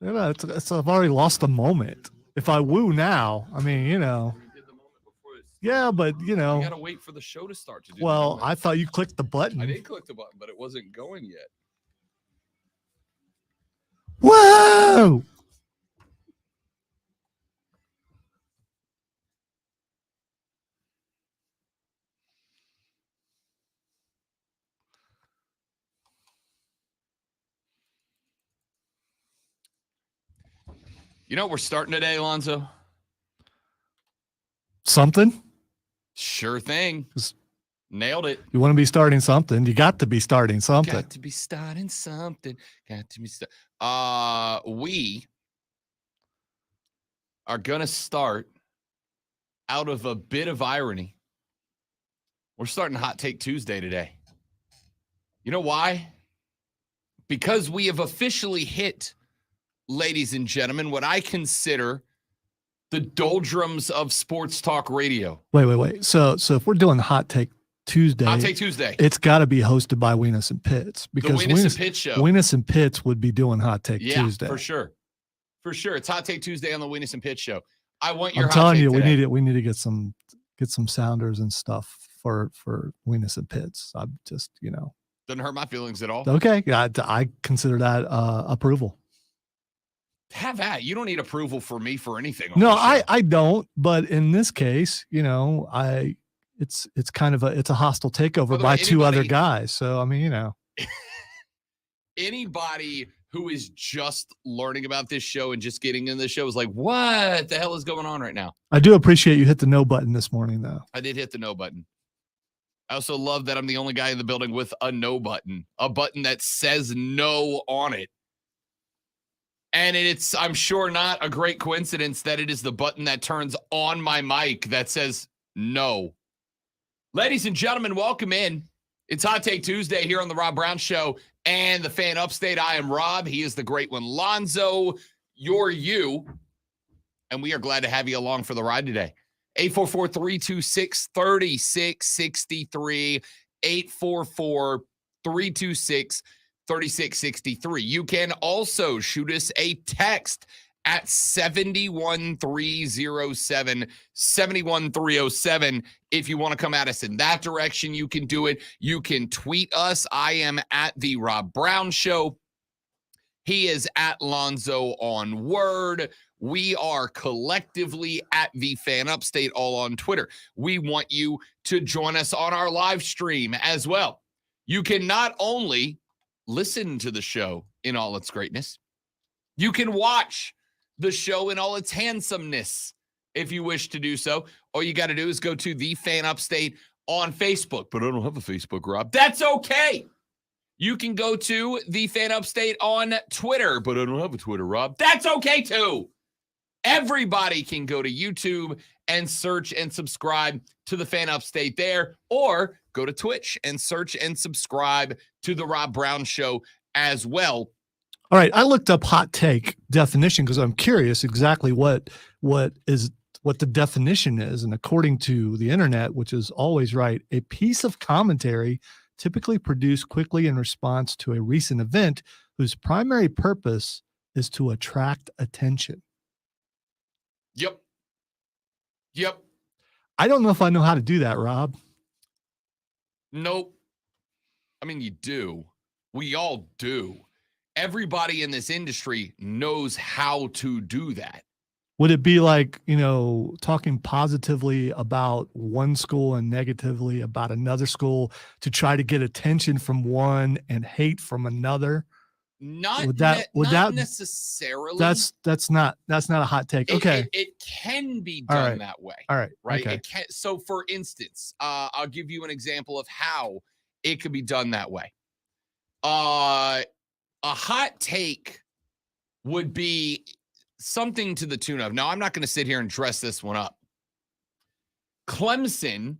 You know, I've already lost the moment. If I woo now, I mean, you know, We did the moment before this. yeah, but you You know, gotta wait for the show to start to do the well, moment. I thought you clicked the I button. did click the button, but it wasn't going yet. Whoa! You know what we're starting today, Alonzo? Something? Sure thing. Just- Nailed it. You want to be starting something? You got to be starting something. Got to be starting something. Got to be we are gonna start out of a bit of irony. We're starting Hot Take Tuesday today. You know why? Because we have officially hit, ladies and gentlemen, what I consider the doldrums of sports talk radio. Wait. So if we're doing Hot Take Tuesday, Hot Take Tuesday. it's got to be hosted by Weenus and Pitts because the Weenus and Pitts show. Weenus and Pitts would be doing Hot Take Tuesday for sure. For sure, it's Hot Take Tuesday on the Weenus and Pitts show. I want your. I'm hot telling take you, today. we need to get some sounders and stuff for Weenus and Pitts. I'm just, you know, Doesn't hurt my feelings at all. okay. Yeah, I consider that approval. Have at. You don't need approval for me for anything. No, I don't. But in this case, you know, it's kind of a hostile takeover by two other guys. So I mean, you know, anybody who is just learning about this show and just getting in the show is like, what the hell is going on right now? I do appreciate you hit the no button this morning, though. I did hit the no button. I also love that I'm the only guy in the building with a no button, a button that says no on it. And it's, I'm sure, not a great coincidence that it is the button that turns on my mic that says no. Ladies and gentlemen, welcome in. It's Hot Take Tuesday here on the Rob Brown Show and the Fan Upstate. I am Rob. He is the great one, Lonzo. You're you. And we are glad to have you along for the ride today. 844-326-3663. 844-326-3663. You can also shoot us a text at 71307, 71307. If you want to come at us in that direction, you can do it. You can tweet us. I am at the Rob Brown Show. He is at Lonzo on Word. We are collectively at the Fan Upstate, all on Twitter. We want you to join us on our live stream as well. You can not only listen to the show in all its greatness, you can watch the show in all its handsomeness if you wish to do so. All you got to do is go to the Fan Upstate on Facebook. But I don't have a Facebook, Rob. That's okay. You can go to the Fan Upstate on Twitter. But I don't have a Twitter, Rob. That's okay too. Everybody can go to YouTube and search and subscribe to the Fan Upstate there, or go to Twitch and search and subscribe to the Rob Brown Show as well. All right, I looked up hot take definition because I'm curious exactly what the definition is. And according to the internet, which is always right, a piece of commentary typically produced quickly in response to a recent event whose primary purpose is to attract attention. Yep. I don't know if I know how to do that, Rob. Nope. I mean, you do. We all do. Everybody in this industry knows how to do that. Would it be like, you know, talking positively about one school and negatively about another school to try to get attention from one and hate from another? Not necessarily. That's not a hot take. Okay. It can be done that way. All right. Right. Okay. It can, so for instance, I'll give you an example of how it could be done that way. A hot take would be something to the tune of, now I'm not going to sit here and dress this one up. Clemson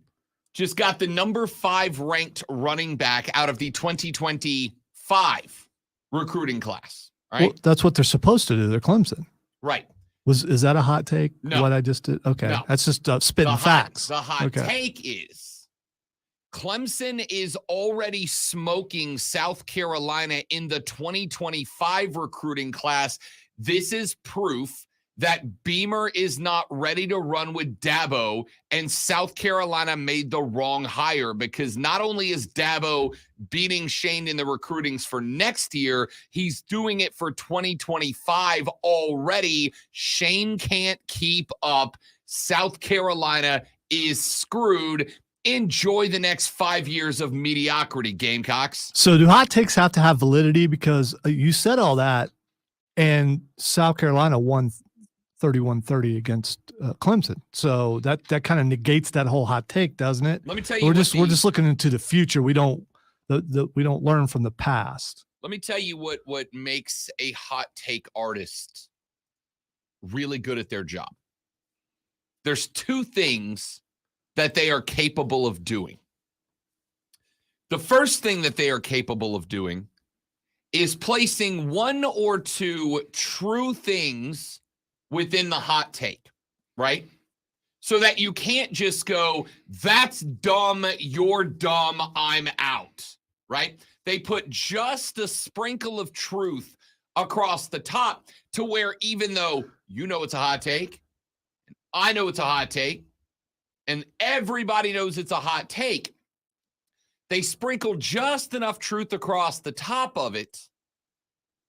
just got the number 5 ranked running back out of the 2025 recruiting class. Right. Well, that's what they're supposed to do. They're Clemson. Right. Is that a hot take? No. What I just did? Okay. No. That's just spitting facts. The hot take is Clemson is already smoking South Carolina in the 2025 recruiting class. This is proof that Beamer is not ready to run with Dabo, and South Carolina made the wrong hire, because not only is Dabo beating Shane in the recruitings for next year, he's doing it for 2025 already. Shane can't keep up. South Carolina is screwed. Enjoy the next 5 years of mediocrity, Gamecocks. So do hot takes have to have validity? Because you said all that, and South Carolina won 31-30 against Clemson. So that kind of negates that whole hot take, doesn't it? Let me tell you, we're just looking into the future. We don't learn from the past. Let me tell you what makes a hot take artist really good at their job. There's two things that they are capable of doing. The first thing that they are capable of doing is placing one or two true things within the hot take, right? So that you can't just go, that's dumb, you're dumb, I'm out, right? They put just a sprinkle of truth across the top, to where even though you know it's a hot take, I know it's a hot take, and everybody knows it's a hot take, they sprinkle just enough truth across the top of it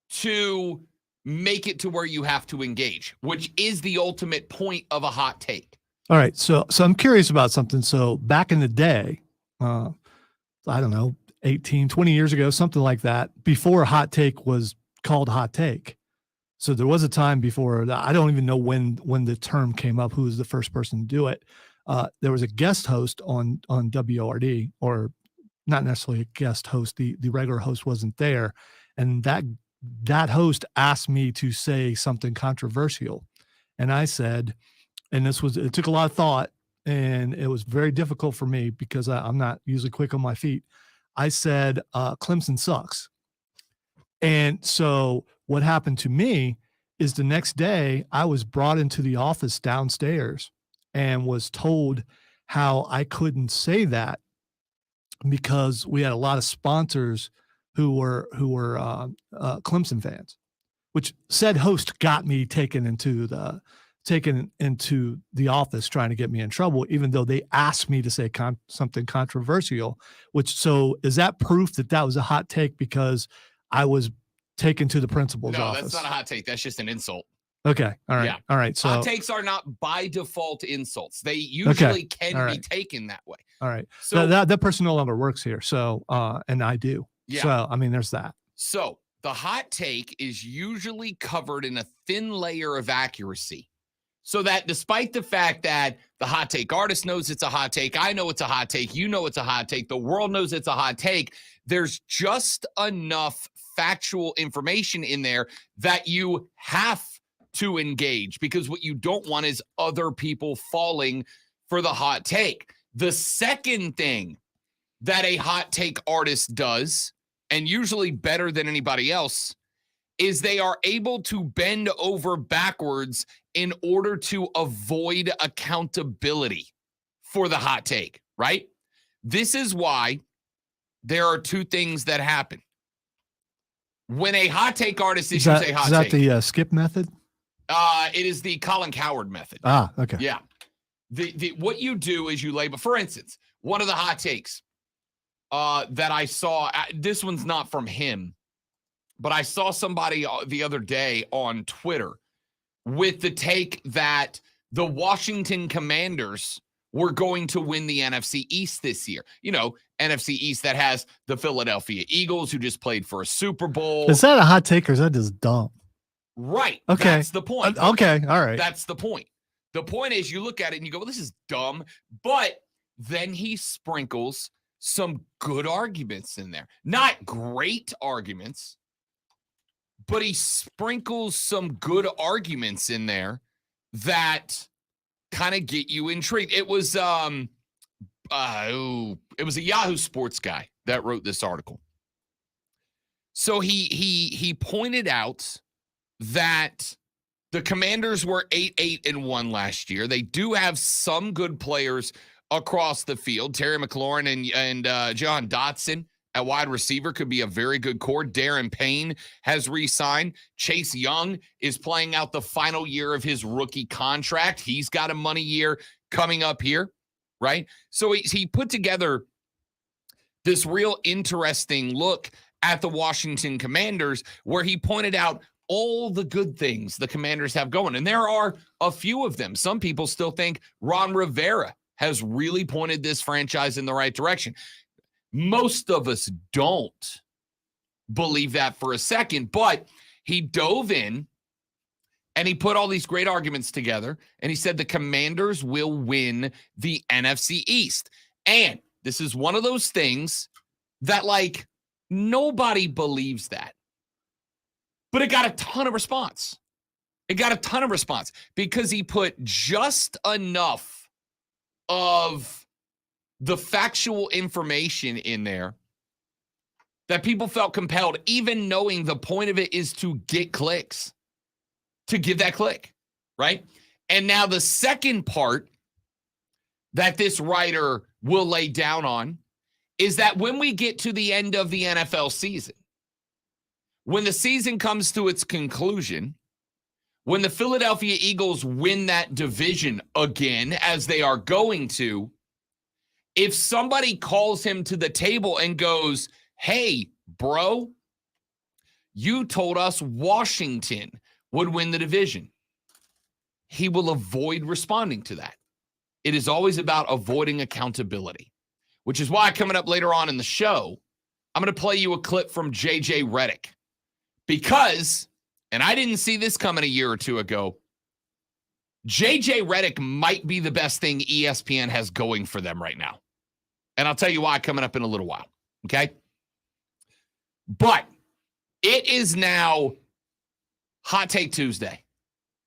to make it to where you have to engage, which is the ultimate point of a hot take. All right. So I'm curious about something. So back in the day, I don't know, 18, 20 years ago, something like that, before a hot take was called hot take. So there was a time before, I don't even know when the term came up, who was the first person to do it. There was a guest host on WORD, or not necessarily a guest host. The regular host wasn't there. And that host asked me to say something controversial. And I said, and it took a lot of thought, and it was very difficult for me because I'm not usually quick on my feet. I said, Clemson sucks. And so what happened to me is the next day I was brought into the office downstairs and was told how I couldn't say that because we had a lot of sponsors who were Clemson fans, which said host got me taken into the office trying to get me in trouble, even though they asked me to say something controversial. So is that proof that was a hot take because I was taken to the principal's office? No, that's not a hot take. That's just an insult. Okay. All right. Yeah. All right. So hot takes are not by default insults. They usually can be taken that way. All right. So that person no longer works here. So, and I do. Yeah. So, I mean, there's that. So the hot take is usually covered in a thin layer of accuracy, so that despite the fact that the hot take artist knows it's a hot take, I know it's a hot take, you know it's a hot take, the world knows it's a hot take, there's just enough factual information in there that you have to engage, because what you don't want is other people falling for the hot take. The second thing that a hot take artist does, and usually better than anybody else, is they are able to bend over backwards in order to avoid accountability for the hot take, right? This is why there are two things that happen. When a hot take artist issues a hot take. Is that the skip method? It is the Colin Cowherd method. Ah, okay. Yeah. What you do is you label, for instance, one of the hot takes that I saw, this one's not from him, but I saw somebody the other day on Twitter with the take that the Washington Commanders were going to win the NFC East this year. You know, NFC East that has the Philadelphia Eagles, who just played for a Super Bowl. Is that a hot take or is that just dumb? Right. Okay. That's the point. Okay. All right. That's the point. The point is you look at it and you go, well, this is dumb. But then he sprinkles some good arguments in there. Not great arguments, but he sprinkles some good arguments in there that kind of get you intrigued. It was a Yahoo Sports guy that wrote this article. So he pointed out that the Commanders were 8-8-1 last year. They do have some good players across the field. Terry McLaurin and John Dotson at wide receiver could be a very good core. Darren Payne has re-signed. Chase Young is playing out the final year of his rookie contract. He's got a money year coming up here, right? So he put together this real interesting look at the Washington Commanders where he pointed out all the good things the Commanders have going. And there are a few of them. Some people still think Ron Rivera has really pointed this franchise in the right direction. Most of us don't believe that for a second, but he dove in and he put all these great arguments together. And he said the Commanders will win the NFC East. And this is one of those things that, like, nobody believes that. But it got a ton of response. It got a ton of response because he put just enough of the factual information in there that people felt compelled, even knowing the point of it is to get clicks, to give that click, right? And now the second part that this writer will lay down on is that when we get to the end of the NFL season, when the season comes to its conclusion, when the Philadelphia Eagles win that division again, as they are going to, if somebody calls him to the table and goes, hey, bro, you told us Washington would win the division, he will avoid responding to that. It is always about avoiding accountability, which is why coming up later on in the show, I'm going to play you a clip from J.J. Redick. Because, and I didn't see this coming a year or two ago, J.J. Redick might be the best thing ESPN has going for them right now. And I'll tell you why coming up in a little while, okay? But it is now Hot Take Tuesday.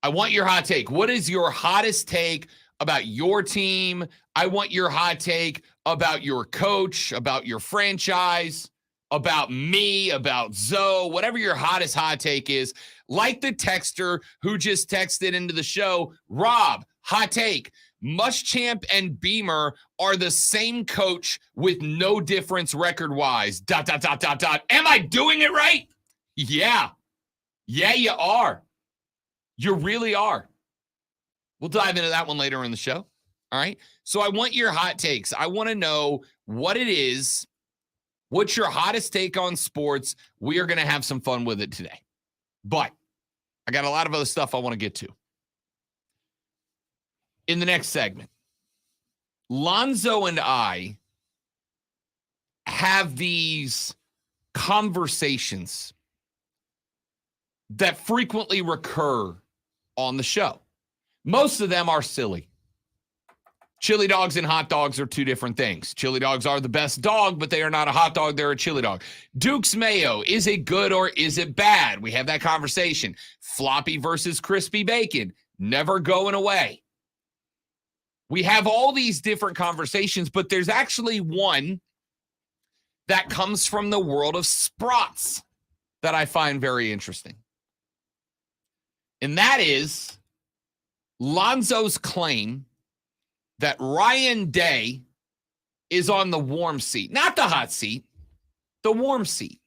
I want your hot take. What is your hottest take about your team? I want your hot take about your coach, about your franchise, about me, about Zoe, whatever your hottest hot take is. Like the texter who just texted into the show, Rob, hot take. Muschamp and Beamer are the same coach with no difference record-wise. ... Am I doing it right? Yeah. Yeah, you are. You really are. We'll dive into that one later in the show. All right. So I want your hot takes. I want to know what it is. What's your hottest take on sports? We are going to have some fun with it today. But I got a lot of other stuff I want to get to. In the next segment, Lonzo and I have these conversations that frequently recur on the show. Most of them are silly. Chili dogs and hot dogs are two different things. Chili dogs are the best dog, but they are not a hot dog. They're a chili dog. Duke's Mayo, is it good or is it bad? We have that conversation. Floppy versus crispy bacon, never going away. We have all these different conversations, but there's actually one that comes from the world of Sprots that I find very interesting. And that is Lonzo's claim that Ryan Day is on the warm seat. Not the hot seat, the warm seat.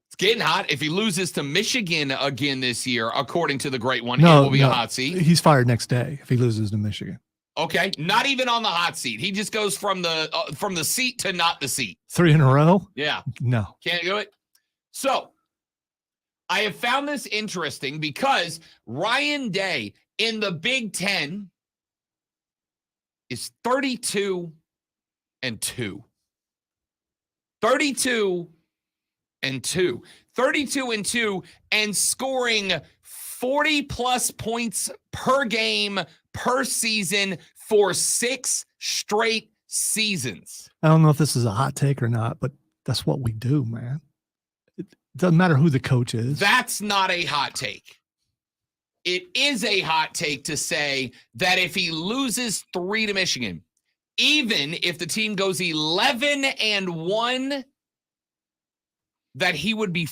It's getting hot. If he loses to Michigan again this year, according to the great one, it will be a hot seat. He's fired next day if he loses to Michigan. Okay, not even on the hot seat. He just goes from the seat to not the seat. 3 in a row? Yeah. No. Can't do it. So I have found this interesting because Ryan Day in the Big Ten is 32-2. 32-2. 32-2 and scoring 40-plus points per game per season for 6 straight seasons. I don't know if this is a hot take or not, but that's what we do, man. It doesn't matter who the coach is. That's not a hot take. It is a hot take to say that if he loses 3 to Michigan, even if the team goes 11-1, that he would be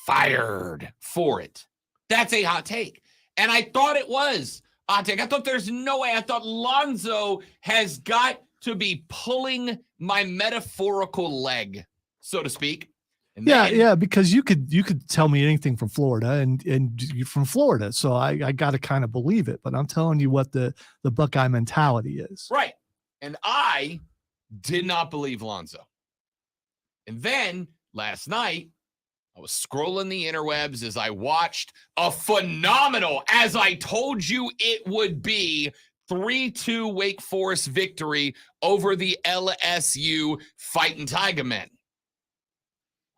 fired for it. That's a hot take. And I thought it was a hot take. I thought there's no way. I thought Lonzo has got to be pulling my metaphorical leg, so to speak. And yeah, because you could tell me anything from Florida, and you're from Florida, so I got to kind of believe it. But I'm telling you what the Buckeye mentality is. Right. And I did not believe Lonzo. And then last night, I was scrolling the interwebs as I watched a phenomenal, as I told you it would be, 3-2 Wake Forest victory over the LSU Fighting Tiger Men.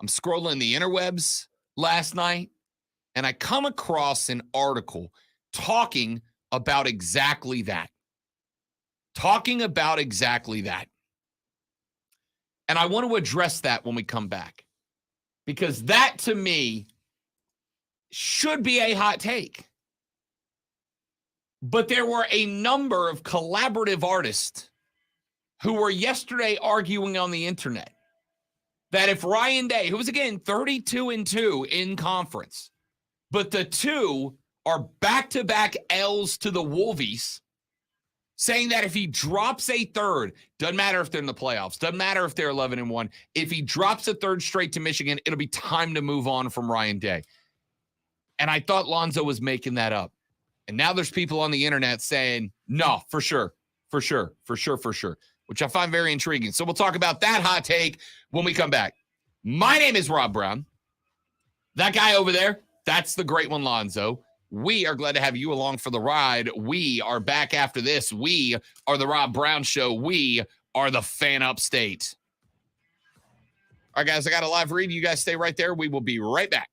I'm scrolling the interwebs last night, and I come across an article talking about exactly that. And I want to address that when we come back, because that, to me, should be a hot take. But there were a number of collaborative artists who were yesterday arguing on the internet that if Ryan Day, who was, again, 32-2 in conference, but the two are back-to-back L's to the Wolvies, saying that if he drops a third, doesn't matter if they're in the playoffs, doesn't matter if they're 11-1, if he drops a third straight to Michigan, it'll be time to move on from Ryan Day. And I thought Lonzo was making that up. And now there's people on the internet saying, no, for sure, which I find very intriguing. So we'll talk about that hot take when we come back. My name is Rob Brown. That guy over there, that's the great one, Lonzo. We are glad to have you along for the ride. We are back after this. We are the Rob Brown Show. We are the Fan Upstate. All right, guys, I got a live read. You guys stay right there. We will be right back.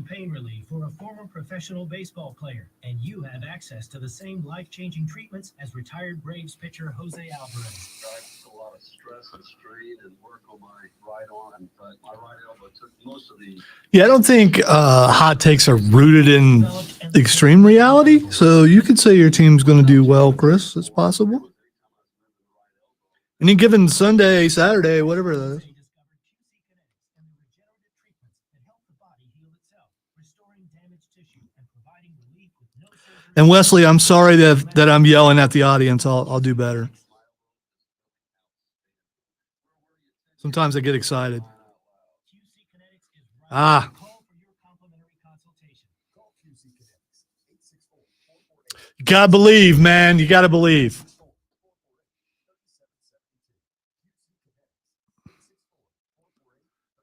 Pain relief for a former professional baseball player, and you have access to the same life-changing treatments as retired Braves pitcher Jose Alvarez. A lot of stress and strain and work on my right arm, but my right elbow took most of the. Yeah, I don't think hot takes are rooted in extreme reality. So you could say your team's going to do well, Chris. It's possible. Any given Sunday, Saturday, whatever that is. And Wesley, I'm sorry that I'm yelling at the audience. I'll do better. Sometimes I get excited. QC Kinetics is right. Ah. Call for your complimentary consultation. Call QC Kinetics 864-448. You gotta believe, man. You gotta believe.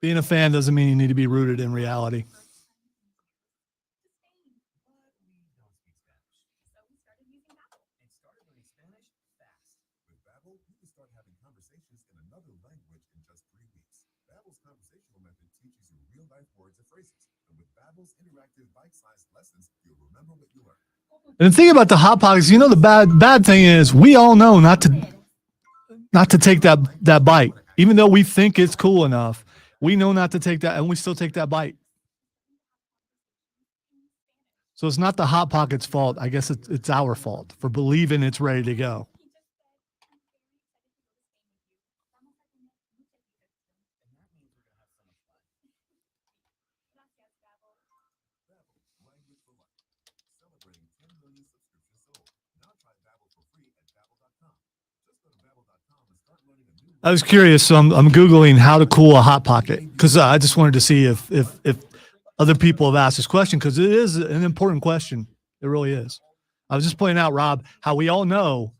Being a fan doesn't mean you need to be rooted in reality. With Babbel, you can start having conversations in another language in just 3 weeks. Babbel's conversational method teaches you real-life words and phrases. And with Babbel's interactive bite-sized lessons, you'll remember what you learned. And the thing about the Hot Pockets, the bad thing is we all know not to take that bite. Even though we think it's cool enough, we know not to take that, and we still take that bite. So it's not the Hot Pockets' fault. I guess it's our fault for believing it's ready to go. Language for life. Celebrating 10 million subscriptions sold. Now try Babbel for free at Babbel.com. Just go to Babbel.com and start learning a new I was curious, so I'm Googling how to cool a Hot Pocket because I just wanted to see if other people have asked this question because it is an important question. It really is. I was just pointing out, Rob, how we all know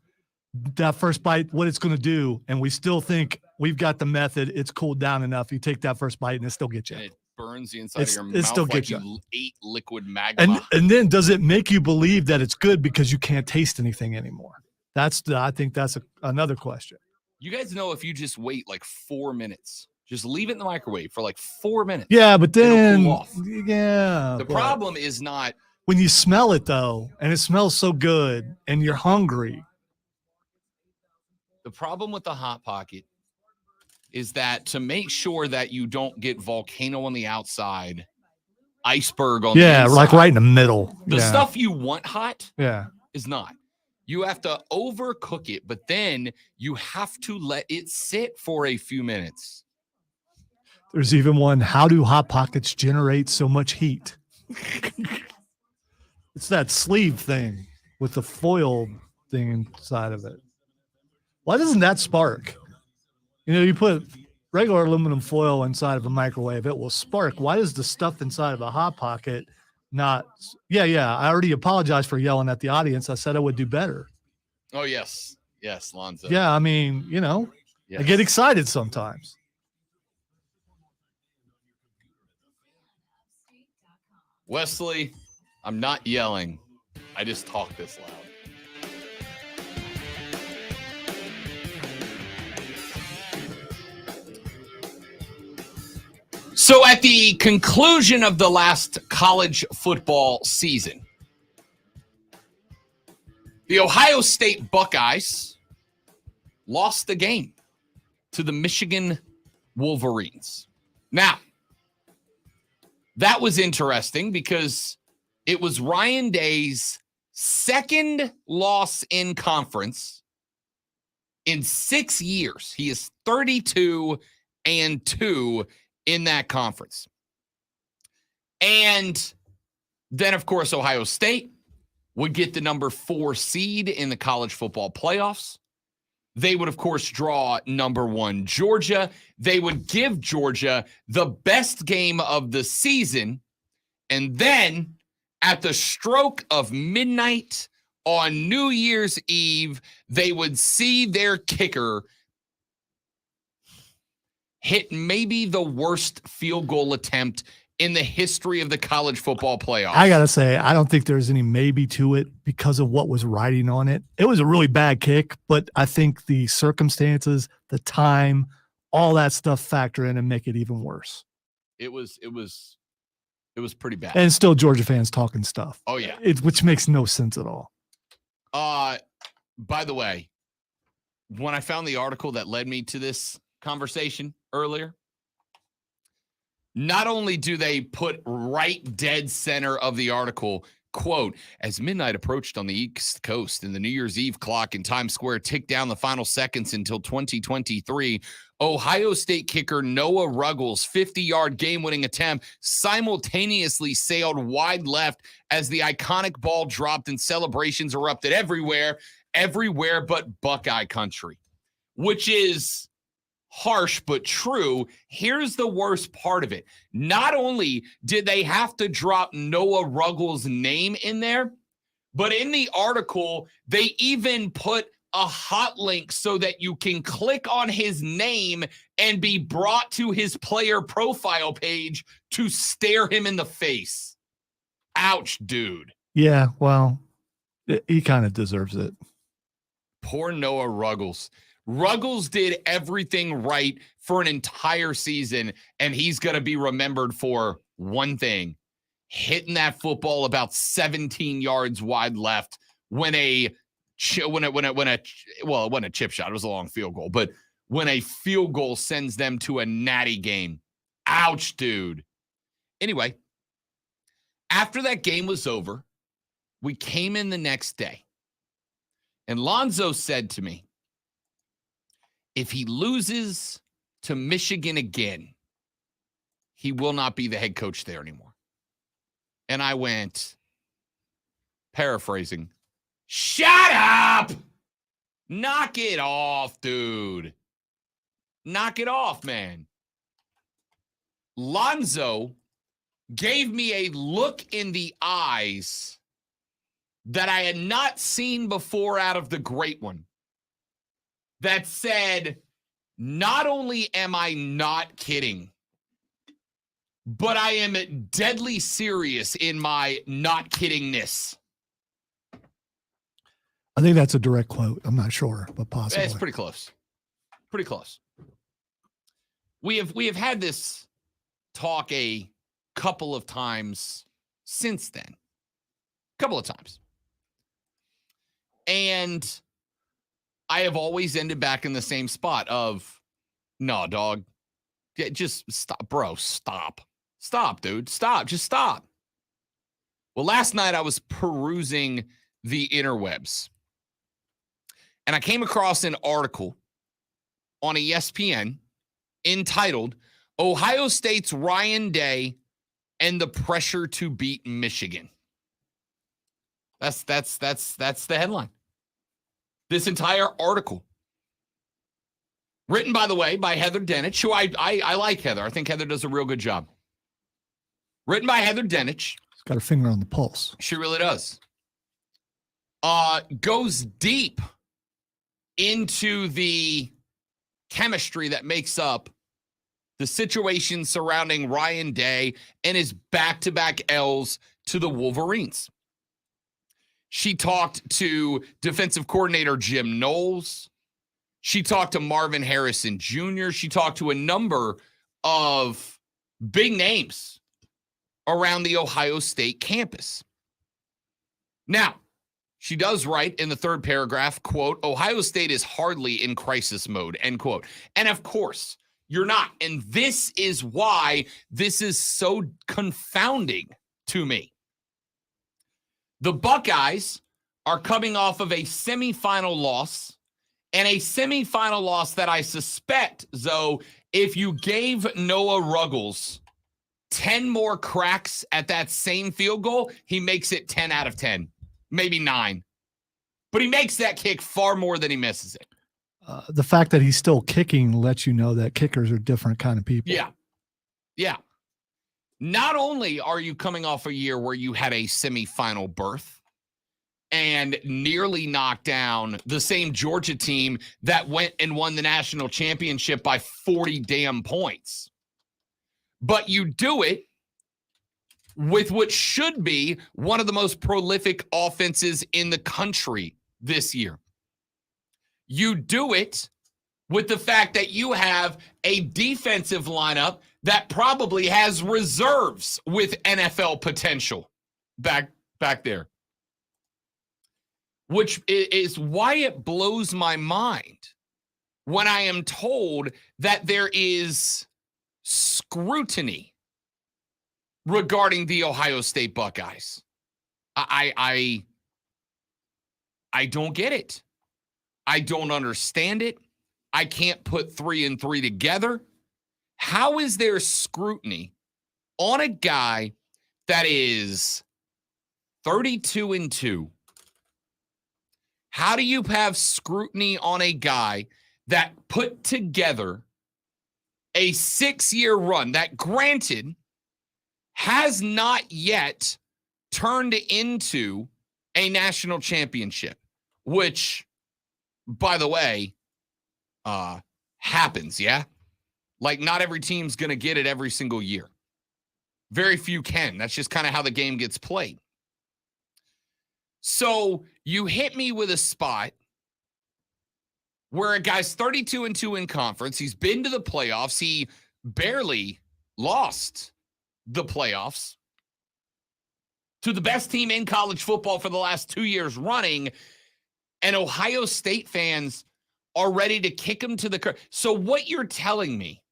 that first bite, what it's going to do, and we still think we've got the method. It's cooled down enough. You take that first bite and it still gets you. And it burns the inside It's- of your it mouth still like gets you you. ate liquid magma. And then does it make you believe that it's good because you can't taste anything anymore? I think that's another question. You guys know if you just wait like 4 minutes, just leave it in the microwave for like 4 minutes. Yeah, but It'll then cool off. yeah. The but problem is not when you smell it though, and it smells so good, and you're hungry. the problem with the Hot Pocket is that to make sure that you don't get volcano on the outside, iceberg on the Yeah, inside, like right in the middle. the yeah. stuff you want hot Yeah. is not. You have to overcook it, but then you have to let it sit for a few minutes. There's even one. How do Hot Pockets generate so much heat? It's that sleeve thing with the foil thing inside of it. Why doesn't that spark? You put regular aluminum foil inside of a microwave, it will spark. Why does the stuff inside of a Hot Pocket not? Yeah. I already apologized for yelling at the audience. I said I would do better. Oh, yes. Yes, Lonzo. Yeah, I mean, I Yes. get excited sometimes. Wesley, I'm not yelling. I just talk this loud. So at the conclusion of the last college football season, the Ohio State Buckeyes lost the game to the Michigan Wolverines. Now, that was interesting because it was Ryan Day's second loss in conference in 6 years. He is 32-2 in that conference. And then, of course, Ohio State would get the number 4 seed in the college football playoffs. They would, of course, draw number 1 Georgia. They would give Georgia the best game of the season. And then at the stroke of midnight on New Year's Eve, they would see their kicker hit maybe the worst field goal attempt in the history of the college football playoffs. I got to say, I don't think there's any maybe to it because of what was riding on it. It was a really bad kick, but I think the circumstances, the time, all that stuff factor in and make it even worse. It was pretty bad. And still Georgia fans talking stuff. Oh, yeah. Which makes no sense at all. By the way, when I found the article that led me to this conversation earlier, not only do they put right dead center of the article Quote, as midnight approached on the East Coast and the New Year's Eve clock in Times Square ticked down the final seconds until 2023, Ohio State kicker Noah Ruggles' 50-yard game-winning attempt simultaneously sailed wide left as the iconic ball dropped and celebrations erupted everywhere but Buckeye country, which is harsh but true. Here's the worst part of it. Not only did they have to drop Noah Ruggles' name in there, but in the article, they even put a hot link so that you can click on his name and be brought to his player profile page to stare him in the face. Ouch, dude. Yeah, well, he kind of deserves it. Poor Noah Ruggles. Ruggles did everything right for an entire season, and he's going to be remembered for one thing: hitting that football about 17 yards wide left when it wasn't a chip shot, it was a long field goal, but when a field goal sends them to a natty game. Ouch, dude. Anyway, after that game was over, we came in the next day, and Lonzo said to me, if he loses to Michigan again, he will not be the head coach there anymore. And I went, paraphrasing, shut up! Knock it off, dude. Knock it off, man. Lonzo gave me a look in the eyes that I had not seen before out of the great one, that said, not only am I not kidding, but I am deadly serious in my not kiddingness. I think that's a direct quote. I'm not sure, but possibly. It's pretty close. Pretty close. We have had this talk a couple of times since then. Couple of times. And I have always ended back in the same spot of, no, dog, just stop, bro, stop. Stop, dude, stop, just stop. Well, last night I was perusing the interwebs, and I came across an article on ESPN entitled, Ohio State's Ryan Day and the Pressure to Beat Michigan. That's the headline. This entire article, written, by the way, by Heather Dinich, who I like Heather. I think Heather does a real good job. Written by Heather Dinich. She's got her finger on the pulse. She really does. Goes deep into the chemistry that makes up the situation surrounding Ryan Day and his back-to-back L's to the Wolverines. She talked to defensive coordinator Jim Knowles. She talked to Marvin Harrison Jr. She talked to a number of big names around the Ohio State campus. Now, she does write in the third paragraph, quote, Ohio State is hardly in crisis mode, end quote. And of course, you're not. And this is why this is so confounding to me. The Buckeyes are coming off of a semifinal loss, and a semifinal loss that I suspect, Zoe, if you gave Noah Ruggles 10 more cracks at that same field goal, he makes it 10 out of 10, maybe 9. But he makes that kick far more than he misses it. The fact that he's still kicking lets you know that kickers are different kind of people. Yeah. Yeah. Not only are you coming off a year where you had a semifinal berth and nearly knocked down the same Georgia team that went and won the national championship by 40 damn points, but you do it with what should be one of the most prolific offenses in the country this year. You do it with the fact that you have a defensive lineup that probably has reserves with NFL potential back there, which is why it blows my mind when I am told that there is scrutiny regarding the Ohio State Buckeyes. I don't get it. I don't understand it. I can't put 3 and 3 together. How is there scrutiny on a guy that is 32 and 2? How do you have scrutiny on a guy that put together a 6-year run that, granted, has not yet turned into a national championship, which, by the way, happens, yeah? Like, not every team's going to get it every single year. Very few can. That's just kind of how the game gets played. So you hit me with a spot where a guy's 32 and 2 in conference. He's been to the playoffs. He barely lost the playoffs to the best team in college football for the last 2 years running. And Ohio State fans are ready to kick him to the curb. So what you're telling me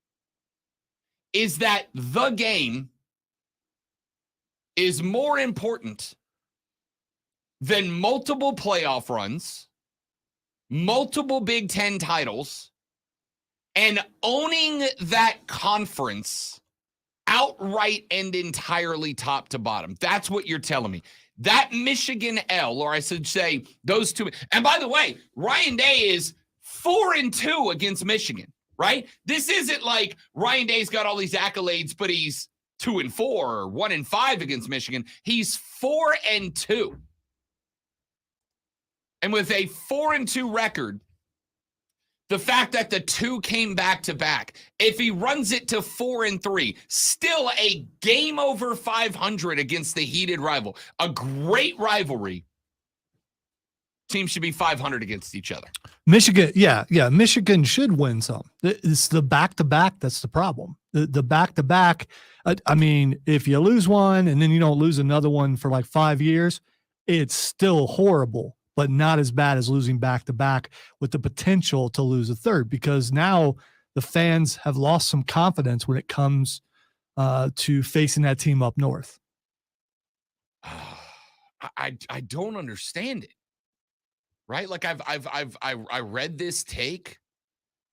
is that the game is more important than multiple playoff runs, multiple Big Ten titles, and owning that conference outright and entirely top to bottom. That's what you're telling me. That Michigan L, or I should say those two. And by the way, Ryan Day is 4 and 2 against Michigan, right? This isn't like Ryan Day's got all these accolades, but he's 2 and 4 or 1 and 5 against Michigan. He's 4 and 2. And with a 4 and 2 record, the fact that the 2 came back to back, if he runs it to 4 and 3, still a game over 500 against the heated rival. A great rivalry. Teams should be 500 against each other. Michigan, yeah. Michigan should win some. It's the back-to-back that's the problem. The back-to-back, I mean, if you lose one and then you don't lose another one for like 5 years, it's still horrible, but not as bad as losing back-to-back with the potential to lose a third, because now the fans have lost some confidence when it comes to facing that team up north. I don't understand it. Right? Like I read this take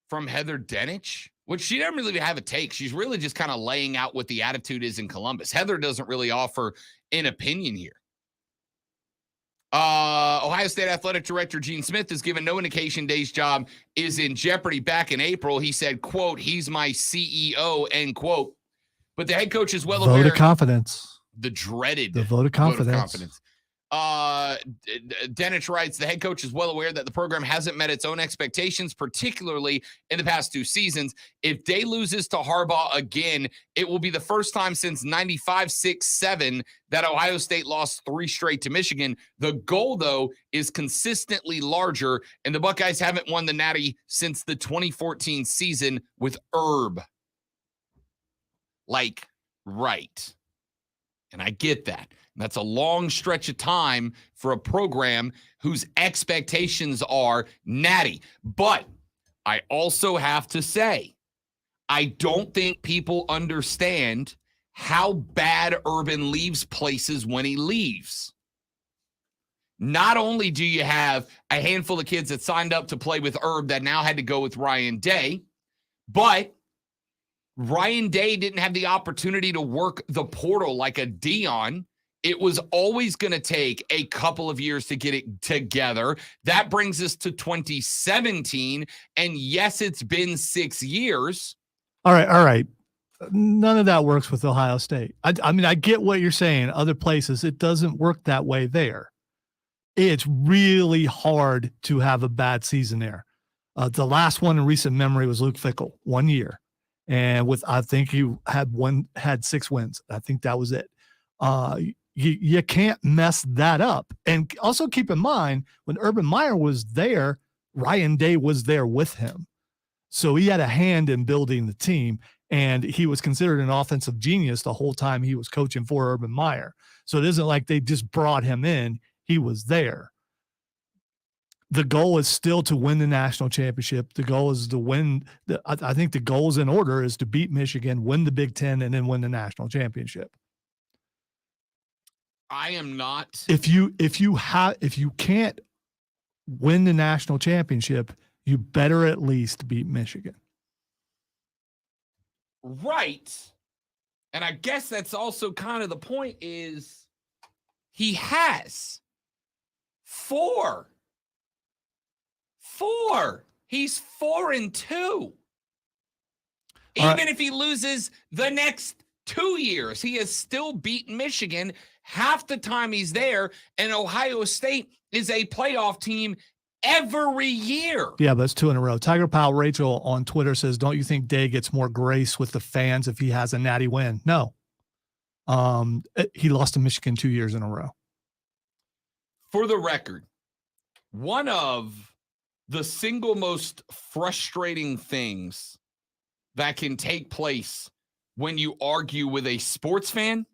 from Heather Dinich, which she doesn't really have a take. She's really just kind of laying out what the attitude is in Columbus. Heather doesn't really offer an opinion here. Ohio State Athletic Director Gene Smith has given no indication Day's job is in jeopardy. Back in April, he said, quote, "He's my CEO," end quote. But the head coach is well aware. Vote of confidence. The dreaded vote of confidence. Dinich writes, the head coach is well aware that the program hasn't met its own expectations, particularly in the past 2 seasons. If Day loses to Harbaugh again, it will be the first time since 95-6-7 that Ohio State lost 3 straight to Michigan. The goal, though, is consistently larger, and the Buckeyes haven't won the Natty since the 2014 season with Herb. Like, right. And I get that. That's a long stretch of time for a program whose expectations are natty. But I also have to say, I don't think people understand how bad Urban leaves places when he leaves. Not only do you have a handful of kids that signed up to play with Herb that now had to go with Ryan Day, but Ryan Day didn't have the opportunity to work the portal like a Dion. It was always going to take a couple of years to get it together. That brings us to 2017. And yes, it's been 6 years. All right. None of that works with Ohio State. I mean, I get what you're saying. Other places, it doesn't work that way there. It's really hard to have a bad season there. The last one in recent memory was Luke Fickell, 1 year. And I think he had 6 wins. I think that was it. You can't mess that up. And also keep in mind, when Urban Meyer was there, Ryan Day was there with him. So he had a hand in building the team, and he was considered an offensive genius the whole time he was coaching for Urban Meyer. So it isn't like they just brought him in. He was there. The goal is still to win the national championship. The goal is to win. I think the goals in order is to beat Michigan, win the Big Ten, and then win the national championship. I am not. If you can't win the national championship, you better at least beat Michigan. Right. And I guess that's also kind of the point is he has 4. He's 4-2. Even if he loses the next 2 years, he has still beaten Michigan half the time he's there. And Ohio State is a playoff team every year. Yeah, but it's 2 in a row. Tiger Pal Rachel on Twitter says, don't you think Day gets more grace with the fans if he has a natty win? No. He lost to Michigan 2 years in a row. For the record, one of the single most frustrating things that can take place when you argue with a sports fan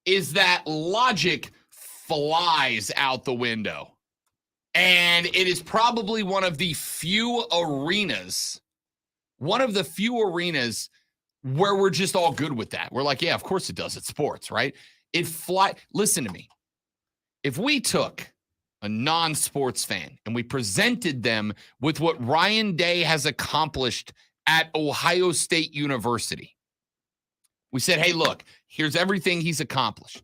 is that logic flies out the window. And it is probably one of the few arenas where we're just all good with that. We're like, yeah, of course it does. It's sports, right? Listen to me. If we took a non-sports fan and we presented them with what Ryan Day has accomplished at Ohio State University, we said, hey, look, here's everything he's accomplished.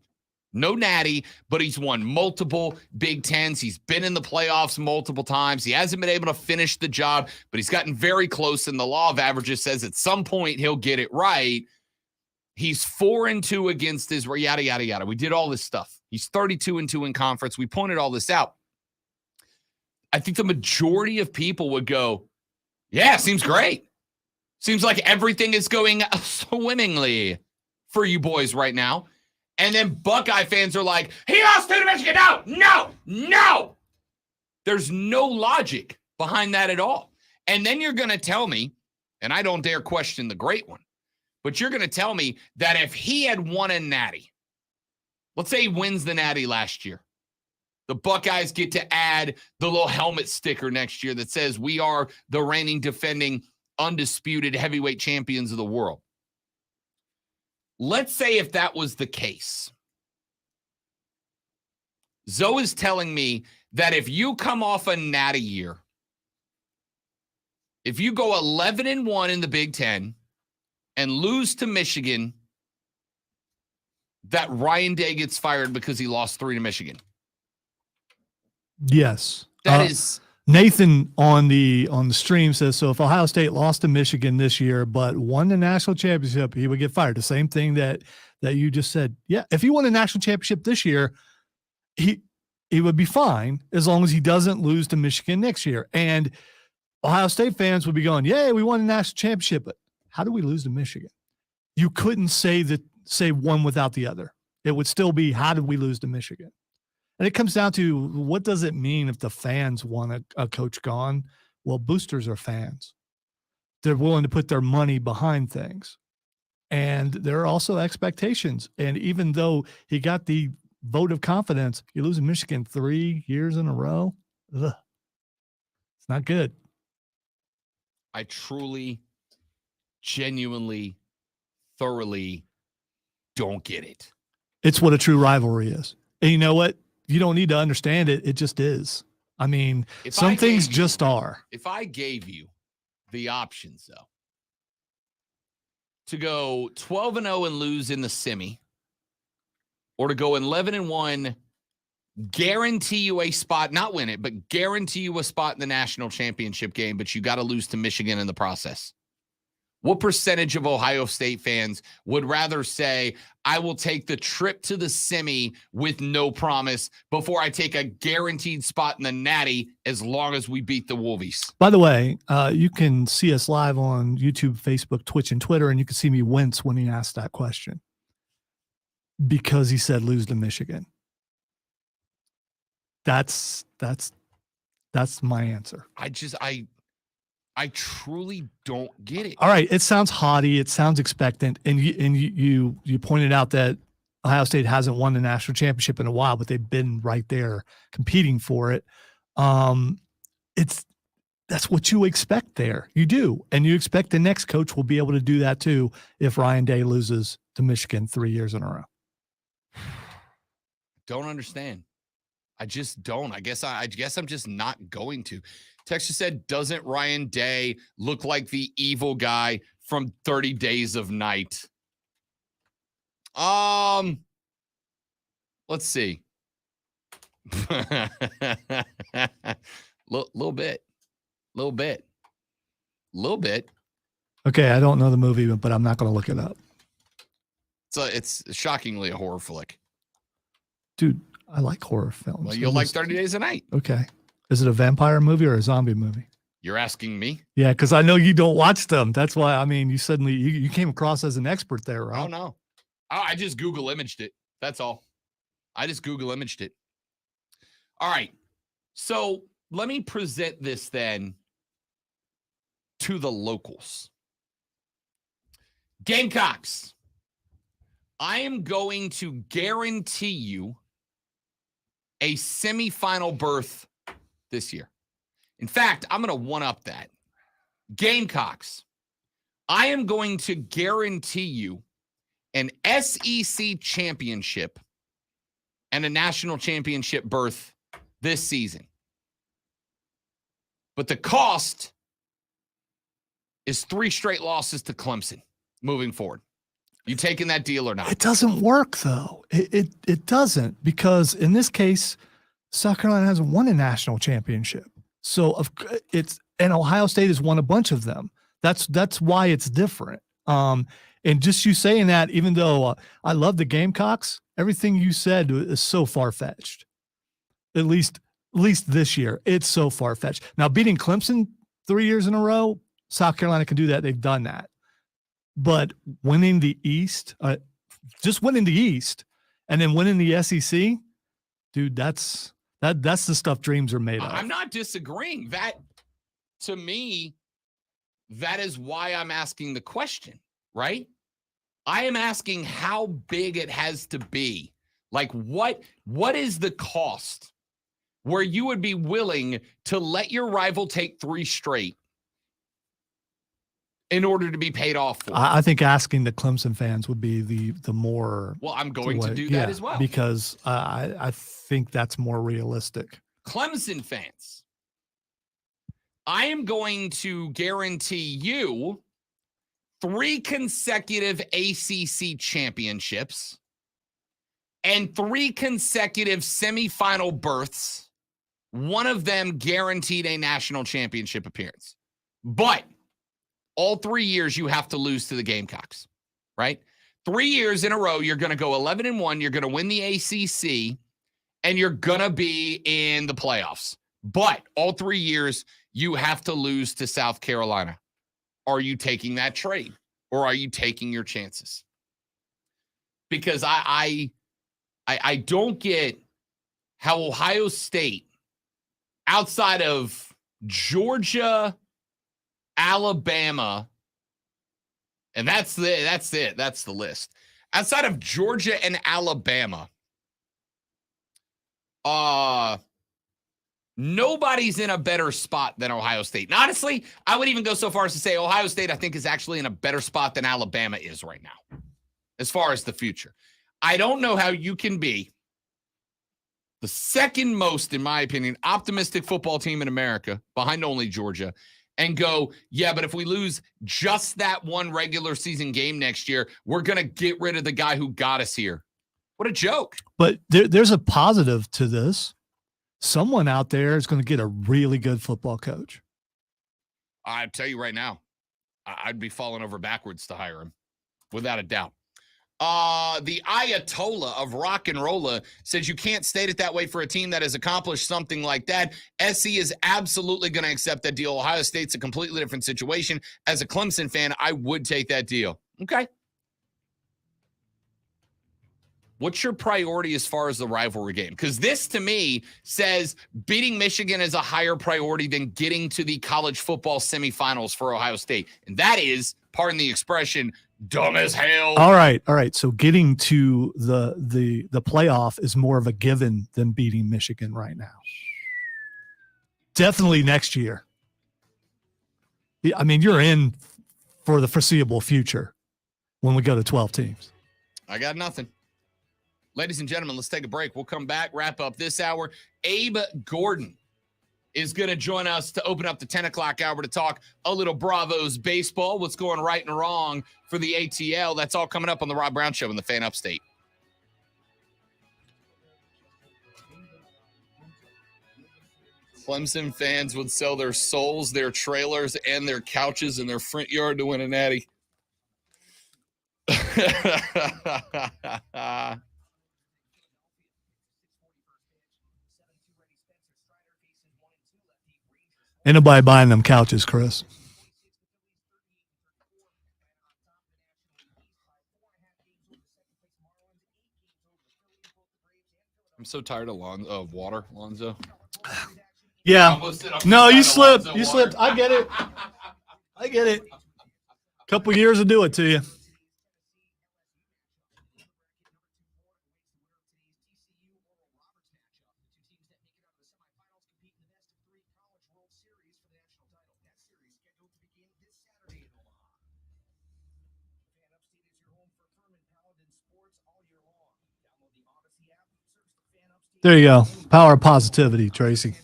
No natty, but he's won multiple Big Tens. He's been in the playoffs multiple times. He hasn't been able to finish the job, but he's gotten very close, and the law of averages says at some point he'll get it right. He's 4-2 against Israel, yada, yada, yada. We did all this stuff. He's 32-2 in conference. We pointed all this out. I think the majority of people would go, yeah, seems great. Seems like everything is going swimmingly for you boys right now. And then Buckeye fans are like, he lost to Michigan. No. There's no logic behind that at all. And then you're going to tell me, and I don't dare question the great one, but you're going to tell me that if he had won a natty, let's say he wins the natty last year, the Buckeyes get to add the little helmet sticker next year that says we are the reigning, defending, undisputed heavyweight champions of the world. Let's say if that was the case, Zoe is telling me that if you come off a natty year, if you go 11-1 in the Big Ten and lose to Michigan, that Ryan Day gets fired because he lost 3 to Michigan. Yes. That is Nathan on the stream says, so if Ohio State lost to Michigan this year but won the national championship, he would get fired. The same thing that you just said. Yeah, if he won a national championship this year, he would be fine as long as he doesn't lose to Michigan next year. And Ohio State fans would be going, yay, we won a national championship. But how do we lose to Michigan? You couldn't say one without the other. It would still be, how did we lose to Michigan? And it comes down to, what does it mean if the fans want a coach gone? Well, boosters are fans. They're willing to put their money behind things. And there are also expectations. And even though he got the vote of confidence, you lose in Michigan 3 years in a row. Ugh. It's not good. I truly, genuinely, thoroughly don't get it. It's what a true rivalry is. And you know what? You don't need to understand it. It just is. I mean, some things just are. If I gave you the options, though, to go 12-0 and lose in the semi, or to go 11-1, guarantee you a spot, not win it, but guarantee you a spot in the national championship game, but you got to lose to Michigan in the process. What percentage of Ohio State fans would rather say, I will take the trip to the semi with no promise before I take a guaranteed spot in the natty as long as we beat the Wolvies? By the way, you can see us live on YouTube, Facebook, Twitch, and Twitter, and you can see me wince when he asked that question because he said lose to Michigan. That's my answer. I truly don't get it. All right, it sounds haughty, it sounds expectant, and you pointed out that Ohio State hasn't won the national championship in a while, but they've been right there competing for it. That's what you expect there. You do, and you expect the next coach will be able to do that too if Ryan Day loses to Michigan 3 years in a row. Don't understand. I just don't. I guess I'm just not going to. Texture said, doesn't Ryan Day look like the evil guy from 30 Days of Night? Let's see. Little bit. Okay, I don't know the movie, but I'm not going to look it up. So it's shockingly a horror flick. Dude, I like horror films. Well, you'll like 30 Days a Night. Okay. Is it a vampire movie or a zombie movie? You're asking me? Yeah, because I know you don't watch them. That's why, I mean, you suddenly, you came across as an expert there, right? Oh, no. I just Google imaged it. That's all. I just Google imaged it. All right. So let me present this then to the locals. Gamecocks, I am going to guarantee you a semifinal berth this year. In fact, I'm going to one-up that. Gamecocks, I am going to guarantee you an SEC championship and a national championship berth this season. But the cost is 3 straight losses to Clemson moving forward. You taking that deal or not? It doesn't work, though. It doesn't, because in this case, South Carolina hasn't won a national championship. So and Ohio State has won a bunch of them. That's why it's different. And just you saying that, even though I love the Gamecocks, everything you said is so far-fetched. At least this year, it's so far-fetched. Now, beating Clemson 3 years in a row, South Carolina can do that. They've done that. But winning the East, just winning the East, and then winning the SEC, dude, that's the stuff dreams are made of. I'm not disagreeing. That, to me, that is why I'm asking the question, right? I am asking how big it has to be. Like, what is the cost where you would be willing to let your rival take 3 straight in order to be paid off for? I think asking the Clemson fans would be the more. Well, I'm going to do that as well. Because I think that's more realistic. Clemson fans, I am going to guarantee you 3 consecutive ACC championships and 3 consecutive semifinal berths, one of them guaranteed a national championship appearance. But all 3 years you have to lose to the Gamecocks, right? 3 years in a row, you're going to go 11-1. You're going to win the ACC, and you're going to be in the playoffs. But all 3 years, you have to lose to South Carolina. Are you taking that trade, or are you taking your chances? Because I don't get how Ohio State, outside of Georgia, Alabama, and that's it. That's the list. Outside of Georgia and Alabama, nobody's in a better spot than Ohio State. And honestly, I would even go so far as to say Ohio State, I think, is actually in a better spot than Alabama is right now, as far as the future. I don't know how you can be the second most, in my opinion, optimistic football team in America, behind only Georgia, and go, yeah, but if we lose just that one regular season game next year, we're going to get rid of the guy who got us here. What a joke. But there's a positive to this. Someone out there is going to get a really good football coach. I tell you right now, I'd be falling over backwards to hire him, without a doubt. The Ayatollah of Rock and Rolla says you can't state it that way for a team that has accomplished something like that. SC is absolutely going to accept that deal. Ohio State's a completely different situation. As a Clemson fan, I would take that deal. Okay. What's your priority as far as the rivalry game? Because this, to me, says beating Michigan is a higher priority than getting to the college football semifinals for Ohio State. And that is, pardon the expression, dumb as hell. All right. So getting to the playoff is more of a given than beating Michigan right now. Definitely next year. I mean, you're in for the foreseeable future when we go to 12 teams. I got nothing. Ladies and gentlemen, let's take a break. We'll come back, wrap up this hour. Abe Gordon is going to join us to open up the 10 o'clock hour to talk a little Bravos baseball, what's going right and wrong for the ATL. That's all coming up on the Rob Brown Show in the Fan Upstate. Clemson fans would sell their souls, their trailers, and their couches in their front yard to win a natty. Ain't nobody buying them couches, Chris. I'm so tired of water, Lonzo. Yeah. I'm No, you so slipped. tired of You Lonzo slipped. water. I get it. I get it. Couple years to do it to you. There you go. Power of positivity, Tracy.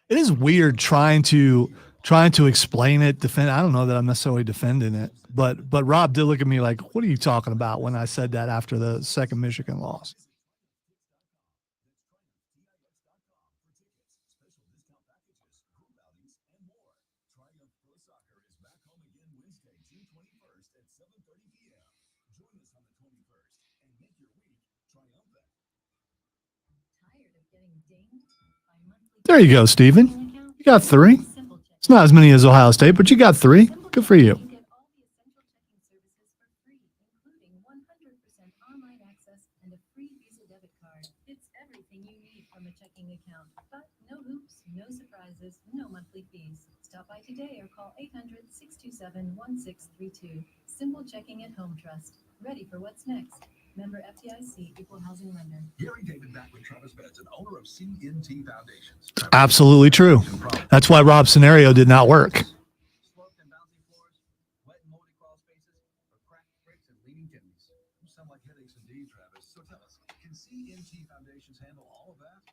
It is weird trying to explain it, defend. I don't know that I'm necessarily defending it, but Rob did look at me like, "What are you talking about?" when I said that after the second Michigan loss. There you go, Steven. You got 3. It's not as many as Ohio State, but you got 3. Good for you. It's everything you need from a checking account, but no hoops, no surprises, no monthly fees. Stop by today or call 800-627-1632. Simple checking at Home Trust. Ready for what's next. Member FDIC, Equal Housing Lender. Gary David back with Travis Benson, owner of CNT Foundations. Absolutely true. That's why Rob's scenario did not work. Sloped and bouncy floors, wet and moldy crawl spaces, or cracked bricks and leaning chimneys. You sound like headaches indeed, Travis. So tell us, can CNT Foundations handle all of that?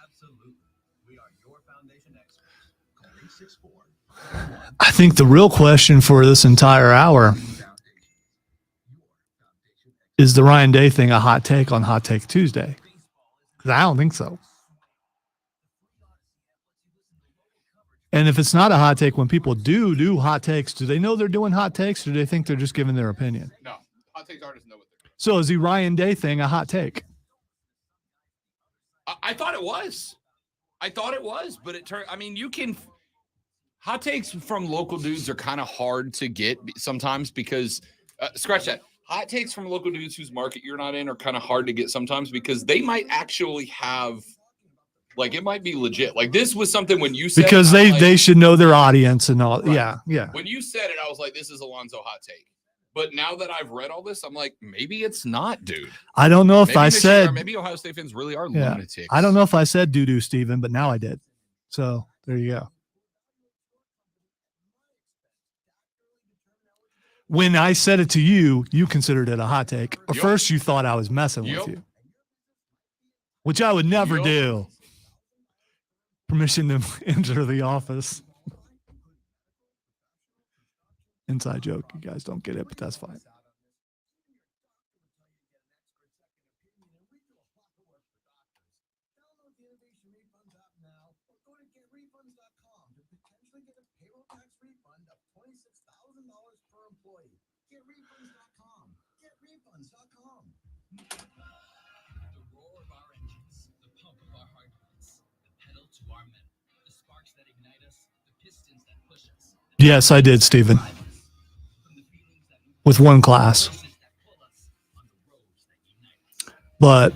Absolutely. We are your foundation experts. Call 864. I think the real question for this entire hour is the Ryan Day thing a hot take on Hot Take Tuesday? Because I don't think so. And if it's not a hot take, when people do hot takes, do they know they're doing hot takes or do they think they're just giving their opinion? No, hot takes artists know what they're doing. So is the Ryan Day thing a hot take? I thought it was. But it turned. I mean, you can. Hot takes from local dudes are kind of hard to get sometimes because scratch that. Hot takes from local dudes whose market you're not in are kind of hard to get sometimes because they might actually have, like, it might be legit. Like this was something when you said Because it, like, they should know their audience and all. Right. Yeah. When you said it, I was like, this is Alonzo hot take. But now that I've read all this, I'm like, maybe it's not, dude. I don't know if I said. Maybe Ohio State fans really are Yeah. lunatics. I don't know if I said doo-doo, Steven, but now I did. So there you go. When I said it to you, you considered it a hot take. Or Yep. first you thought I was messing Yep. with you. Which I would never Yep. do. Permission to enter the office. Inside joke. You guys don't get it, but that's fine. GetRefunds.com. GetRefunds.com. The roar of our engines, the pump of our heartbeats, the pedal to our metal, the sparks that ignite us, the pistons that push us. Yes, I did, Steven. With one class. But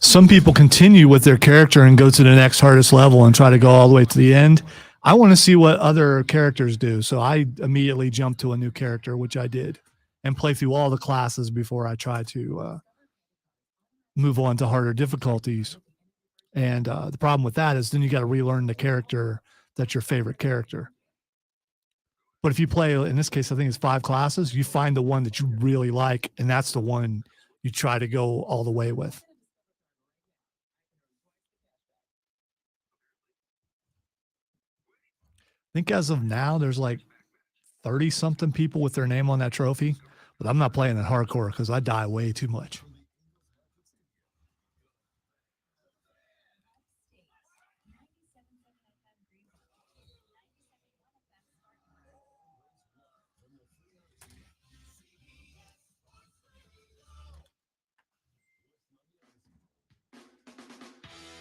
some people continue with their character and go to the next hardest level and try to go all the way to the end. I want to see what other characters do. So I immediately jumped to a new character, which I did, and play through all the classes before I try to move on to harder difficulties. And the problem with that is then you got to relearn the character that's your favorite character. But if you play, in this case, I think it's 5 classes, you find the one that you really like, and that's the one you try to go all the way with. I think as of now, there's like 30 something people with their name on that trophy, but I'm not playing that hardcore because I die way too much.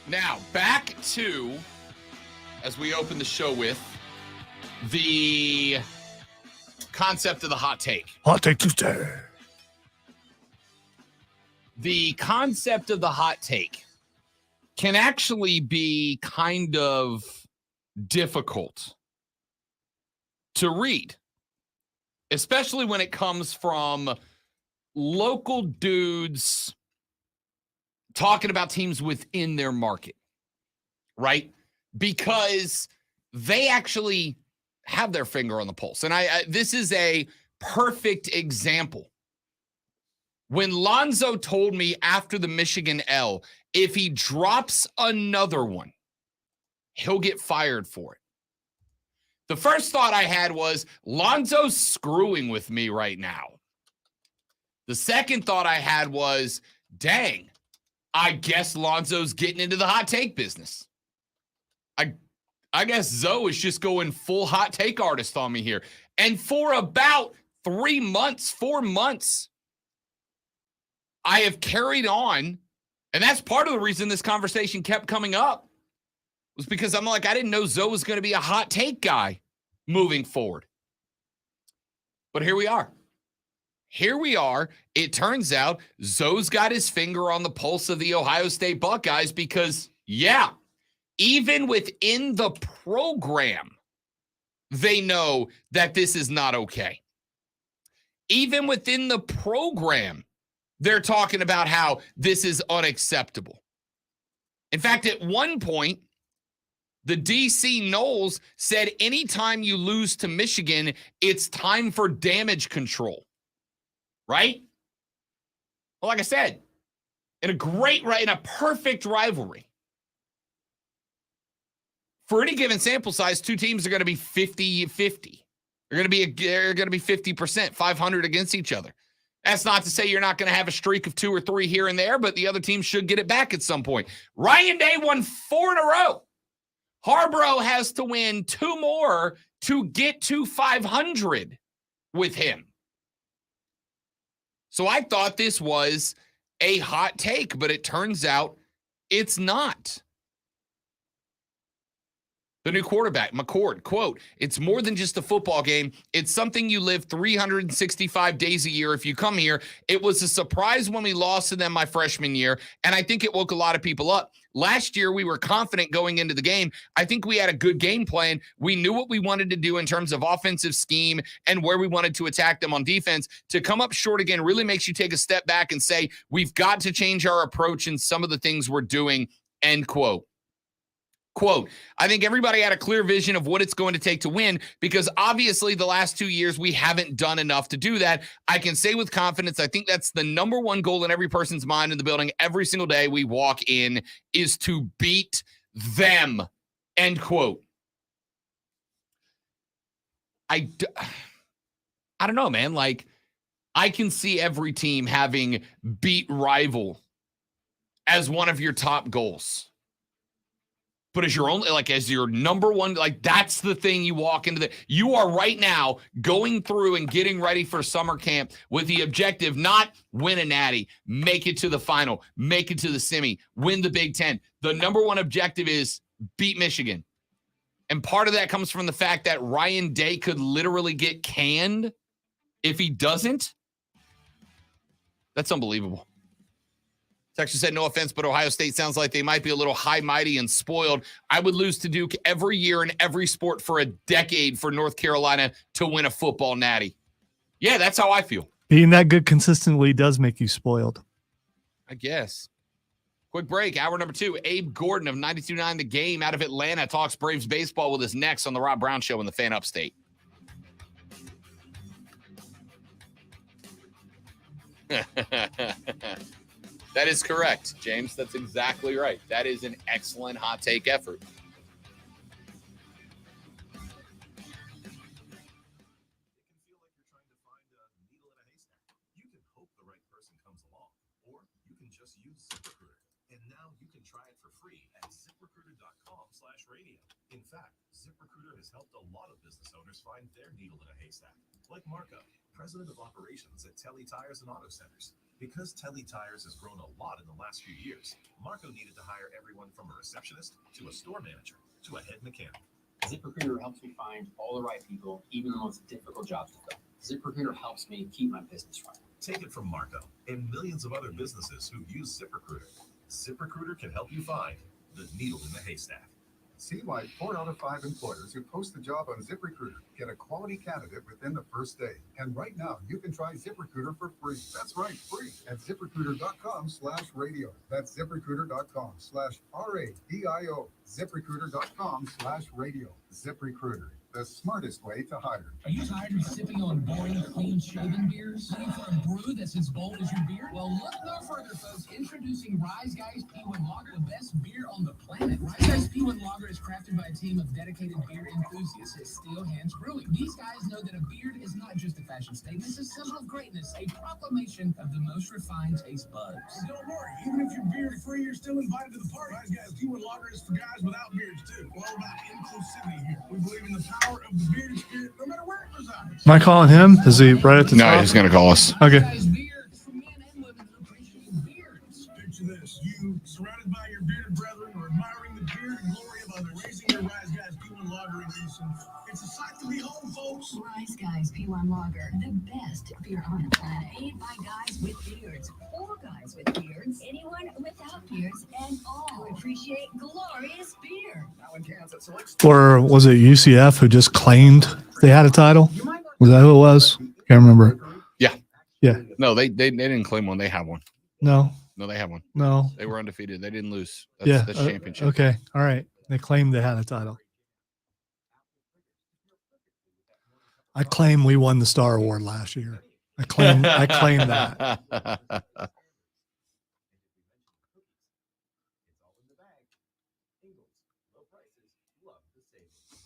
Now, back to, as we open the show with, the concept of the hot take. Hot take Tuesday. The concept of the hot take can actually be kind of difficult to read, especially when it comes from local dudes talking about teams within their market, right? Because they actually have their finger on the pulse. And this is a perfect example. When Lonzo told me after the Michigan L, if he drops another one, he'll get fired for it. The first thought I had was, Lonzo's screwing with me right now. The second thought I had was, dang, I guess Lonzo's getting into the hot take business. I guess Zoe is just going full hot take artist on me here. And for about 4 months, I have carried on. And that's part of the reason this conversation kept coming up, was because I'm like, I didn't know Zoe was going to be a hot take guy moving forward. But here we are. It turns out Zoe's got his finger on the pulse of the Ohio State Buckeyes because, yeah, even within the program, they know that this is not okay. Even within the program, they're talking about how this is unacceptable. In fact, at one point, the DC Knowles said anytime you lose to Michigan, it's time for damage control. Right? Well, like I said, in a perfect rivalry, for any given sample size, 2 teams are going to be 50-50. They're going to be 50%, 500 against each other. That's not to say you're not going to have a streak of 2 or 3 here and there, but the other team should get it back at some point. Ryan Day won 4 in a row. Harborough has to win 2 more to get to 500 with him. So I thought this was a hot take, but it turns out it's not. The new quarterback, McCord, quote, "It's more than just a football game. It's something you live 365 days a year if you come here. It was a surprise when we lost to them my freshman year, and I think it woke a lot of people up. Last year, we were confident going into the game. I think we had a good game plan. We knew what we wanted to do in terms of offensive scheme and where we wanted to attack them on defense. To come up short again really makes you take a step back and say, we've got to change our approach in some of the things we're doing," end quote. Quote, "I think everybody had a clear vision of what it's going to take to win because obviously the last 2 years we haven't done enough to do that. I can say with confidence, I think that's the number one goal in every person's mind in the building every single day we walk in is to beat them," end quote. I don't know, man. Like, I can see every team having beat rival as one of your top goals. But as your number one, like, that's the thing you walk into you are right now going through and getting ready for summer camp with the objective, not win a natty, make it to the final, make it to the semi, win the Big Ten. The number one objective is beat Michigan. And part of that comes from the fact that Ryan Day could literally get canned if he doesn't. That's unbelievable. Texas said, "No offense, but Ohio State sounds like they might be a little high, mighty, and spoiled. I would lose to Duke every year in every sport for a decade for North Carolina to win a football natty." Yeah, that's how I feel. Being that good consistently does make you spoiled. I guess. Quick break. Hour number 2. Abe Gordon of 92.9 The Game out of Atlanta talks Braves baseball with us next on the Rob Brown Show in the Fan Upstate. That is correct, James. That's exactly right. That is an excellent hot take effort. It can feel like you're trying to find a needle in a haystack. You can hope the right person comes along, or you can just use ZipRecruiter. And now you can try it for free at ZipRecruiter.com/radio. In fact, ZipRecruiter has helped a lot of business owners find their needle in a haystack, like Marco, president of operations at Telly Tires and Auto Centers. Because Telly Tires has grown a lot in the last few years, Marco needed to hire everyone from a receptionist to a store manager to a head mechanic. ZipRecruiter helps me find all the right people, even the most difficult jobs to fill. ZipRecruiter helps me keep my business running. Take it from Marco and millions of other businesses who use ZipRecruiter. ZipRecruiter can help you find the needle in the haystack. See why 4 out of 5 employers who post a job on ZipRecruiter get a quality candidate within the first day. And right now, you can try ZipRecruiter for free. That's right, free at ZipRecruiter.com/radio. That's ZipRecruiter.com/RADIO. ZipRecruiter.com/radio. ZipRecruiter, the smartest way to hire. Are you tired of sipping on boring, clean-shaven beers? Looking for a brew that's as bold as your beer? Well, look no further, folks. Introducing Rise Guys P1 Lager, the best beer on the planet. Rise Guys P1 Lager is crafted by a team of dedicated beer enthusiasts at Steel Hands Brewing. These guys know that a beard is not just a fashion statement, it's a symbol of greatness, a proclamation of the most refined taste buds. And don't worry, even if you're beard free, you're still invited to the party. Rise Guys P1 Lager is for guys without beards too. We're all about inclusivity here. We believe in the power of the bearded spirit, no matter where it resides. Am I calling him? Is he right at the No, top? he's going to call us. Okay. Guys, beards for men and women who appreciate beards. Picture this: you surrounded by your bearded brethren, or admiring the beard and glory of others, raising your Rise Guys P1 Lager in unison. It's a sight to behold, folks. Rise Guys P1 Lager, the best beer on the planet. Made by guys with beards, or guys with beards, anyone without beards, and all who appreciate glorious beer. Now in cans at select. Or was it UCF who just claimed they had a title? You might not Was that who it was? Can't remember. Yeah. Yeah. No, they didn't claim one. They have one. No, No, they have one. no. They were undefeated. They didn't lose. That's, Yeah. that's championship. Okay. All right. They claimed they had a title. I claim we won the Star Award last year. I claim that.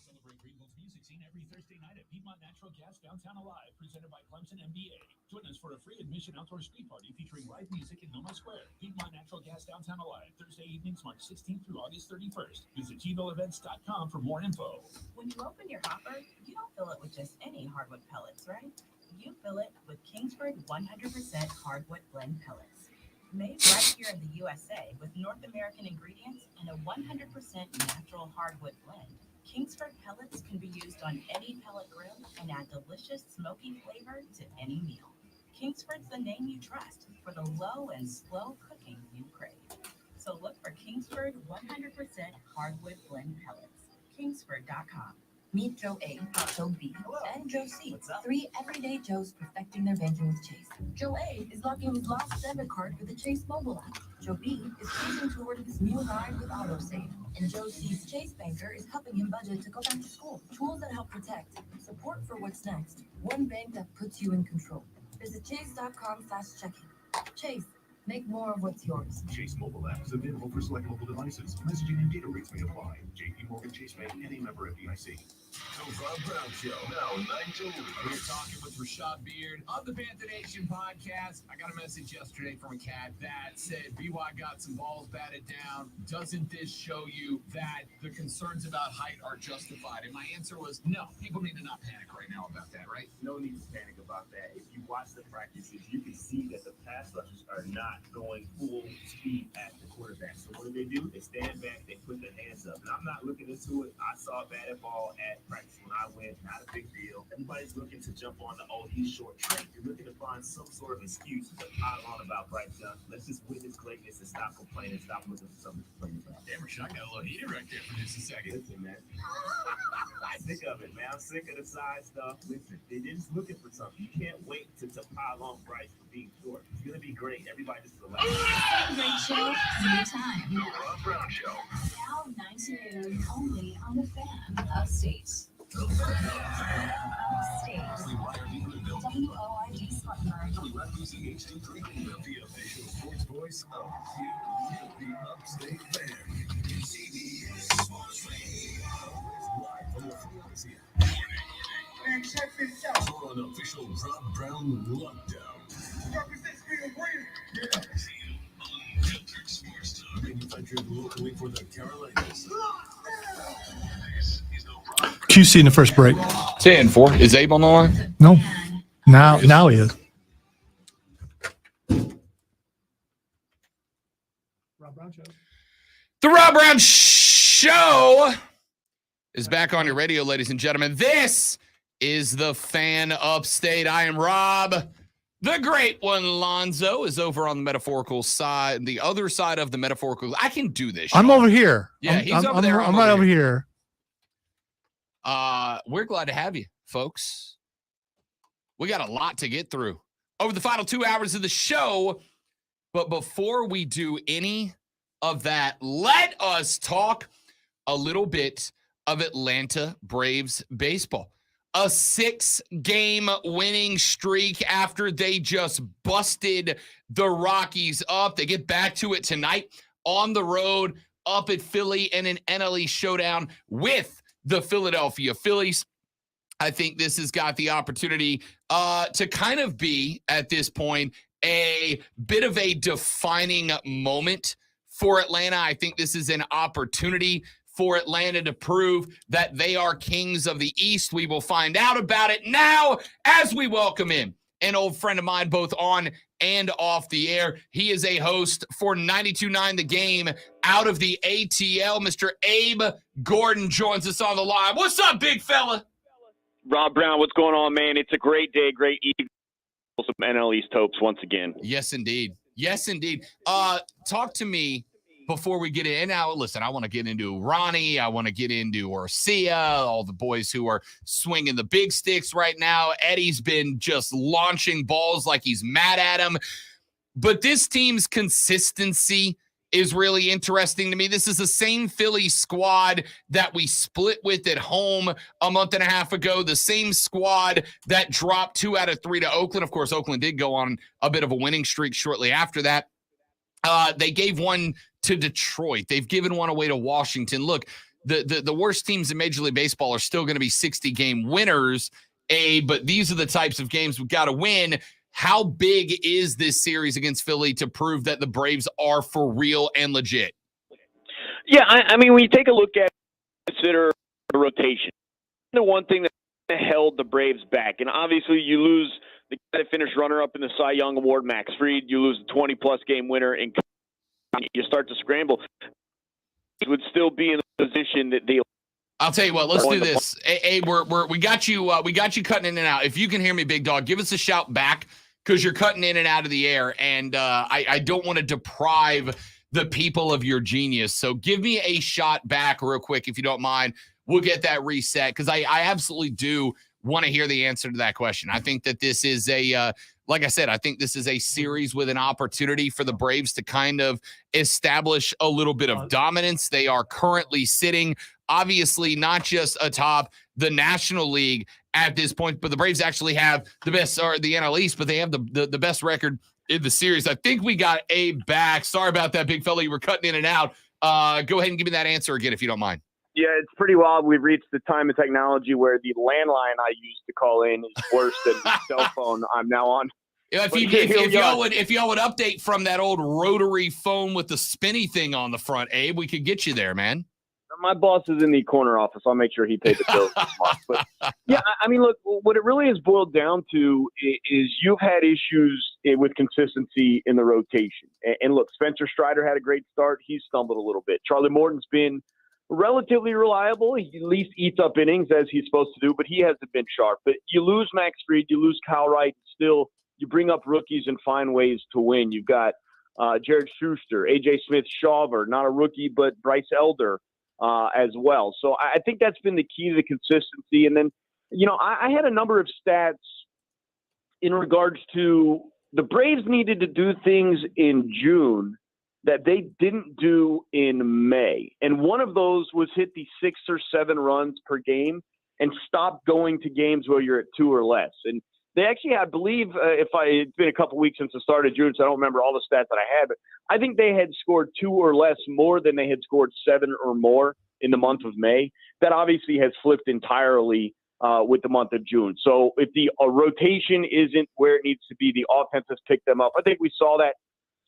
Celebrate Greenville's music scene every Thursday night at Piedmont Natural Gas Downtown Alive, presented by Clemson MBA. Join us for a free admission outdoor speed party featuring live music in Noma Square. Piedmont Natural Gas Downtown Alive, Thursday evenings, March 16th through August 31st. Visit GVilleEvents.com for more info. When you open your hopper, you don't fill it with just any hardwood pellets, right? You fill it with Kingsford 100% hardwood blend pellets. Made right here in the USA with North American ingredients and a 100% natural hardwood blend, Kingsford pellets can be used on any pellet grill and add delicious smoky flavor to any meal. Kingsford's the name you trust for the low and slow cooking you crave. So look for Kingsford 100% hardwood blend pellets. Kingsford.com. Meet Joe A, Joe B, and Joe C. 3 everyday Joes perfecting their banking with Chase. Joe A is locking his lost debit card with the Chase mobile app. Joe B is chasing toward his new ride with AutoSave. And Joe C's Chase banker is helping him budget to go back to school. Tools that help protect, support for what's next. One bank that puts you in control. Visit chase.com/checking. Chase, make more of what's yours. Chase mobile app is available for select mobile devices. Messaging and data rates may apply. JP Morgan Chase Bank and a member FDIC. The Rob Brown Show, now 9 to 1. We're talking with Rashad Beard of the Panther Nation podcast. I got a message yesterday from a cat that said BY got some balls batted down. Doesn't this show you that the concerns about height are justified? And my answer was no. People need to not panic right now about that, right? No need to panic about that. If you watch the practices, you can see that the pass rushers are not going full speed at the quarterback. So what do? They stand back, they put their hands up. And I'm not looking into it. I saw a batted ball at practice when I went, not a big deal. Everybody's looking to jump on the, oh, he's short trained. You're looking to find some sort of excuse to pile on about Bryce Young. Let's just witness greatness and stop complaining, stop looking for something to complain about. Damn, Rashad got a little heated right there for just a second. Listen, man. I'm sick of it, man. I'm sick of the side stuff. Listen, they're just looking for something. You can't wait to pile on Bryce for being short. It's going to be great. Everybody just relax. Great show, new time. The Rob Brown Show. Now 19 only on the Fan. Upstate. Upstate. WOID Spartanburg. CHD3, the official sports voice of the Upstate Fan. CBS Sports Radio. Live from the Philadelphia. Man, check this out. On an official Rob Brown lockdown. Represents being weird. Yeah. Unfiltered sports talk. Manufactured locally for the Carolinas. This is the Rob QC in the first break. 10-4. Is Abe on the line? No. Now he is. The Rob Brown Show is back on your radio, ladies and gentlemen. This is the Fan Upstate. I am Rob. The great one, Lonzo, is over on the metaphorical side, the other side of the metaphorical. I can do this. I'm Sean. over here. Yeah, he's over there. I'm right over here. We're glad to have you, folks. We got a lot to get through over the final 2 hours of the show. But before we do any of that, let us talk a little bit of Atlanta Braves baseball. A 6-game winning streak after they just busted the Rockies up. They get back to it tonight on the road up at Philly in an NL East showdown with the Philadelphia Phillies. I think this has got the opportunity to kind of be, at this point, a bit of a defining moment for Atlanta. I think this is an opportunity for Atlanta to prove that they are kings of the East. We will find out about it now as we welcome in an old friend of mine, both on and off the air. He is a host for 92.9 The Game out of the ATL. Mr. Abe Gordon joins us on the line. What's up, big fella? Rob Brown, what's going on, man? It's a great day, great evening. Some NL East hopes once again. Yes, indeed. Yes, indeed. Talk to me before we get in. Now, listen, I want to get into Ronnie. I want to get into Orcia, all the boys who are swinging the big sticks right now. Eddie's been just launching balls like he's mad at him. But this team's consistency is really interesting to me. This is the same Philly squad that we split with at home a month and a half ago, the same squad that dropped 2 out of 3 to Oakland. Of course, Oakland did go on a bit of a winning streak shortly after that. They gave one to Detroit. They've given one away to Washington. Look, the worst teams in Major League Baseball are still going to be 60-game winners, but these are the types of games we've got to win. How big is this series against Philly to prove that the Braves are for real and legit? Yeah, I mean, when you take a look at consider the rotation, the one thing that held the Braves back, and obviously you lose the guy that finished runner-up in the Cy Young Award, Max Fried, you lose the 20-plus game winner, and you start to scramble. It would still be in the position that they. I'll tell you what. Let's do this. Hey, we got you. We got you cutting in and out. If you can hear me, big dog, give us a shout back because you're cutting in and out of the air, and I don't want to deprive the people of your genius. So give me a shot back real quick if you don't mind. We'll get that reset because I absolutely do want to hear the answer to that question. I think that this is like I said, I think this is a series with an opportunity for the Braves to kind of establish a little bit of dominance. They are currently sitting, obviously, not just atop the National League at this point, but the Braves actually have the best, or the NL East, but they have the best record in the series. I think we got Abe back. Sorry about that, big fella. You were cutting in and out. Go ahead and give me that answer again, if you don't mind. Yeah, it's pretty wild. We've reached the time of technology where the landline I used to call in is worse than the cell phone I'm now on. If y'all would update from that old rotary phone with the spinny thing on the front, Abe, we could get you there, man. My boss is in the corner office. I'll make sure he paid the bills this month. But yeah, I mean, look, what it really has boiled down to is you've had issues with consistency in the rotation. And look, Spencer Strider had a great start. He's stumbled a little bit. Charlie Morton's been relatively reliable. He at least eats up innings as he's supposed to do, but he hasn't been sharp. But you lose Max Fried, you lose Kyle Wright, still you bring up rookies and find ways to win. You've got Jared Schuster, A.J. Smith-Shawver, not a rookie, but Bryce Elder as well. So I think that's been the key to the consistency. And then, you know, I had a number of stats in regards to the Braves needed to do things in June that they didn't do in May. And one of those was hit the 6 or 7 runs per game and stop going to games where you're at 2 or less. And They actually, I believe, it's been a couple weeks since the start of June, so I don't remember all the stats that I had, but I think they had scored 2 or less more than they had scored 7 or more in the month of May. That obviously has flipped entirely with the month of June. So if the rotation isn't where it needs to be, the offense has picked them up. I think we saw that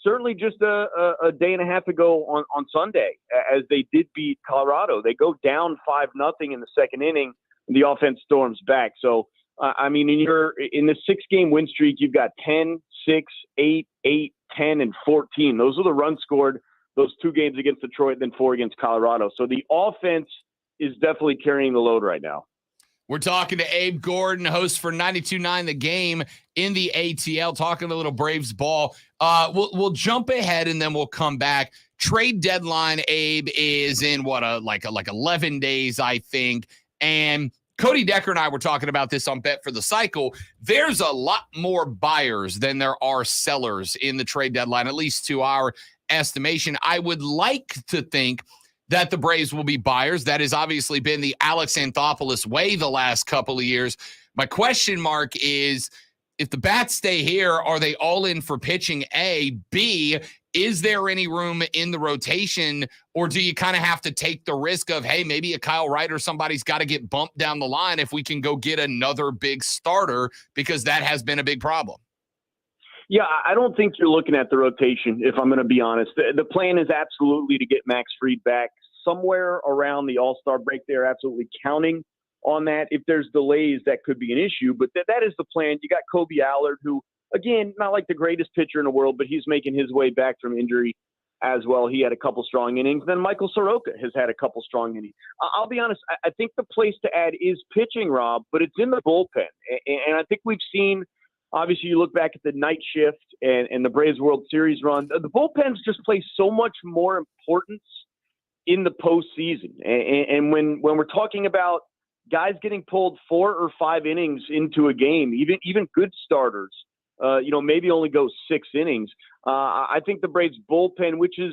certainly just a day and a half ago on Sunday, as they did beat Colorado. They go down 5-0 in the second inning, and the offense storms back. So, I mean, in the 6-game win streak, you've got 10, 6, 8, 8, 10, and 14. Those are the runs scored those 2 games against Detroit, then 4 against Colorado. So the offense is definitely carrying the load right now. We're talking to Abe Gordon, host for 92.9 The Game in the ATL, talking a little Braves ball. We'll jump ahead and then we'll come back. Trade deadline, Abe, is in like 11 days, I think. And Cody Decker and I were talking about this on Bet for the Cycle. There's a lot more buyers than there are sellers in the trade deadline, at least to our estimation. I would like to think that the Braves will be buyers. That has obviously been the Alex Anthopoulos way the last couple of years. My question mark is, if the bats stay here, are they all in for pitching? A. B, is there any room in the rotation, or do you kind of have to take the risk of, hey, maybe a Kyle Wright or somebody's got to get bumped down the line if we can go get another big starter, because that has been a big problem? Yeah, I don't think you're looking at the rotation, if I'm going to be honest. The plan is absolutely to get Max Fried back somewhere around the All-Star break. They're absolutely counting on that. If there's delays, that could be an issue, but that is the plan. You got Kobe Allard, who, again, not like the greatest pitcher in the world, but he's making his way back from injury as well. He had a couple strong innings. Then Michael Soroka has had a couple strong innings. I'll be honest, I think the place to add is pitching, Rob, but it's in the bullpen. And I think we've seen, obviously, you look back at the night shift and the Braves World Series run, the bullpens just play so much more importance in the postseason. And when we're talking about guys getting pulled 4 or 5 innings into a game, even good starters, maybe only go 6 innings. I think the Braves bullpen, which has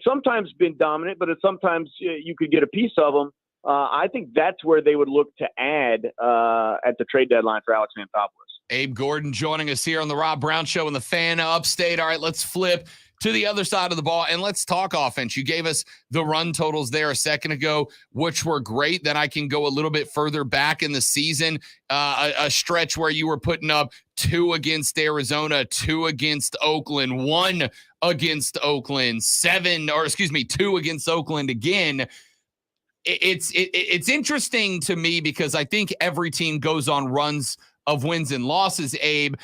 sometimes been dominant, but sometimes you could get a piece of them. I think that's where they would look to add at the trade deadline for Alex Anthopoulos. Abe Gordon joining us here on the Rob Brown Show in the Fan Upstate. All right, let's flip to the other side of the ball and let's talk offense. You gave us the run totals there a second ago, which were great. Then I can go a little bit further back in the season, a stretch where you were putting up 2 against Arizona, 2 against Oakland, 1 against Oakland, 2 against Oakland again. It's interesting to me because I think every team goes on runs of wins and losses, Abe.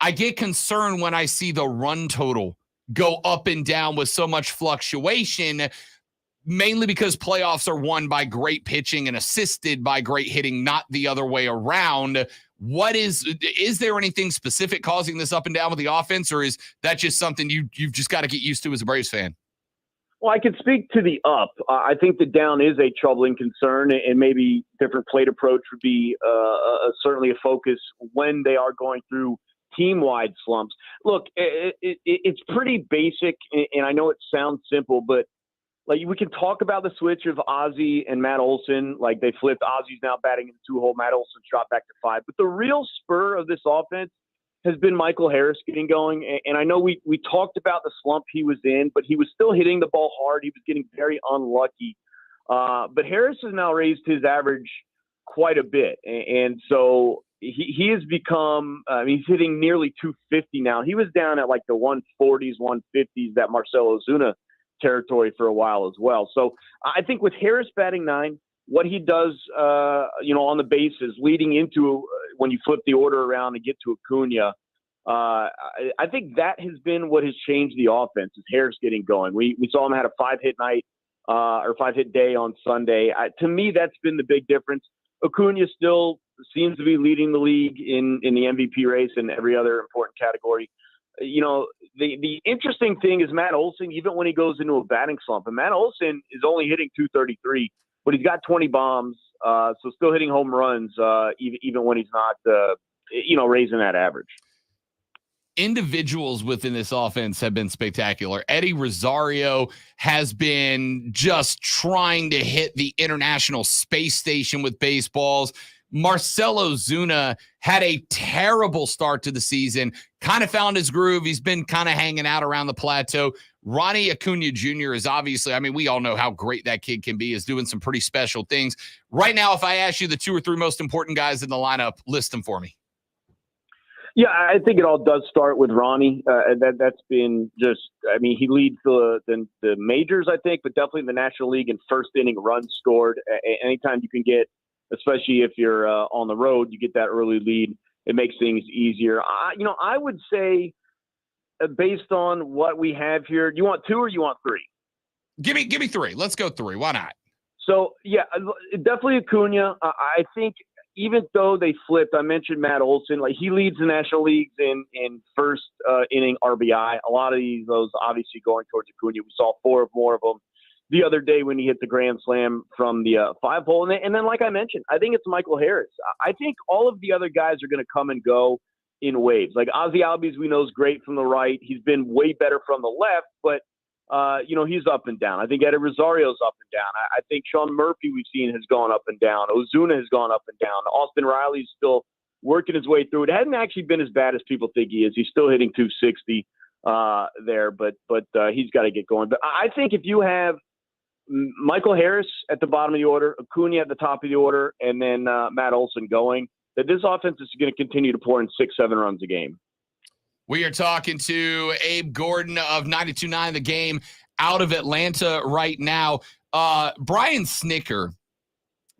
I get concerned when I see the run total go up and down with so much fluctuation, mainly because playoffs are won by great pitching and assisted by great hitting, not the other way around. Is there anything specific causing this up and down with the offense, or is that just something you've just got to get used to as a Braves fan? Well, I could speak to the up. I think the down is a troubling concern, and maybe different plate approach would be certainly a focus when they are going through team-wide slumps. Look, it's pretty basic, and I know it sounds simple, but like we can talk about the switch of Ozzie and Matt Olson. Like they flipped. Ozzie's now batting in the 2-hole. Matt Olson's dropped back to 5. But the real spur of this offense has been Michael Harris getting going. And I know we talked about the slump he was in, but he was still hitting the ball hard. He was getting very unlucky. But Harris has now raised his average quite a bit. And so he has become, he's hitting nearly 250 now. He was down at like the 140s, 150s, that Marcell Ozuna territory for a while as well. So I think with Harris batting 9, what he does, on the bases leading into when you flip the order around and get to Acuna, I think that has been what has changed the offense is Harris getting going. We saw him had a 5-hit night or 5-hit day on Sunday. To me, that's been the big difference. Acuna still seems to be leading the league in the MVP race and every other important category. The interesting thing is Matt Olson, even when he goes into a batting slump, and Matt Olson is only hitting 233, but he's got 20 bombs, so still hitting home runs, even when he's not, raising that average. Individuals within this offense have been spectacular. Eddie Rosario has been just trying to hit the International Space Station with baseballs. Marcelo Zuna had a terrible start to the season, kind of found his groove. He's been kind of hanging out around the plateau. Ronnie Acuna Jr. is obviously, I mean, we all know how great that kid can be, is doing some pretty special things. Right now, if I ask you the 2 or 3 most important guys in the lineup, list them for me. Yeah, I think it all does start with Ronnie. That's been just, I mean, he leads the majors, I think, but definitely the National League in first inning runs scored. Anytime you can get, especially if you're on the road, you get that early lead, it makes things easier. I would say, based on what we have here, do you want 2 or you want 3? Give me 3. Let's go 3. Why not? So, yeah, definitely Acuna. I think even though they flipped, I mentioned Matt Olson, like he leads the National Leagues in first inning RBI. A lot of those obviously going towards Acuna. We saw 4 more of them the other day when he hit the grand slam from the 5-hole. And then, like I mentioned, I think it's Michael Harris. I think all of the other guys are going to come and go in waves. Like Ozzy Albies, we know is great from the right. He's been way better from the left, but he's up and down. I think Eddie Rosario's up and down. I think Sean Murphy we've seen has gone up and down. Ozuna has gone up and down. Austin Riley's still working his way through it. Hadn't actually been as bad as people think he is. He's still hitting 260 there, but he's got to get going. But I think if you have Michael Harris at the bottom of the order, Acuna at the top of the order, and then Matt Olson going, that this offense is going to continue to pour in 6-7 runs a game. We are talking to Abe Gordon of 92.9 The Game out of Atlanta right now. Brian Snitker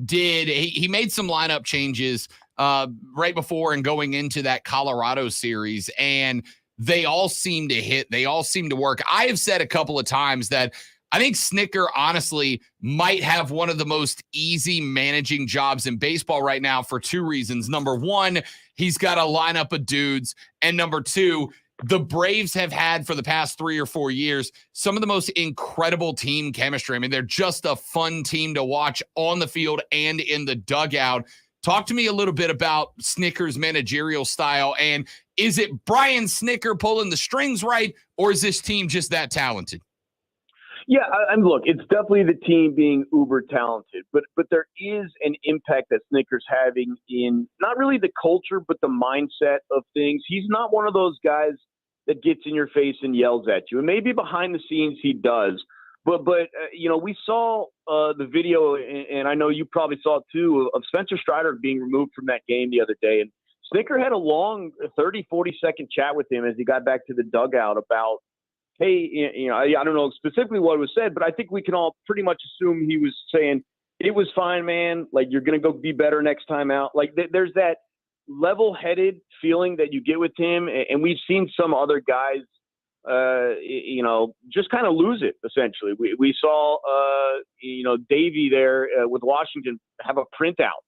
he made some lineup changes right before and going into that Colorado series, and they all seem to hit. They all seem to work. I have said a couple of times that I think Snitker honestly might have one of the most easy managing jobs in baseball right now for 2 reasons. Number 1, he's got a lineup of dudes. And number 2, the Braves have had for the past 3 or 4 years some of the most incredible team chemistry. I mean, they're just a fun team to watch on the field and in the dugout. Talk to me a little bit about Snitker's managerial style. And is it Brian Snitker pulling the strings right, or is this team just that talented? Yeah, and look, it's definitely the team being uber talented, but there is an impact that Snitker's having in not really the culture, but the mindset of things. He's not one of those guys that gets in your face and yells at you, and maybe behind the scenes he does. But we saw the video, and I know you probably saw it too, of Spencer Strider being removed from that game the other day, and Snitker had a long 30, 40-second chat with him as he got back to the dugout about, hey, I don't know specifically what was said, but I think we can all pretty much assume he was saying, it was fine, man. Like, you're going to go be better next time out. Like, there's that level-headed feeling that you get with him. And we've seen some other guys, just kind of lose it, essentially. We saw, Davey there with Washington have a printout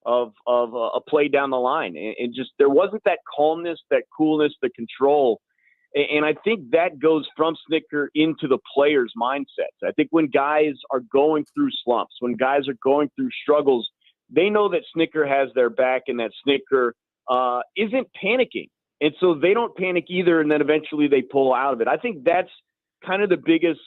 of a play down the line. And just there wasn't that calmness, that coolness, the control. And I think that goes from Snitker into the players' mindsets. I think when guys are going through slumps, when guys are going through struggles, they know that Snitker has their back and that Snitker isn't panicking. And so they don't panic either, and then eventually they pull out of it. I think that's kind of the biggest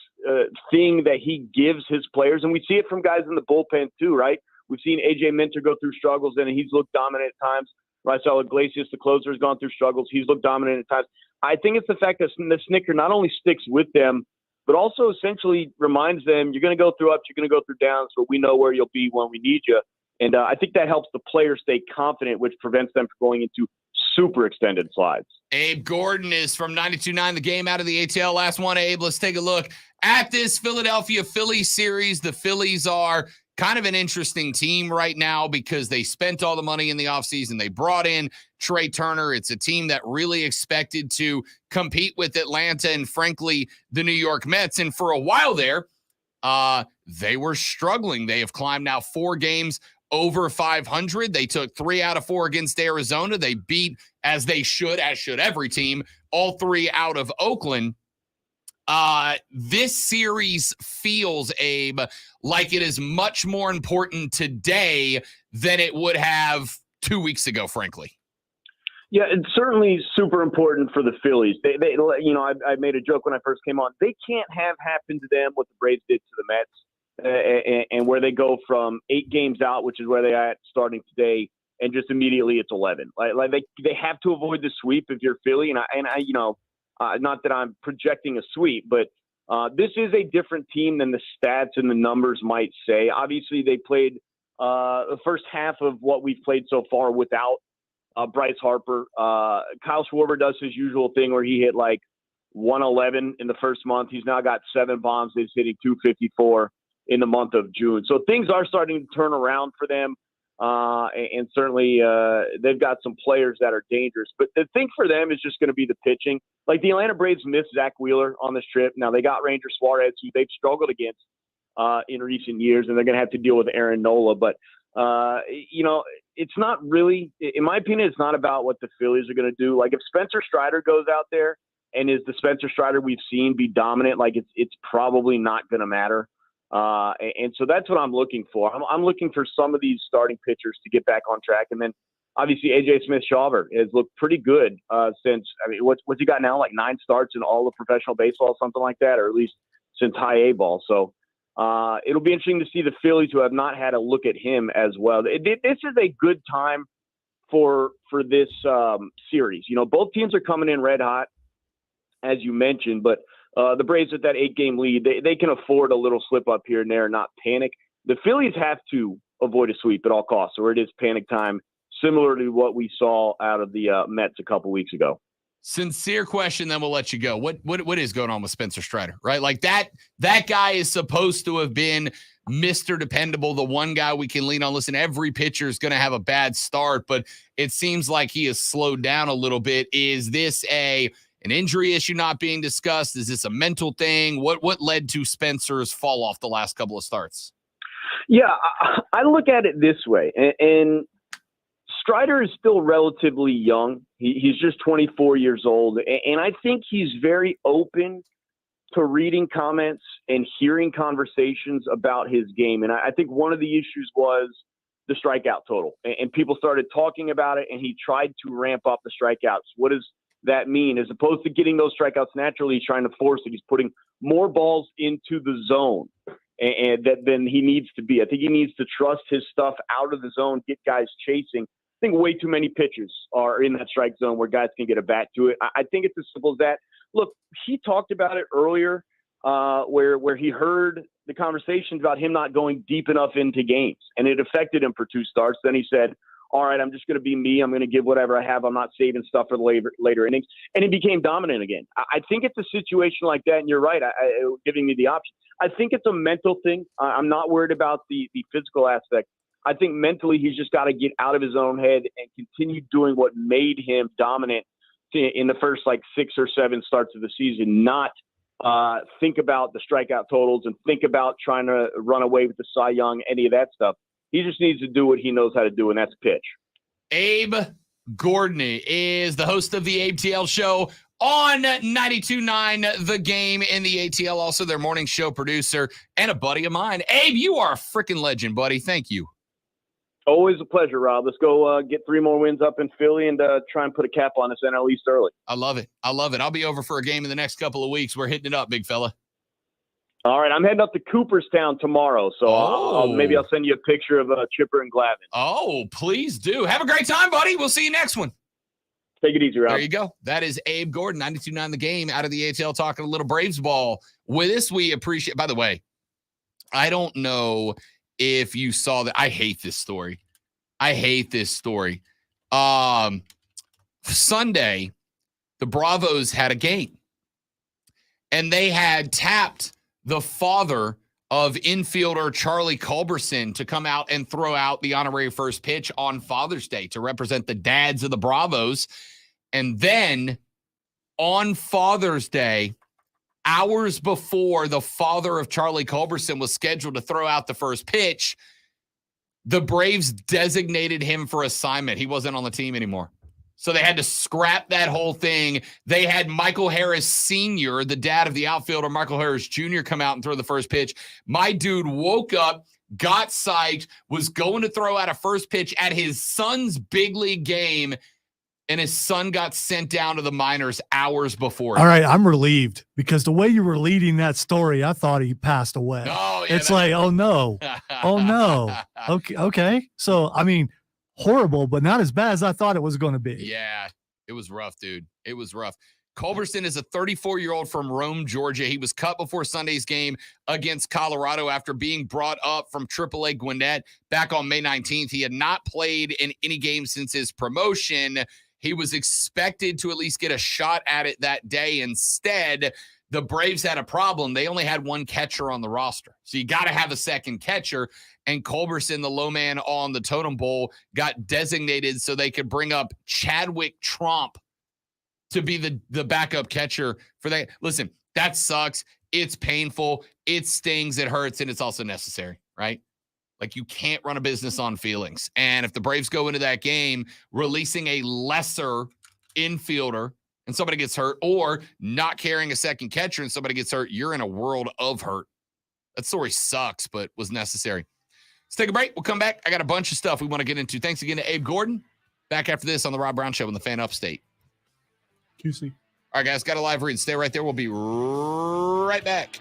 thing that he gives his players. And we see it from guys in the bullpen too, right? We've seen A.J. Minter go through struggles, and he's looked dominant at times. Raisel Iglesias, the closer, has gone through struggles. He's looked dominant at times. I think it's the fact that the Snitker not only sticks with them, but also essentially reminds them, you're going to go through ups, you're going to go through downs, but we know where you'll be when we need you. And I think that helps the players stay confident, which prevents them from going into super extended slides. Abe Gordon is from 92.9 The Game out of the ATL. Last one, Abe. Let's take a look at this Philadelphia Phillies series. The Phillies are kind of an interesting team right now because they spent all the money in the offseason. They brought in Trey Turner. It's a team that really expected to compete with Atlanta and, frankly, the New York Mets. And for a while there, they were struggling. They have climbed now 4 games over 500. They took 3 out of 4 against Arizona. They beat, as should every team, all 3 out of Oakland. This series feels, Abe, like it is much more important today than it would have 2 weeks ago, frankly. Yeah, it's certainly super important for the Phillies. They I made a joke when I first came on. They can't have happen to them what the Braves did to the Mets, and where they go from 8 games out, which is where they are at starting today, and just immediately it's 11. Like they have to avoid the sweep if you're Philly, and I you know, not that I'm projecting a sweep, but this is a different team than the stats and the numbers might say. Obviously, they played the first half of what we've played so far without Bryce Harper. Kyle Schwarber does his usual thing where he hit like 111 in the first month. He's now got 7 bombs. He's hitting 254 in the month of June. So things are starting to turn around for them. And certainly they've got some players that are dangerous. But the thing for them is just going to be the pitching. Like the Atlanta Braves missed Zach Wheeler on this trip. Now they got Ranger Suarez, who they've struggled against in recent years, and they're going to have to deal with Aaron Nola. But, you know, it's not really, in my opinion, it's not about what the Phillies are going to do. Like if Spencer Strider goes out there and is the Spencer Strider we've seen be dominant, like it's probably not going to matter. And so that's what I'm looking for. I'm looking for some of these starting pitchers to get back on track. And then obviously AJ Smith-Shawver has looked pretty good since, I mean, what's he got now? Like 9 starts in all of professional baseball, something like that, or at least since high A ball. So it'll be interesting to see the Phillies, who have not had a look at him as well. This is a good time for this series. You know, both teams are coming in red hot, as you mentioned, but the Braves with that 8-game lead, they can afford a little slip up here and there and not panic. The Phillies have to avoid a sweep at all costs, or it is panic time, similar to what we saw out of the Mets a couple weeks ago. Sincere question, then we'll let you go. What is going on with Spencer Strider, right? Like that guy is supposed to have been Mr. Dependable, the one guy we can lean on. Listen, every pitcher is going to have a bad start, but it seems like he has slowed down a little bit. Is this an injury issue not being discussed? Is this a mental thing? What led to Spencer's fall off the last couple of starts? Yeah, I look at it this way, and Strider is still relatively young. He's just 24 years old, and I think he's very open to reading comments and hearing conversations about his game. And I think one of the issues was the strikeout total, and people started talking about it, and he tried to ramp up the strikeouts. What does that mean? As opposed to getting those strikeouts naturally, he's trying to force it. He's putting more balls into the zone and than he needs to be. I think he needs to trust his stuff out of the zone, get guys chasing. I think way too many pitchers are in that strike zone where guys can get a bat to it. I think it's as simple as that. Look, he talked about it earlier where he heard the conversations about him not going deep enough into games, and it affected him for 2 starts. Then he said, all right, I'm just going to be me. I'm going to give whatever I have. I'm not saving stuff for the later innings. And he became dominant again. I think it's a situation like that, and you're right, giving me the option. I think it's a mental thing. I'm not worried about the physical aspect. I think mentally he's just got to get out of his own head and continue doing what made him dominant in the first 6 or 7 starts of the season, not think about the strikeout totals and think about trying to run away with the Cy Young, any of that stuff. He just needs to do what he knows how to do, and that's pitch. Abe Gordon is the host of the ATL show on 92.9 The Game in the ATL, also their morning show producer and a buddy of mine. Abe, you are a freaking legend, buddy. Thank you. Always a pleasure, Rob. Let's go get 3 more wins up in Philly and try and put a cap on this NL East early. I love it. I'll be over for a game in the next couple of weeks. We're hitting it up, big fella. All right, I'm heading up to Cooperstown tomorrow, so maybe I'll send you a picture of Chipper and Glavine. Oh, please do. Have a great time, buddy. We'll see you next one. Take it easy, Rob. There you go. That is Abe Gordon, 92.9 The Game, out of the ATL, talking a little Braves ball. With this, we appreciate. By the way, I don't know if you saw that. I hate this story. Sunday, the Bravos had a game, and they had tapped the father of infielder Charlie Culberson to come out and throw out the honorary first pitch on Father's Day to represent the dads of the Bravos. And then on Father's Day, hours before the father of Charlie Culberson was scheduled to throw out the first pitch, the Braves designated him for assignment. He wasn't on the team anymore. So they had to scrap that whole thing. They had Michael Harris Sr., the dad of the outfielder, Michael Harris Jr., come out and throw the first pitch. My dude woke up, got psyched, was going to throw out a first pitch at his son's big league game, and his son got sent down to the minors hours before. All right, I'm relieved because the way you were leading that story, I thought he passed away. Oh, yeah, it's like, oh no. Okay. So, I mean, horrible, but not as bad as I thought it was going to be. Yeah, it was rough, dude. It was rough. Culberson is a 34-year-old from Rome, Georgia. He was cut before Sunday's game against Colorado after being brought up from AAA Gwinnett back on May 19th. He had not played in any game since his promotion. He was expected to at least get a shot at it that day. Instead, the Braves had a problem. They only had one catcher on the roster. So you got to have a second catcher. And Culberson, the low man on the totem pole, got designated so they could bring up Chadwick Tromp to be the backup catcher for that. Listen, that sucks. It's painful. It stings. It hurts. And it's also necessary, right? Like, you can't run a business on feelings. And if the Braves go into that game releasing a lesser infielder and somebody gets hurt, or not carrying a second catcher and somebody gets hurt, you're in a world of hurt. That story sucks, but was necessary. Let's take a break. We'll come back. I got a bunch of stuff we want to get into. Thanks again to Abe Gordon. Back after this on the Rob Brown Show in the Fan Upstate. QC. All right, guys, got a live read. Stay right there. We'll be right back.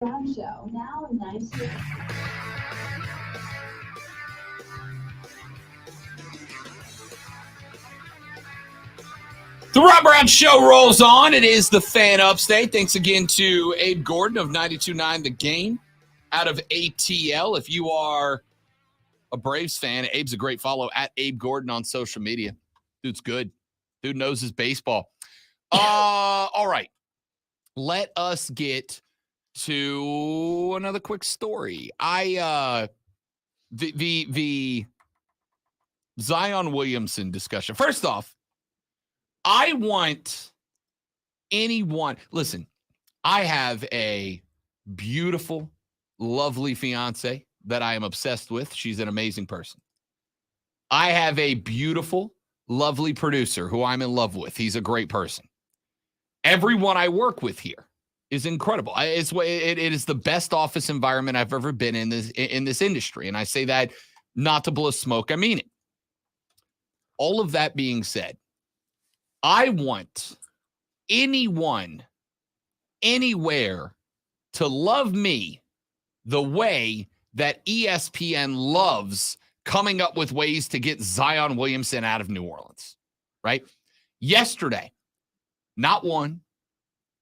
Brown Show, now 90. The Rob Brown Show rolls on. It is the Fan Upstate. Thanks again to Abe Gordon of 92.9 The Game out of ATL. If you are a Braves fan, Abe's a great follow at Abe Gordon on social media. Dude's good. Dude knows his baseball. All right. Let us get to another quick story. The Zion Williamson discussion. First off, I want anyone. Listen, I have a beautiful, lovely fiance that I am obsessed with. She's an amazing person. I have a beautiful, lovely producer who I'm in love with. He's a great person. Everyone I work with here is incredible. It is the best office environment I've ever been in this industry. And I say that not to blow smoke. I mean it. All of that being said, I want anyone, anywhere to love me the way that ESPN loves coming up with ways to get Zion Williamson out of New Orleans, right? Yesterday, not one,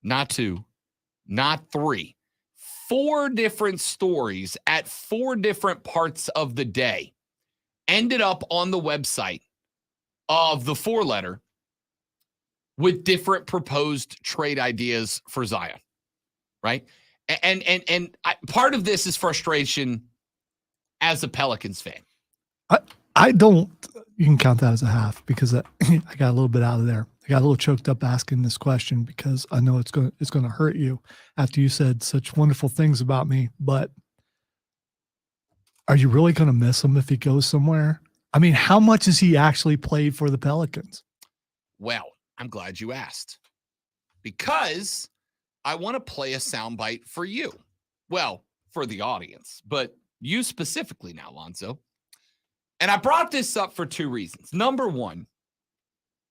not two, not three, 4 different stories at 4 different parts of the day ended up on the website of the 4-letter with different proposed trade ideas for Zion, right? And part of this is frustration as a Pelicans fan. I don't, you can count that as a half because I got a little bit out of there. I got a little choked up asking this question because I know it's going to hurt you after you said such wonderful things about me, but are you really going to miss him if he goes somewhere? I mean, how much has he actually played for the Pelicans? Well, I'm glad you asked because I want to play a soundbite for you. Well, for the audience, but you specifically now, Lonzo. And I brought this up for 2 reasons. Number one,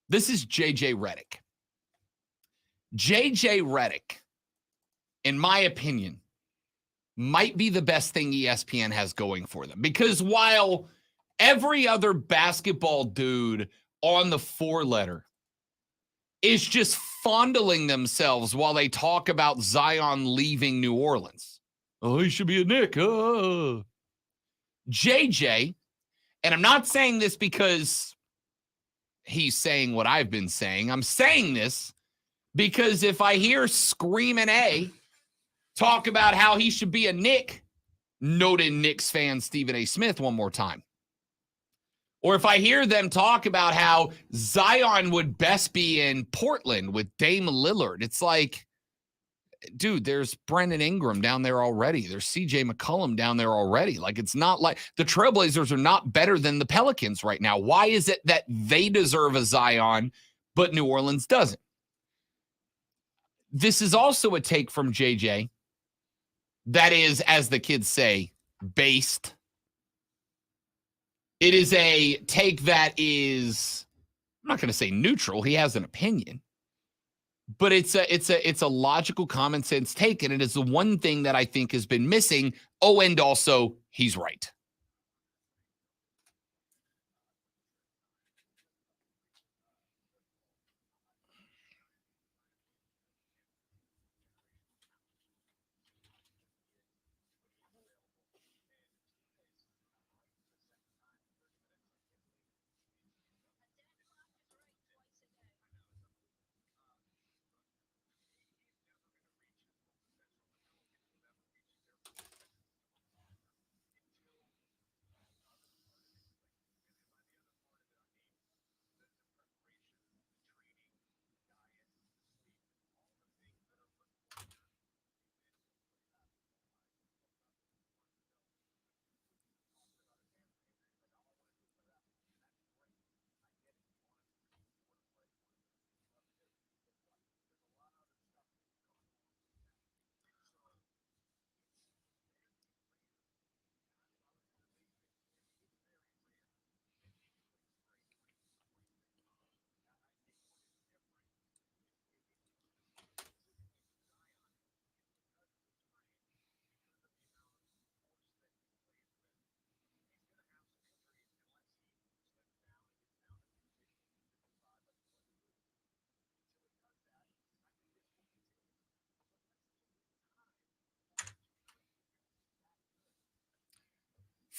this is JJ Redick. JJ Redick, in my opinion, might be the best thing ESPN has going for them. Because while every other basketball dude on the 4-letter is just fondling themselves while they talk about Zion leaving New Orleans. Oh, he should be a Knick. JJ, and I'm not saying this because he's saying what I've been saying. I'm saying this because if I hear Screaming A talk about how he should be a Knick, noted Knicks fan Stephen A. Smith one more time, or if I hear them talk about how Zion would best be in Portland with Dame Lillard, it's like, dude, there's Brandon Ingram down there already. There's CJ McCollum down there already. Like, it's not like the Trailblazers are not better than the Pelicans right now. Why is it that they deserve a Zion, but New Orleans doesn't? This is also a take from JJ that is, as the kids say, based. It is a take that is, I'm not going to say neutral. He has an opinion. But it's a logical, common sense take, and it is the one thing that I think has been missing. Oh, and also, he's right.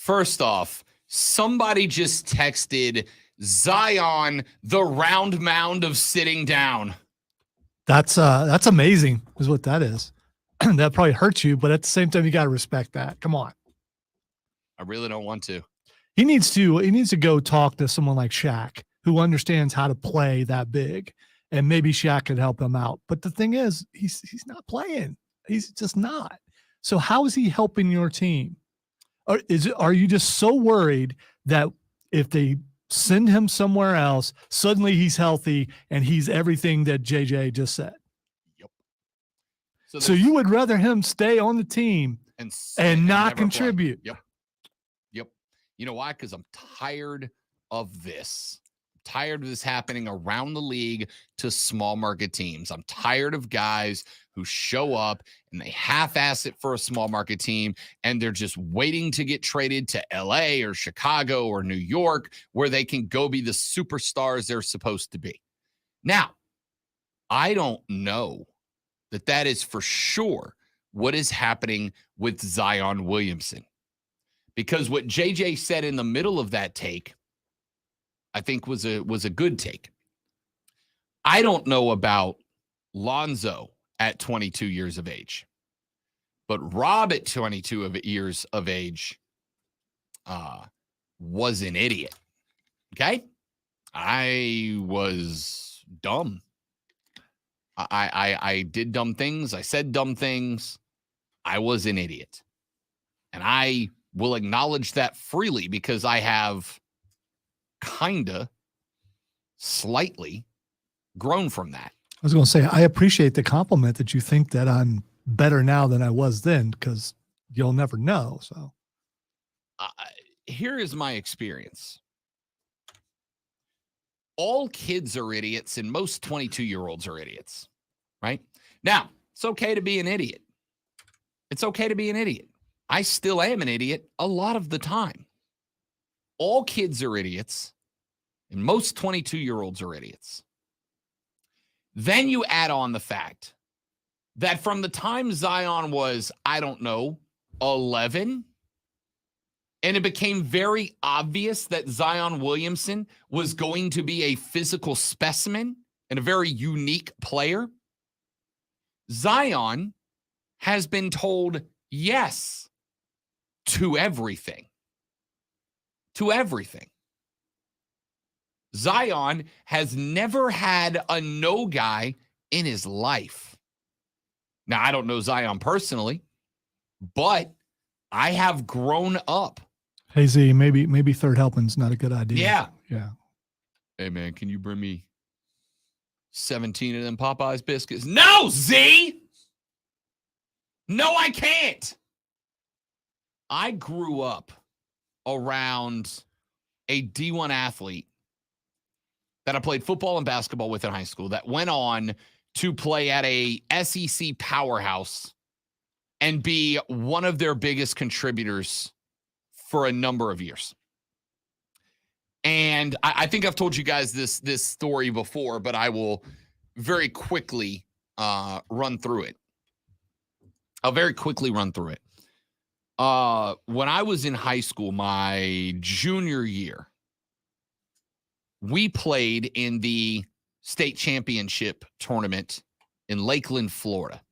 First off, somebody just texted Zion the round mound of sitting down. That's amazing, is what that is. That probably hurts you, but at the same time, you got to respect that. Come on. I really don't want to. He needs to go talk to someone like Shaq who understands how to play that big, and maybe Shaq could help him out. But the thing is, he's not playing. He's just not. So how is he helping your team? Or are you just so worried that if they send him somewhere else, suddenly he's healthy and he's everything that JJ just said? Yep. So you would rather him stay on the team and not never play. contribute? Yep. You know why? Because I'm tired of this. Tired of this happening around the league to small market teams. I'm tired of guys who show up and they half-ass it for a small market team, and they're just waiting to get traded to LA or Chicago or New York where they can go be the superstars they're supposed to be. Now, I don't know that is for sure what is happening with Zion Williamson, because what JJ said in the middle of that take, I think was a good take. I don't know about Lonzo at 22 years of age, but Rob at 22 years of age was an idiot. Okay? I was dumb. I did dumb things. I said dumb things. I was an idiot. And I will acknowledge that freely because I have kinda slightly grown from that. I was going to say, I appreciate the compliment that you think that I'm better now than I was then, because you'll never know. So here is my experience. All kids are idiots and most 22-year-olds are idiots, right? Now, it's okay to be an idiot. It's okay to be an idiot. I still am an idiot a lot of the time. All kids are idiots, and most 22-year-olds are idiots. Then you add on the fact that from the time Zion was, 11, and it became very obvious that Zion Williamson was going to be a physical specimen and a very unique player, Zion has been told yes to everything. To everything. Zion has never had a no guy in his life. Now, I don't know Zion personally, but I have grown up. Hey Z, maybe third helping's not a good idea. Yeah. Hey man, can you bring me 17 of them Popeyes biscuits? No, Z! No, I can't. I grew up around a D1 athlete that I played football and basketball with in high school that went on to play at a SEC powerhouse and be one of their biggest contributors for a number of years. And I think I've told you guys this story before, but I will very quickly run through it. I'll very quickly run through it. When I was in high school, my junior year, we played in the state championship tournament in Lakeland, Florida.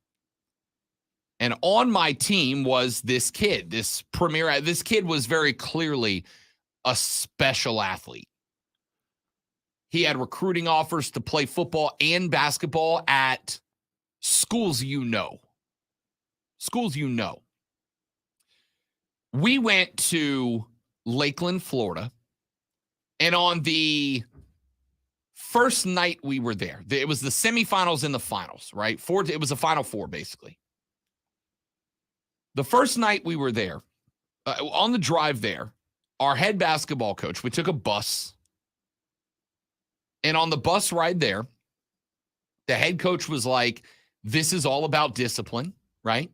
And on my team was this kid, this kid was very clearly a special athlete. He had recruiting offers to play football and basketball at schools you know. Schools you know. We went to Lakeland, Florida, and on the first night we were there, it was the semifinals and the finals, right? It was a Final Four, basically. The first night we were there, on the drive there, our head basketball coach, we took a bus, and on the bus ride there, the head coach was like, this is all about discipline, right?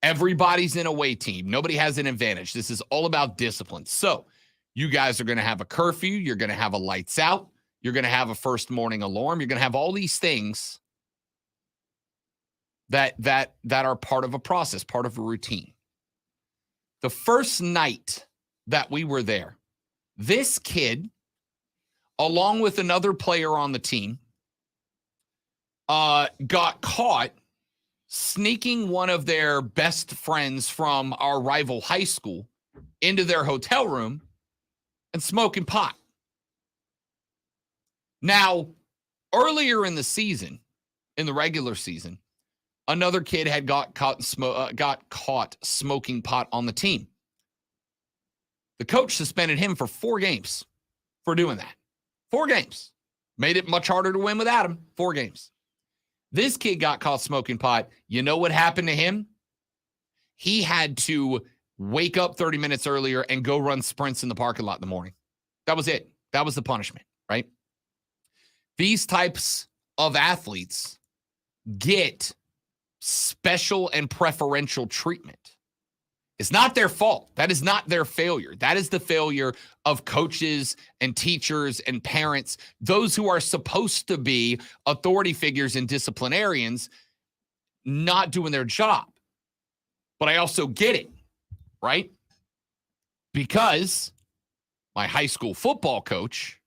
Everybody's in a away team. Nobody has an advantage. This is all about discipline. So you guys are going to have a curfew. You're going to have a lights out. You're going to have a first morning alarm. You're going to have all these things that are part of a process, part of a routine. The first night that we were there, this kid, along with another player on the team, got caught sneaking one of their best friends from our rival high school into their hotel room and smoking pot. Now, earlier in the season, in the regular season, another kid had got caught smoking pot on the team. The coach suspended him for 4 games for doing that. 4 games. Made it much harder to win without him. 4 games. This kid got caught smoking pot. You know what happened to him? He had to wake up 30 minutes earlier and go run sprints in the parking lot in the morning. That was it. That was the punishment, right? These types of athletes get special and preferential treatment. It's not their fault. That is not their failure. That is the failure of coaches and teachers and parents, those who are supposed to be authority figures and disciplinarians, not doing their job. But I also get it, right? Because my high school football coach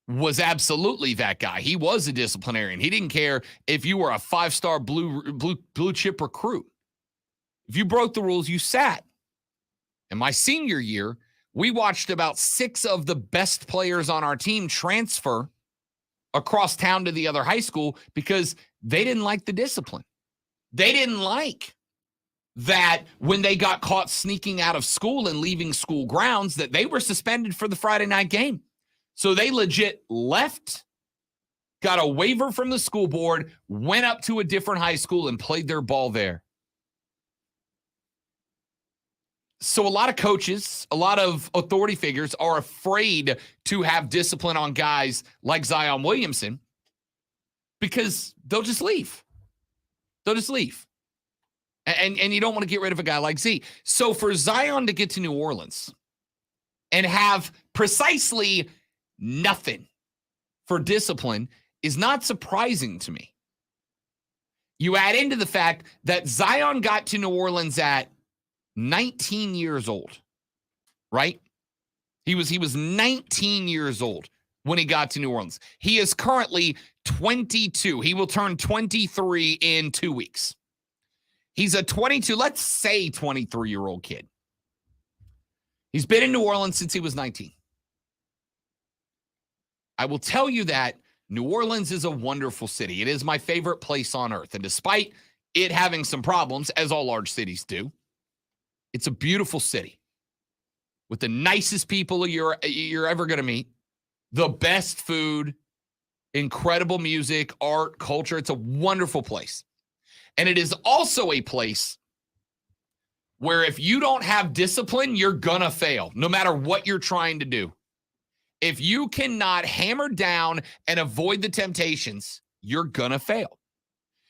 was absolutely that guy. He was a disciplinarian. He didn't care if you were a 5-star blue chip recruit. If you broke the rules, you sat. In my senior year, we watched about 6 of the best players on our team transfer across town to the other high school because they didn't like the discipline. They didn't like that when they got caught sneaking out of school and leaving school grounds that they were suspended for the Friday night game. So they legit left, got a waiver from the school board, went up to a different high school and played their ball there. So a lot of coaches, a lot of authority figures are afraid to have discipline on guys like Zion Williamson because they'll just leave. They'll just leave. And you don't want to get rid of a guy like Z. So for Zion to get to New Orleans and have precisely nothing for discipline is not surprising to me. You add into the fact that Zion got to New Orleans at 19 years old, right? He was 19 years old when he got to New Orleans. He is currently 22. He will turn 23 in 2 weeks. He's a 22, let's say 23-year-old kid. He's been in New Orleans since he was 19. I will tell you that New Orleans is a wonderful city. It is my favorite place on earth. And despite it having some problems, as all large cities do, it's a beautiful city with the nicest people you're ever going to meet, the best food, incredible music, art, culture. It's a wonderful place. And it is also a place where if you don't have discipline, you're going to fail, no matter what you're trying to do. If you cannot hammer down and avoid the temptations, you're going to fail.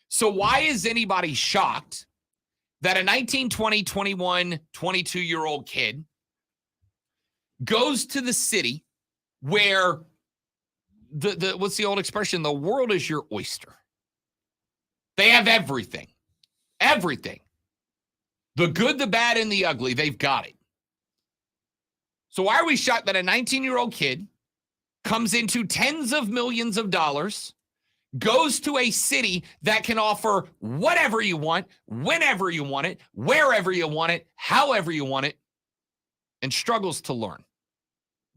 So why is anybody shocked that a 19, 20, 21, 22-year-old kid goes to the city where the what's the old expression? The world is your oyster. They have everything. Everything. The good, the bad, and the ugly, they've got it. So why are we shocked that a 19-year-old kid comes into tens of millions of dollars, goes to a city that can offer whatever you want, whenever you want it, wherever you want it, however you want it, and struggles to learn?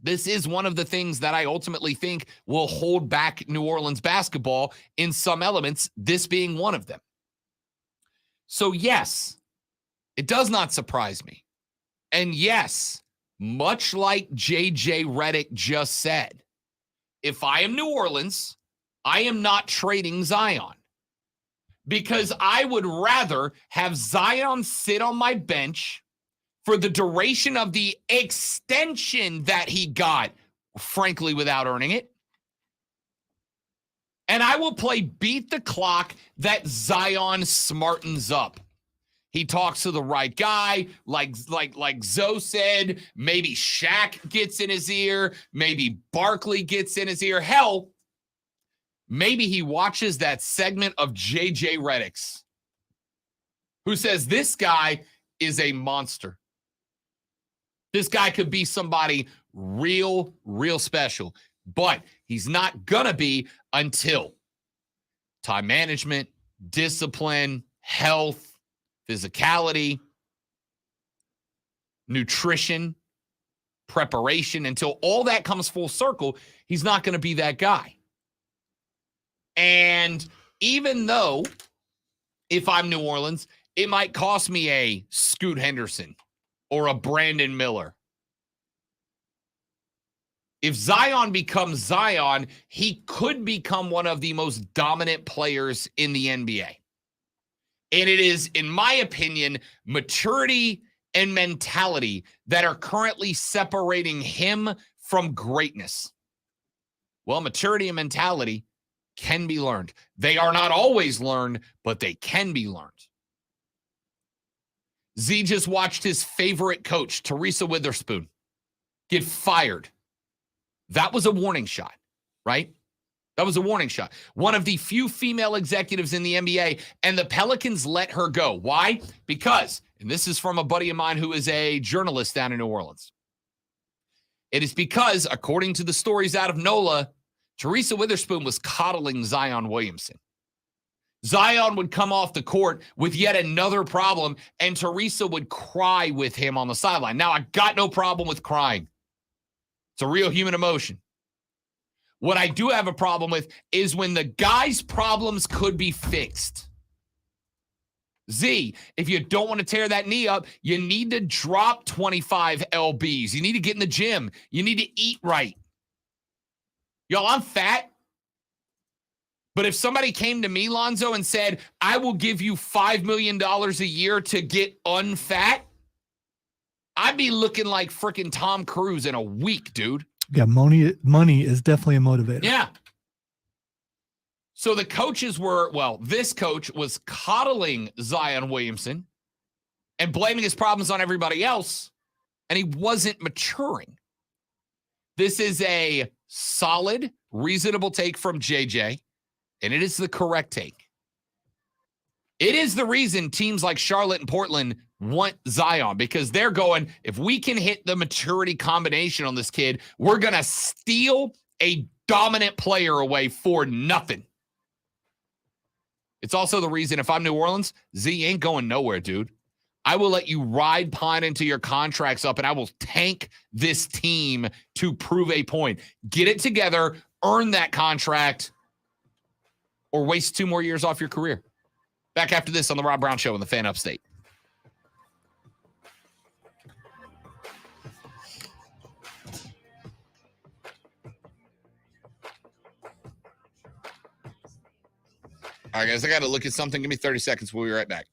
This is one of the things that I ultimately think will hold back New Orleans basketball in some elements, this being one of them. So yes, it does not surprise me. And yes, much like JJ Redick just said, if I am New Orleans, I am not trading Zion because I would rather have Zion sit on my bench for the duration of the extension that he got, frankly, without earning it. And I will play beat the clock that Zion smartens up. He talks to the right guy, like Zoe said. Maybe Shaq gets in his ear. Maybe Barkley gets in his ear. Hell, maybe he watches that segment of JJ Redick's, who says this guy is a monster. This guy could be somebody real special, but he's not going to be until time management, discipline, health, physicality, nutrition, preparation, until all that comes full circle, he's not going to be that guy. And even though if I'm New Orleans, it might cost me a Scoot Henderson or a Brandon Miller. If Zion becomes Zion, he could become one of the most dominant players in the NBA. And it is, in my opinion, maturity and mentality that are currently separating him from greatness. Well, maturity and mentality can be learned. They are not always learned, but they can be learned. Z just watched his favorite coach, Teresa Witherspoon, get fired. That was a warning shot, right? That was a warning shot. One of the few female executives in the NBA, and the Pelicans let her go. Why? Because, and this is from a buddy of mine who is a journalist down in New Orleans. It is because, according to the stories out of NOLA, Teresa Witherspoon was coddling Zion Williamson. Zion would come off the court with yet another problem, and Teresa would cry with him on the sideline. Now, I got no problem with crying. It's a real human emotion. What I do have a problem with is when the guy's problems could be fixed. Z, if you don't want to tear that knee up, you need to drop 25 lbs. You need to get in the gym. You need to eat right. Y'all, I'm fat. But if somebody came to me, Lonzo, and said, I will give you $5 million a year to get unfat, I'd be looking like freaking Tom Cruise in a week, dude. Yeah, money is definitely a motivator. Yeah. So the coaches were, well, this coach was coddling Zion Williamson and blaming his problems on everybody else, and he wasn't maturing. This is a solid, reasonable take from JJ, and it is the correct take. It is the reason teams like Charlotte and Portland want Zion, because they're going, if we can hit the maturity combination on this kid, we're going to steal a dominant player away for nothing. It's also the reason if I'm New Orleans, Z ain't going nowhere, dude. I will let you ride Pine into your contracts up, and I will tank this team to prove a point. Get it together, earn that contract, or waste 2 more years off your career. Back after this on the Rob Brown Show on the Fan Upstate. All right, guys, I got to look at something. Give me 30 seconds. We'll be right back.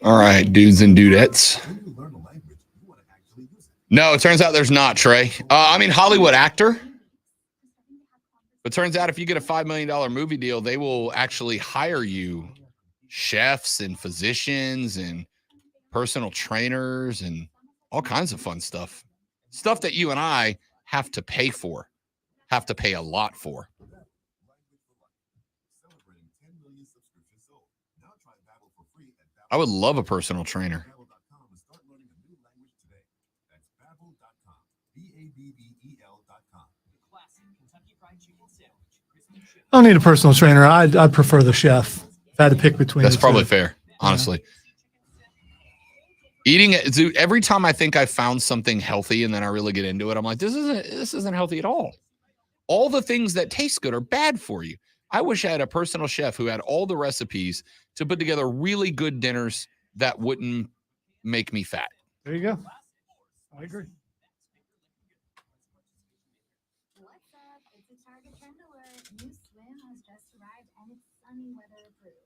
All right, dudes and dudettes. No, it turns out there's not, Trey. Hollywood actor. But turns out if you get a $5 million movie deal, they will actually hire you chefs and physicians and personal trainers and all kinds of fun stuff. Stuff that you and I have to pay for. have to pay a lot for. Celebrating 10 million subscriptions sold. Now try Babbel for free at I would love a personal trainer. Babbel.com and start learning a new language today. That's Babbel.com. Babbel.com. Classic Kentucky Fried Chicken sandwich. Crispy chicken. I don't need a personal trainer. I'd prefer the chef. If I had to pick between That's the probably two. fair, honestly. Eating it, dude, every time I think I found something healthy and then I really get into it, I'm like, this isn't healthy at all. All the things that taste good are bad for you. I wish I had a personal chef who had all the recipes to put together really good dinners that wouldn't make me fat. There you go. I agree. What's up? It's a Target trend alert. New swim has just arrived and it's sunny weather approved.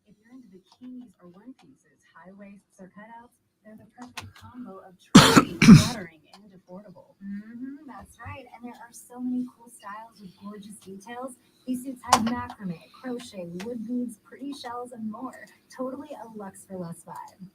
If you're into bikinis or one pieces, high waists or cutouts, they're the perfect combo of trendy, flattering, and affordable. That's right. And there are so many cool styles with gorgeous details. These suits have macrame, crochet, wood beads, pretty shells, and more. Totally a luxe for less vibe.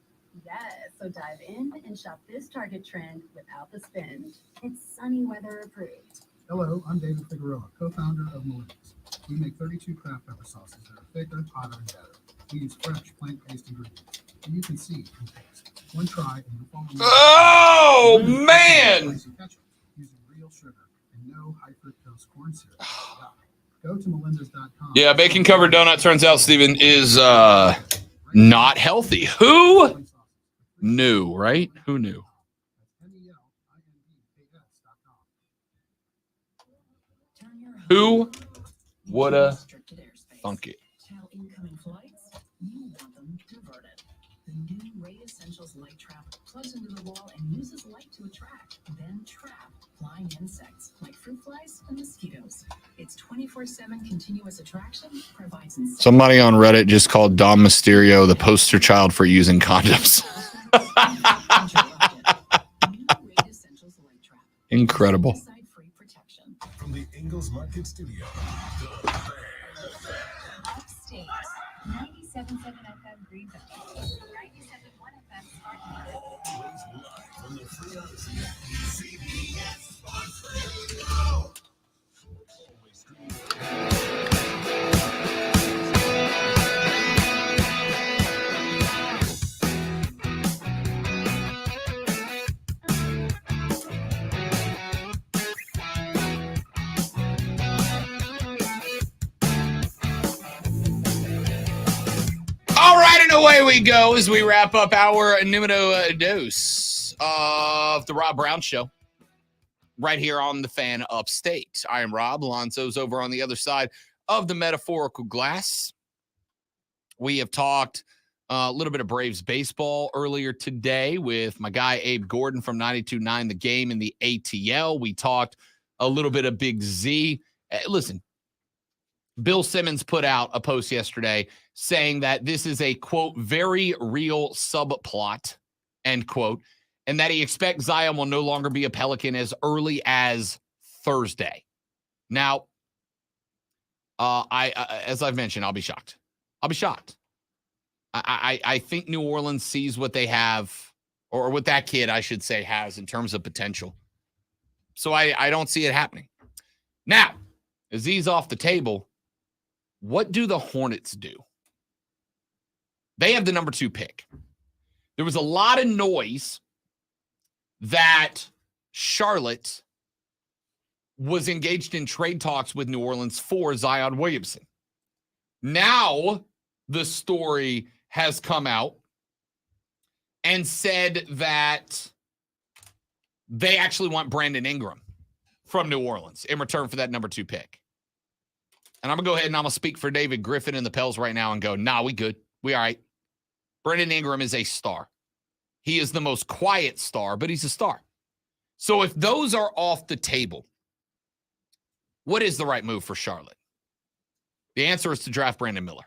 Yes, so dive in and shop this Target trend without the spend. It's sunny weather approved. Hello, I'm David Figueroa, co-founder of Millennials. We make 32 craft pepper sauces that are thicker, hotter, and better. We use fresh, plant-based ingredients, and you can see and taste. One try and you'll fall in love. Oh, man! Spicy ketchup using real sugar and no high fructose corn syrup. Go to Melinda's.com. Yeah, bacon covered donut turns out, Steven, is not healthy. Who knew, right? Who knew? Who woulda thunk it? Tell incoming flights, you want them diverted. The new Ray Essentials Light Trap plugs into the wall and uses light to attract, then trap flying insects like fruit flies and mosquitoes. Its 24/7 continuous attraction provides insects. Somebody on Reddit just called Dom Mysterio the poster child for using condoms. Incredible. From the Ingalls Market Studio. Upstate, 97.7 FM Greenville, 97.1 FM Spartanburg. From the Free Odyssey, CBS Sports Radio. All right, and away we go as we wrap up our numero dose of the Rob Brown Show right here on the Fan Upstate. I am Rob. Alonso's over on the other side of the metaphorical glass. We have talked a little bit of Braves baseball earlier today with my guy Abe Gordon from 92.9 The Game in the ATL. We talked a little bit of Big Z. Listen, Bill Simmons put out a post yesterday saying that this is a, quote, very real subplot, end quote, and that he expects Zion will no longer be a Pelican as early as Thursday. Now, as I've mentioned, I'll be shocked. I'll be shocked. I think New Orleans sees what they have, or what that kid, I should say, has in terms of potential. So I don't see it happening. Now, as he's off the table, what do the Hornets do? They have the number 2 pick. There was a lot of noise that Charlotte was engaged in trade talks with New Orleans for Zion Williamson. Now the story has come out and said that they actually want Brandon Ingram from New Orleans in return for that number 2 pick. And I'm going to go ahead and I'm going to speak for David Griffin and the Pels right now and go, nah, we good. We all right. Brandon Ingram is a star. He is the most quiet star, but he's a star. So if those are off the table, what is the right move for Charlotte? The answer is to draft Brandon Miller.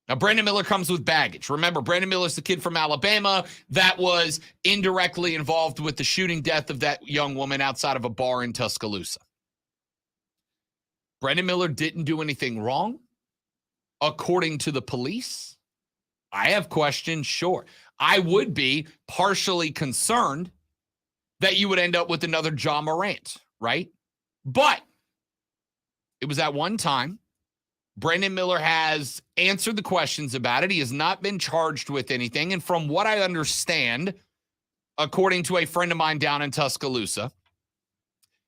Now, Brandon Miller comes with baggage. Remember, Brandon Miller's the kid from Alabama that was indirectly involved with the shooting death of that young woman outside of a bar in Tuscaloosa. Brandon Miller didn't do anything wrong, according to the police. I have questions, sure. I would be partially concerned that you would end up with another Ja Morant, right? But it was at one time. Brandon Miller has answered the questions about it. He has not been charged with anything. And from what I understand, according to a friend of mine down in Tuscaloosa,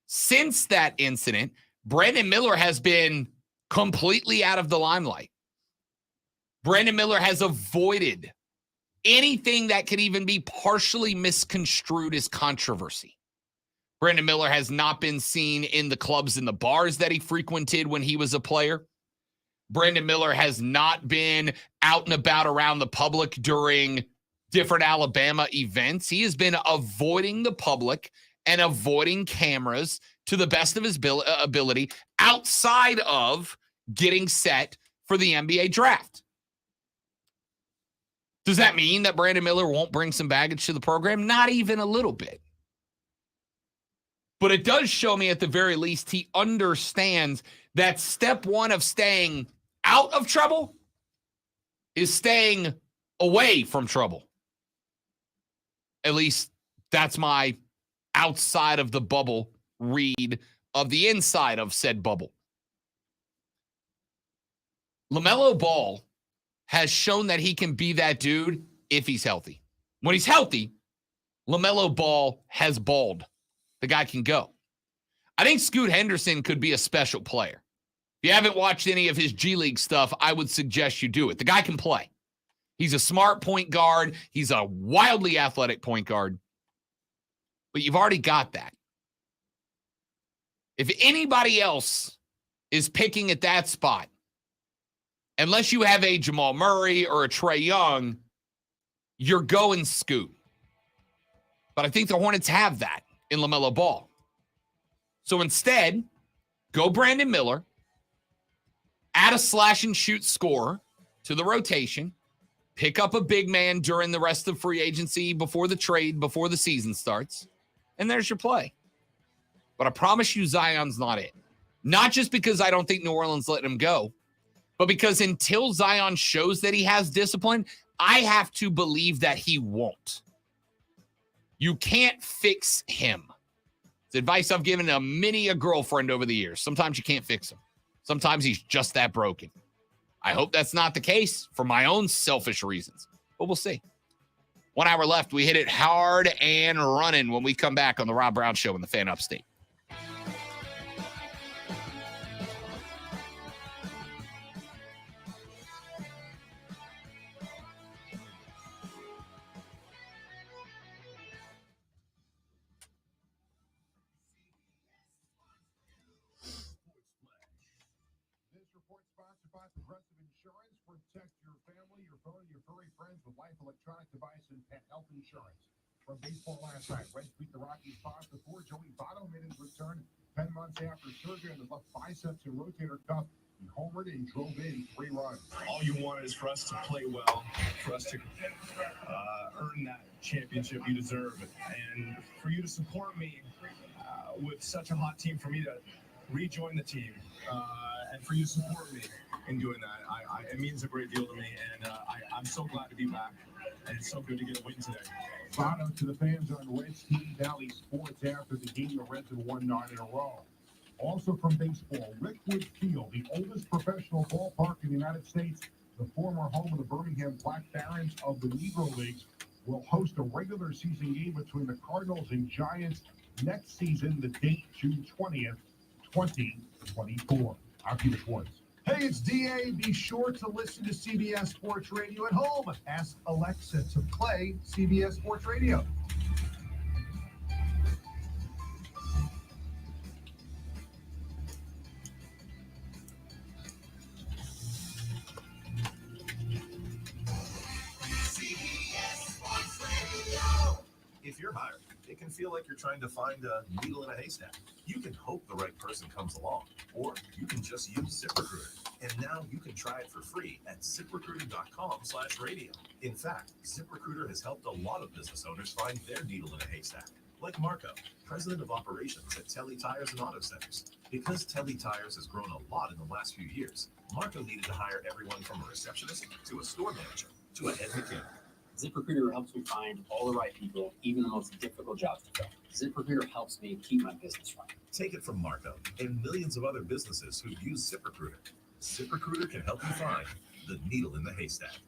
since that incident, Brandon Miller has been completely out of the limelight. Brandon Miller has avoided anything that could even be partially misconstrued as controversy. Brandon Miller has not been seen in the clubs and the bars that he frequented when he was a player. Brandon Miller has not been out and about around the public during different Alabama events. He has been avoiding the public and avoiding cameras to the best of his ability outside of getting set for the NBA draft. Does that mean that Brandon Miller won't bring some baggage to the program? Not even a little bit. But it does show me at the very least he understands that step one of staying out of trouble is staying away from trouble. At least that's my outside of the bubble read of the inside of said bubble. LaMelo Ball has shown that he can be that dude if he's healthy. When he's healthy, LaMelo Ball has balled. The guy can go. I think Scoot Henderson could be a special player. If you haven't watched any of his G League stuff, I would suggest you do it. The guy can play. He's a smart point guard. He's a wildly athletic point guard. But you've already got that. If anybody else is picking at that spot, unless you have a Jamal Murray or a Trae Young, you're going Scoot. But I think the Hornets have that in LaMelo Ball. So instead, go Brandon Miller, add a slash and shoot scorer to the rotation, pick up a big man during the rest of free agency before the trade, before the season starts, and there's your play. But I promise you Zion's not it. Not just because I don't think New Orleans let him go, but because until Zion shows that he has discipline, I have to believe that he won't. You can't fix him. It's advice I've given many a girlfriend over the years. Sometimes you can't fix him. Sometimes he's just that broken. I hope that's not the case for my own selfish reasons, but we'll see. 1 hour left. We hit it hard and running when we come back on the Rob Brown Show in the Fan Upstate. Protect your family, your phone, and your furry friends with Life Electronic Device and Pet Health Insurance. From baseball last night, Reds beat the Rockies 5-4. Joey Votto made his return 10 months after surgery on the left biceps and rotator cuff. He homered and drove in 3 runs. All you want is for us to play well, for us to earn that championship you deserve, and for you to support me with such a hot team, for me to rejoin the team, and for you to support me in doing that. It means a great deal to me, and I'm so glad to be back, and it's so good to get a win today. Votto to the fans on Reds Team Valley Sports after the game. The Reds have won 9 in a row. Also from baseball, Rickwood Field, the oldest professional ballpark in the United States, the former home of the Birmingham Black Barons of the Negro Leagues, will host a regular season game between the Cardinals and Giants next season. The date, June 20th, 2024. I'm Peter Schwartz. Hey, it's DA. Be sure to listen to CBS Sports Radio at home. Ask Alexa to play CBS Sports Radio. If you're hired, it can feel like you're trying to find a needle in a haystack. You can hope the right person comes along, or you can just use ZipRecruiter. And now you can try it for free at ZipRecruiter.com/radio. In fact, ZipRecruiter has helped a lot of business owners find their needle in a haystack. Like Marco, president of operations at Telly Tires and Auto Centers. Because Telly Tires has grown a lot in the last few years, Marco needed to hire everyone from a receptionist to a store manager to a head mechanic. ZipRecruiter helps me find all the right people, even the most difficult jobs to fill. ZipRecruiter helps me keep my business running. Take it from Marco and millions of other businesses who use ZipRecruiter. ZipRecruiter can help you find the needle in the haystack.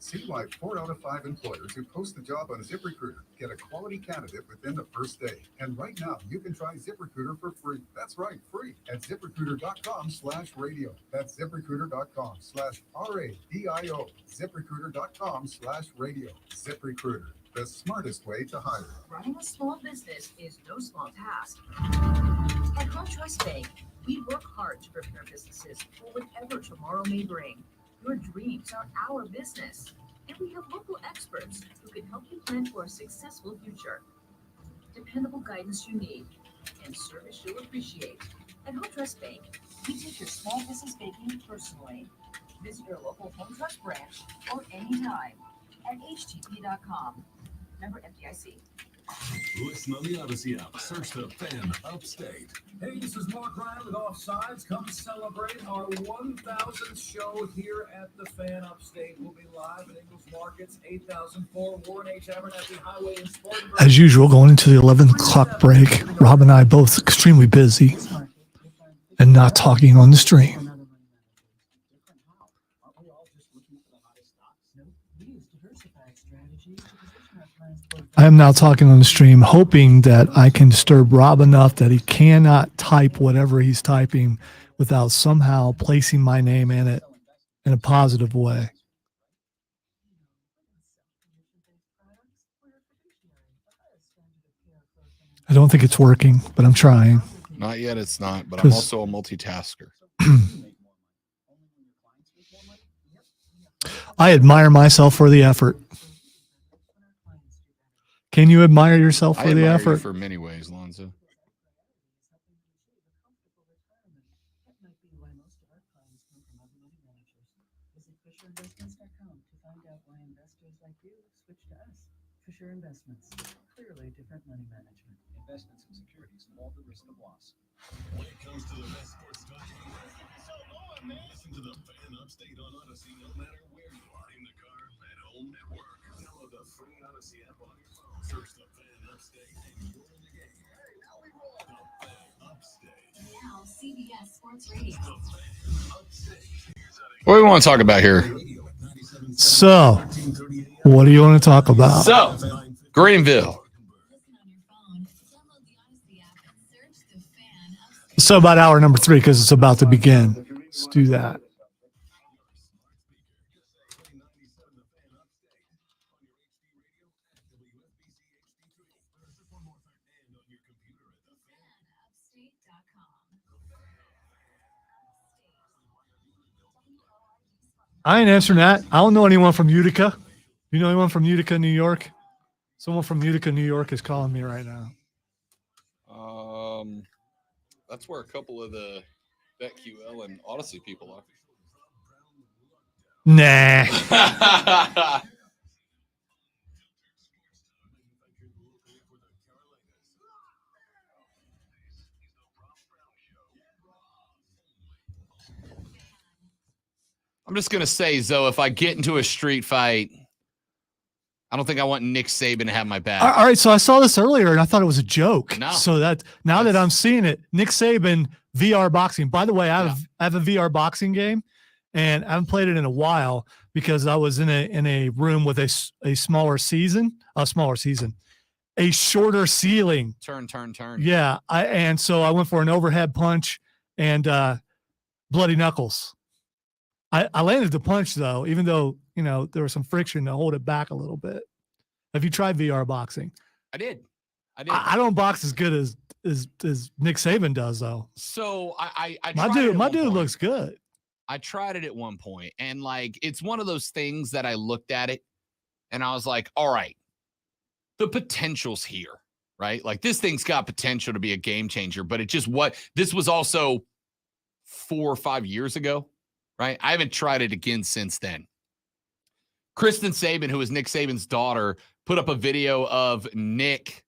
See why 4 out of 5 employers who post a job on ZipRecruiter get a quality candidate within the first day. And right now, you can try ZipRecruiter for free. That's right, free at ZipRecruiter.com/radio. That's ZipRecruiter.com/RADIO. ZipRecruiter.com/radio. ZipRecruiter, the smartest way to hire. Running a small business is no small task. At Home Trust Bank, we work hard to prepare businesses for whatever tomorrow may bring. Your dreams are our business, and we have local experts who can help you plan for a successful future. Dependable guidance you need and service you'll appreciate. At Home Trust Bank, we take your small business banking personally. Visit your local Home Trust branch or anytime at htp.com. Member FDIC. Listen on the Odyssey app. Search the Fan Upstate. Hey, this is Mark Ryan with Offsides. Come celebrate our 1000th show here at the Fan Upstate. We'll be live at Ingles Markets, 8004 Warren H. Abernathy Highway in Spartanburg. As usual, going into the 11 o'clock break, Rob and I both extremely busy and not talking on the stream. I am now talking on the stream, hoping that I can disturb Rob enough that he cannot type whatever he's typing without somehow placing my name in it in a positive way. I don't think it's working, but I'm trying. Not yet, it's not, but I'm also a multitasker. I admire myself for the effort. Can you admire yourself for I the admire effort? you for many ways, Lonzo. Fisher Investments, clearly different money management. Investments in securities, all the risk of loss. When it comes to the best sports talk, listen to the Fan Upstate on Odyssey no matter where you are, in the car, at home, at work. Download the free Odyssey app on your phone. Search the Fan Upstate and you're in the game. Hey, now we roll. The Fan Upstate. Now, CBS Sports Radio. The Fan Upstate. What do we want to talk about here? So, what do you want to talk about? So, Greenville. So about hour number 3, because it's about to begin. Let's do that. I ain't answering that. I don't know anyone from Utica. You know anyone from Utica, New York? Someone from Utica, New York is calling me right now. That's where a couple of the BetQL and Odyssey people are. Nah. I'm just going to say, Zoe, if I get into a street fight, I don't think I want Nick Saban to have my back. All right, so I saw this earlier and I thought it was a joke. No. So that now that I'm seeing it, Nick Saban VR boxing. By the way, I have a VR boxing game, and I haven't played it in a while because I was in a room with a shorter ceiling. Turn. Yeah, and so I went for an overhead punch and bloody knuckles. I landed the punch though, even though there was some friction to hold it back a little bit. Have you tried VR boxing? I did. I don't box as good as Nick Saban does though. So I My tried it at one dude point. looks good. I tried it at one point, and it's one of those things that I looked at it and I was like, all right, the potential's here, right? Like this thing's got potential to be a game changer, but this was also 4 or 5 years ago, right? I haven't tried it again since then. Kristen Saban, who is Nick Saban's daughter, put up a video of Nick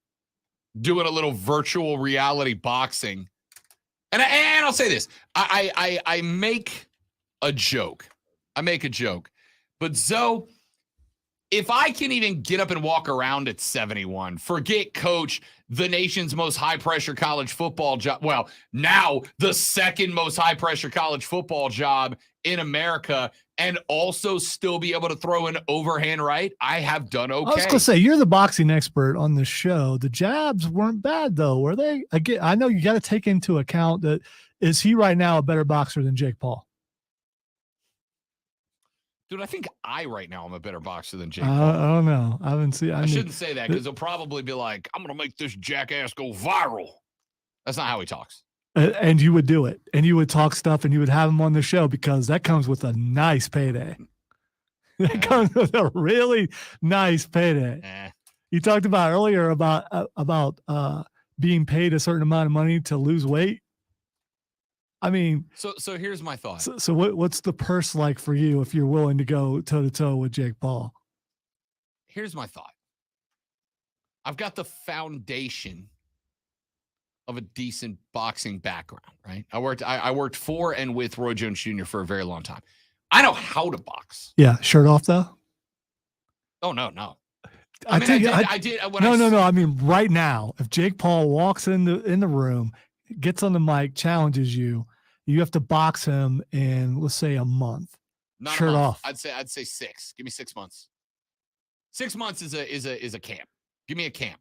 doing a little virtual reality boxing. And I'll say this. I make a joke. But Zoe, If I can even get up and walk around at 71, forget coach the nation's most high-pressure college football job. Well, now the second most high-pressure college football job in America, and also still be able to throw an overhand right, I have done okay. I was going to say, you're the boxing expert on this show. The jabs weren't bad, though, were they? Again, I know you got to take into account that, is he right now a better boxer than Jake Paul? Dude, I think right now I'm a better boxer than Jake I Paul. don't know. I haven't seen. I shouldn't say that because he'll probably be like, I'm going to make this jackass go viral. That's not how he talks. And you would do it. And you would talk stuff and you would have him on the show because that comes with a nice payday. That comes with a really nice payday. You talked about earlier about being paid a certain amount of money to lose weight. I mean, so here's my thought. So what's the purse like for you if you're willing to go toe to toe with Jake Paul? Here's my thought. I've got the foundation of a decent boxing background, right? I worked for and with Roy Jones Jr. for a very long time. I know how to box. Yeah, shirt off though. Oh no. I did. No. I mean, right now, if Jake Paul walks in the room, gets on the mic, challenges you, you have to box him in, let's say, a month. Not shirt a month. off. I'd say 6. Give me 6 months. 6 months is a camp. Give me a camp.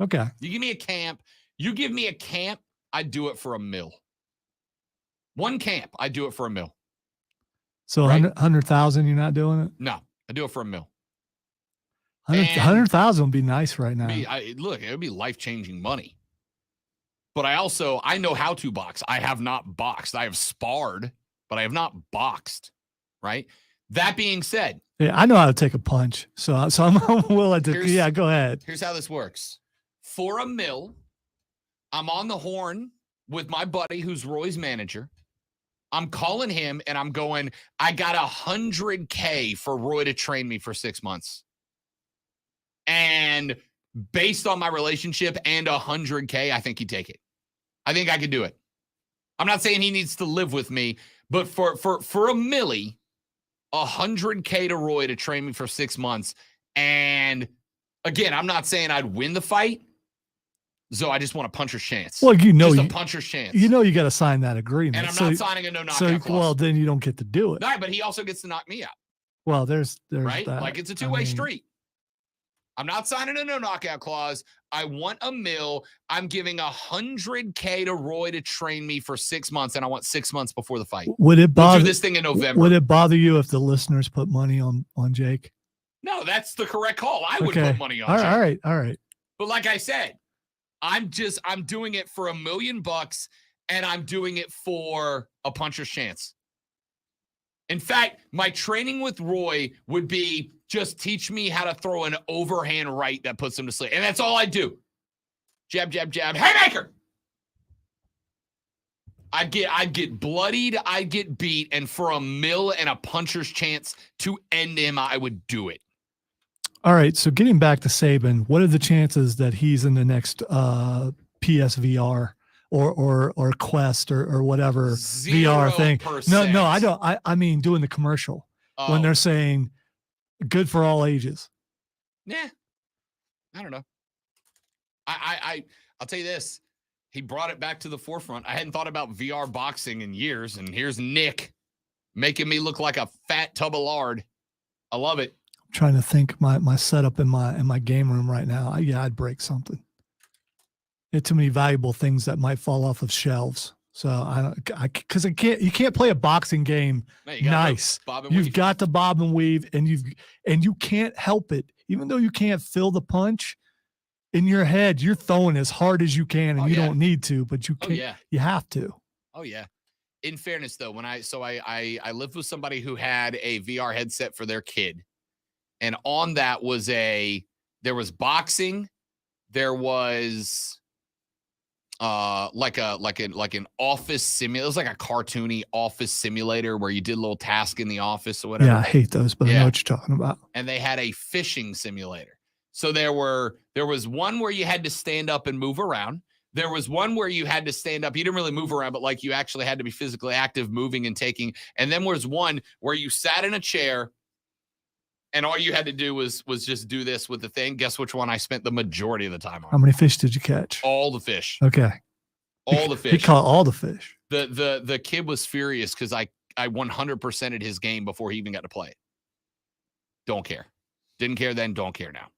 Okay. You give me a camp. You give me a camp, I'd do it for $1 million. One camp, I'd do it for $1 million. So Right? 100,000, you're not doing it? No, I do it for $1 million. 100,000 would be nice right now. Look, it would be life-changing money. But I know how to box. I have not boxed. I have sparred, but I have not boxed, right? That being said. Yeah, I know how to take a punch. So I'm willing to, go ahead. Here's how this works. For $1 million, I'm on the horn with my buddy who's Roy's manager. I'm calling him and I'm going, I got $100K for Roy to train me for 6 months. And based on my relationship and $100K, I think he'd take it. I think I could do it. I'm not saying he needs to live with me, but for $1 million, $100K to Roy to train me for 6 months. And again, I'm not saying I'd win the fight. So I just want a puncher's chance. Well, just a puncher's chance. You got to sign that agreement. And I'm not signing a no knockout clause. Well, then you don't get to do it. No, but he also gets to knock me out. Well, there's right. that. Like it's a two-way street. I'm not signing a no knockout clause. I want $1 million. I'm giving $100K to Roy to train me for 6 months, and I want 6 months before the fight. Would it bother? We'll do this thing in November. Would it bother you if the listeners put money on Jake? No, that's the correct call. I would put money on Jake. All right. But like I said, I'm doing it for $1 million, and I'm doing it for a puncher's chance. In fact, my training with Roy would be just teach me how to throw an overhand right that puts him to sleep. And that's all I do. Jab, jab, jab. Haymaker. I'd get bloodied. I'd get beat. And for $1 million and a puncher's chance to end him, I would do it. All right. So getting back to Saban, what are the chances that he's in the next PSVR or Quest or whatever VR thing? No, I don't. I mean, doing the commercial when they're saying good for all ages. Yeah. I don't know. I'll tell you this. He brought it back to the forefront. I hadn't thought about VR boxing in years, and here's Nick making me look like a fat tub of lard. I love it. Trying to think my setup in my game room right now. I'd break something. It's too many valuable things that might fall off of shelves. So you can't play a boxing game nice. You've got to bob and weave, and you can't help it. Even though you can't feel the punch in your head, you're throwing as hard as you can, and you don't need to, but you can't. You have to. Oh yeah. In fairness, though, when I lived with somebody who had a VR headset for their kid. And on that was there was boxing, there was like an office simulator. It was like a cartoony office simulator where you did a little task in the office or whatever. Yeah, I hate those, but I know what you're talking about. And they had a fishing simulator. So there was one where you had to stand up and move around. There was one where you had to stand up. You didn't really move around, but like you actually had to be physically active, moving and taking. And then there was one where you sat in a chair And all you had to do was just do this with the thing. Guess which one I spent the majority of the time How on? many fish did you catch? All the fish. Okay. All the He fish. caught all the fish. The kid was furious because I 100%ed his game before he even got to play it. Don't care. Didn't care then, don't care now.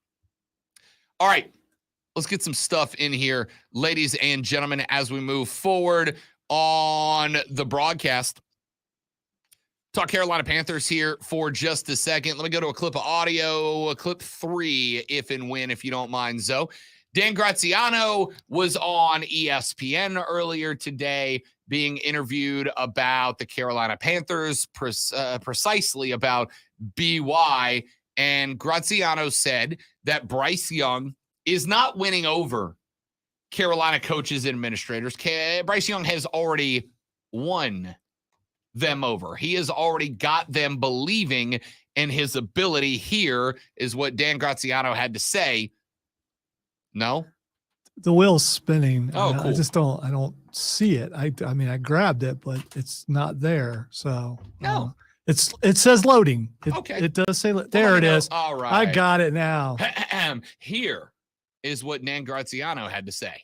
All right. Let's get some stuff in here, ladies and gentlemen, as we move forward on the broadcast. Talk Carolina Panthers here for just a second. Let me go to a clip of audio, clip 3, if and when, if you don't mind, Zoe. Dan Graziano was on ESPN earlier today being interviewed about the Carolina Panthers, precisely about BY. And Graziano said that Bryce Young is not winning over Carolina coaches and administrators. Bryce Young has already won them over. He has already got them believing in his ability. Here is what Dan Graziano had to say. No? The wheel's spinning. Oh, I cool. just don't see it. I mean, I grabbed it, but it's not there. So No. it says loading. Okay. It does say, Well, there let it me know. is. All right. I got it now. Here is what Dan Graziano had to say.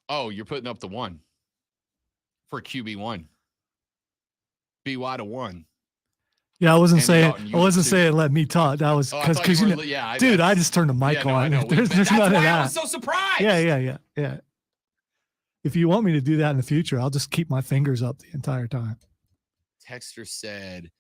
Oh, you're putting up the 1 for QB1. BY to 1. Yeah, I wasn't Andy saying Dalton, you I wasn't too. saying let me talk. That was Oh, I thought because you you were- know, yeah, dude, I just turned the mic Yeah, no, I on. know. There's That's none of why I that. was so surprised. Yeah. If you want me to do that in the future, I'll just keep my fingers up the entire time. Texter said,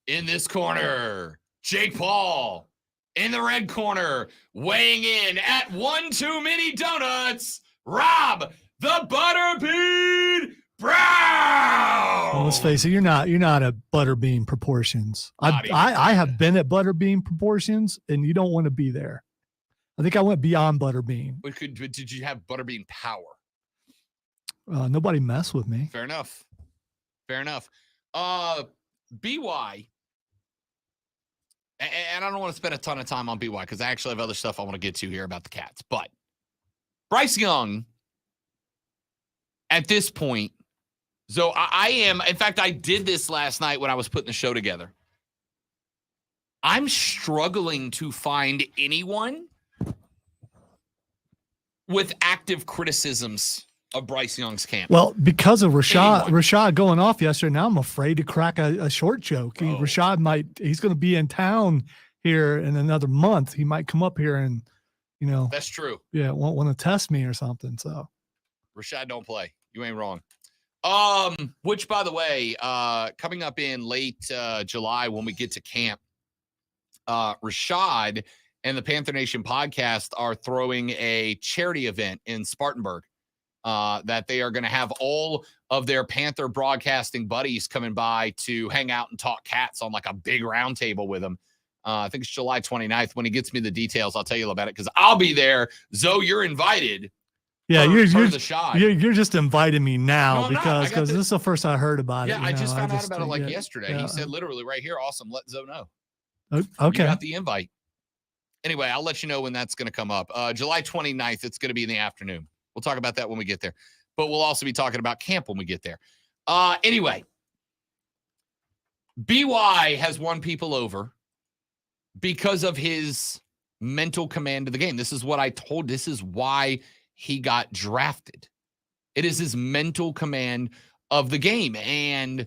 in this corner, Jake Paul. In the red corner, weighing in at 1 too many donuts, Rob the Butterbean Brown. Well, let's face it, you're not at Butterbean proportions. I have been at Butterbean proportions, and you don't want to be there. I think I went beyond Butterbean. But did you have Butterbean power? Nobody messed with me. Fair enough. BY, and I don't want to spend a ton of time on BY because I actually have other stuff I want to get to here about the Cats. But Bryce Young, at this point, so I am, in fact, I did this last night when I was putting the show together. I'm struggling to find anyone with active criticisms of Bryce Young's camp. Well, because of Rashad going off yesterday, now I'm afraid to crack a short joke. Rashad he's going to be in town here in another month. He might come up here and, That's true. Yeah, won't want to test me or something. So Rashad don't play. You ain't wrong. Which, by the way, coming up in late July when we get to camp, Rashad and the Panther Nation podcast are throwing a charity event in Spartanburg. That they are going to have all of their Panther broadcasting buddies coming by to hang out and talk Cats on like a big round table with them. I think it's July 29th. When he gets me the details, I'll tell you about it because I'll be there. Zoe, you're invited. yeah, the shot. you're just inviting me now No, I'm not. I got because this is the first I heard about it. Yeah, I just found out about it like yeah, yesterday. yeah. He said literally right here, awesome, let Zoe know. Okay. You got the invite. Anyway, I'll let you know when that's going to come up. July 29th, it's going to be in the afternoon. We'll talk about that when we get there. But we'll also be talking about camp when we get there. Anyway, BY has won people over because of his mental command of the game. This is what I told. This is why he got drafted. It is his mental command of the game. And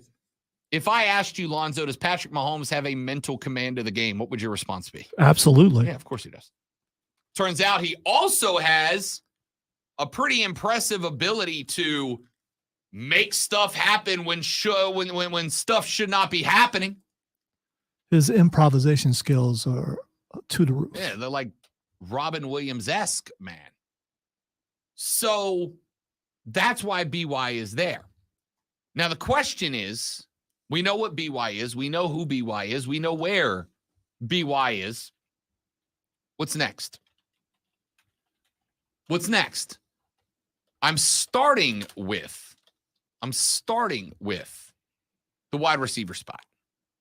if I asked you, Lonzo, does Patrick Mahomes have a mental command of the game? What would your response be? Absolutely. Yeah, of course he does. Turns out he also has a pretty impressive ability to make stuff happen when stuff should not be happening. His improvisation skills are to the roof. Yeah, they're like Robin Williams-esque, man. So That's why BY is there. Now, the question is, we know what BY is. We know who BY is. We know where BY is. What's next? What's next? I'm starting with the wide receiver spot,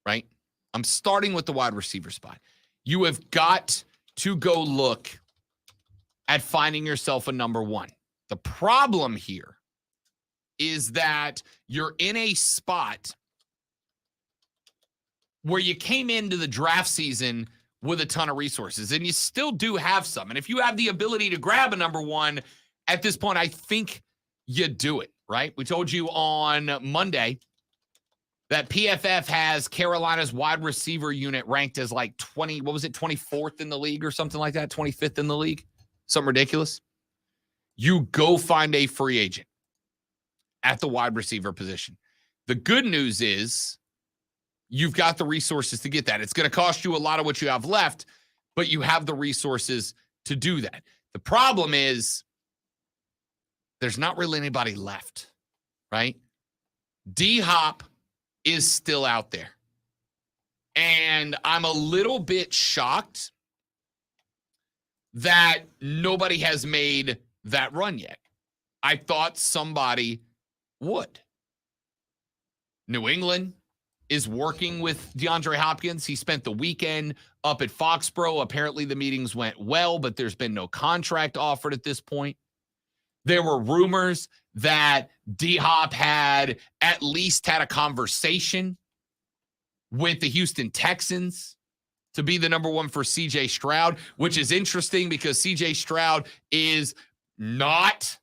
right? I'm starting with the wide receiver spot. You have got to go look at finding yourself a number one. The problem here is that you're in a spot where you came into the draft season with a ton of resources, and you still do have some. And if you have the ability to grab a number one at this point, I think you do it, right? We told you on Monday that PFF has Carolina's wide receiver unit ranked as like 24th in the league or something like that, 25th in the league, something ridiculous. You go find a free agent at the wide receiver position. The good news is you've got the resources to get that. It's going to cost you a lot of what you have left, but you have the resources to do that. The problem is there's not really anybody left, right? D-Hop is still out there. And I'm a little bit shocked that nobody has made that run yet. I thought somebody would. New England is working with DeAndre Hopkins. He spent the weekend up at Foxborough. Apparently the meetings went well, but there's been no contract offered at this point. There were rumors that D-Hop had at least had a conversation with the Houston Texans to be the number one for CJ Stroud, which is interesting because CJ Stroud is not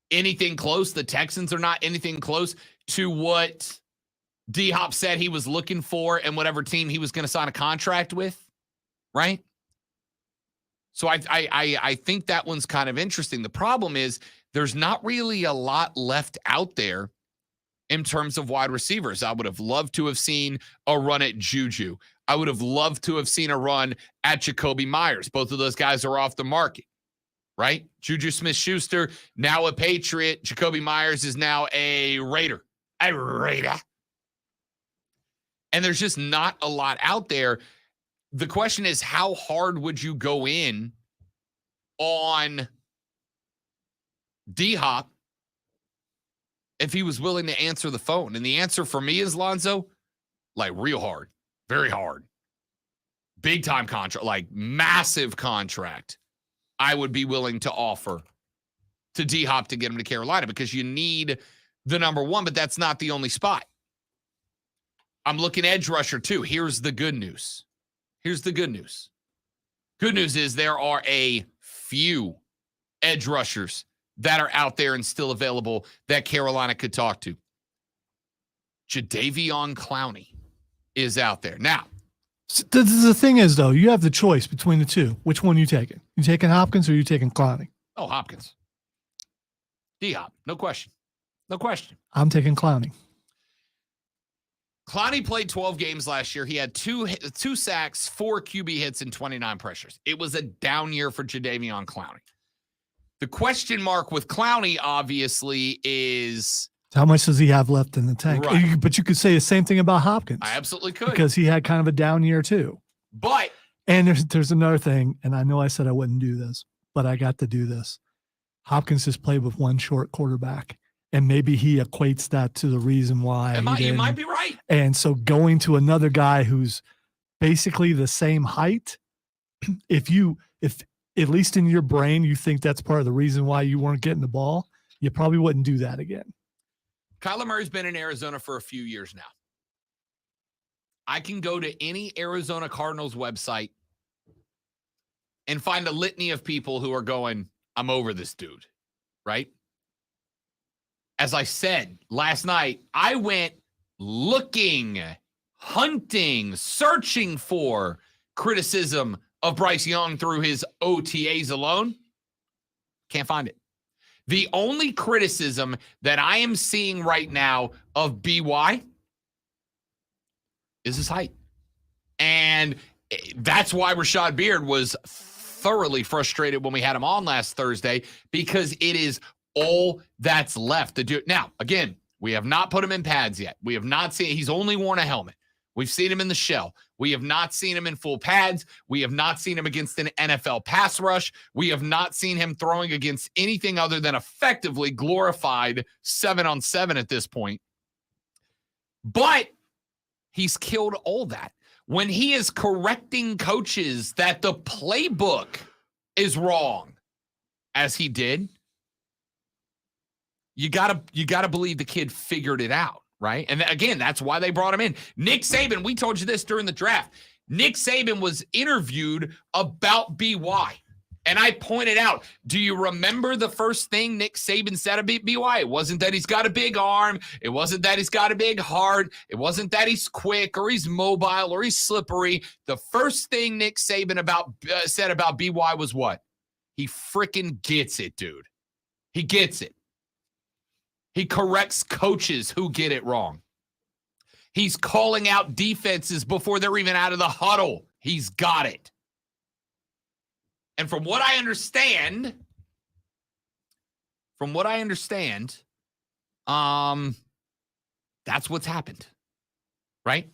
anything close. The Texans are not anything close to what D-Hop said he was looking for and whatever team he was going to sign a contract with, right? So I think that one's kind of interesting. The problem is there's not really a lot left out there in terms of wide receivers. I would have loved to have seen a run at Juju. I would have loved to have seen a run at Jacoby Myers. Both of those guys are off the market, right? Juju Smith-Schuster, now a Patriot. Jacoby Myers is now a Raider. A Raider. And there's just not a lot out there. The question is, how hard would you go in on D-Hop if he was willing to answer the phone? And the answer for me is, Lonzo, like real hard, very hard. Big time contract, like massive contract I would be willing to offer to D-Hop to get him to Carolina because you need the number one, but that's not the only spot. I'm looking edge rusher too. Here's the good news. Good news is there are a few edge rushers that are out there and still available that Carolina could talk to. Jadeveon Clowney is out there. Now, the thing is, though, you have the choice between the two. Which one are you taking? You taking Hopkins or are you taking Clowney? Oh, Hopkins. D-Hop, no question. No question. I'm taking Clowney. Clowney played 12 games last year. He had two sacks, 4 QB hits, and 29 pressures. It was a down year for Jadeveon Clowney. The question mark with Clowney, obviously, is how much does he have left in the tank? Right. But you could say the same thing about Hopkins. I absolutely could. Because he had kind of a down year, too. But and there's another thing, and I know I said I wouldn't do this, but I got to do this. Hopkins has played with one short quarterback. And maybe he equates that to the reason why. You might be right. And so going to another guy who's basically the same height, if at least in your brain you think that's part of the reason why you weren't getting the ball, you probably wouldn't do that again. Kyler Murray's been in Arizona for a few years now. I can go to any Arizona Cardinals website and find a litany of people who are going, I'm over this dude, right? As I said last night, I went looking, hunting, searching for criticism of Bryce Young through his OTAs alone. Can't find it. The only criticism that I am seeing right now of BY is his height. And that's why Rashad Beard was thoroughly frustrated when we had him on last Thursday, because it is all that's left to do. Now, again, we have not put him in pads yet. We have not seen, he's only worn a helmet. We've seen him in the shell. We have not seen him in full pads. We have not seen him against an NFL pass rush. We have not seen him throwing against anything other than effectively glorified 7-on-7 at this point. But he's killed all that. When he is correcting coaches that the playbook is wrong, as he did, you gotta believe the kid figured it out, right? And again, that's why they brought him in. Nick Saban, we told you this during the draft. Nick Saban was interviewed about BY. And I pointed out, do you remember the first thing Nick Saban said about BY? It wasn't that he's got a big arm. It wasn't that he's got a big heart. It wasn't that he's quick or he's mobile or he's slippery. The first thing Nick Saban said about BY was what? He freaking gets it, dude. He gets it. He corrects coaches who get it wrong. He's calling out defenses before they're even out of the huddle. He's got it. And from what I understand, that's what's happened, right?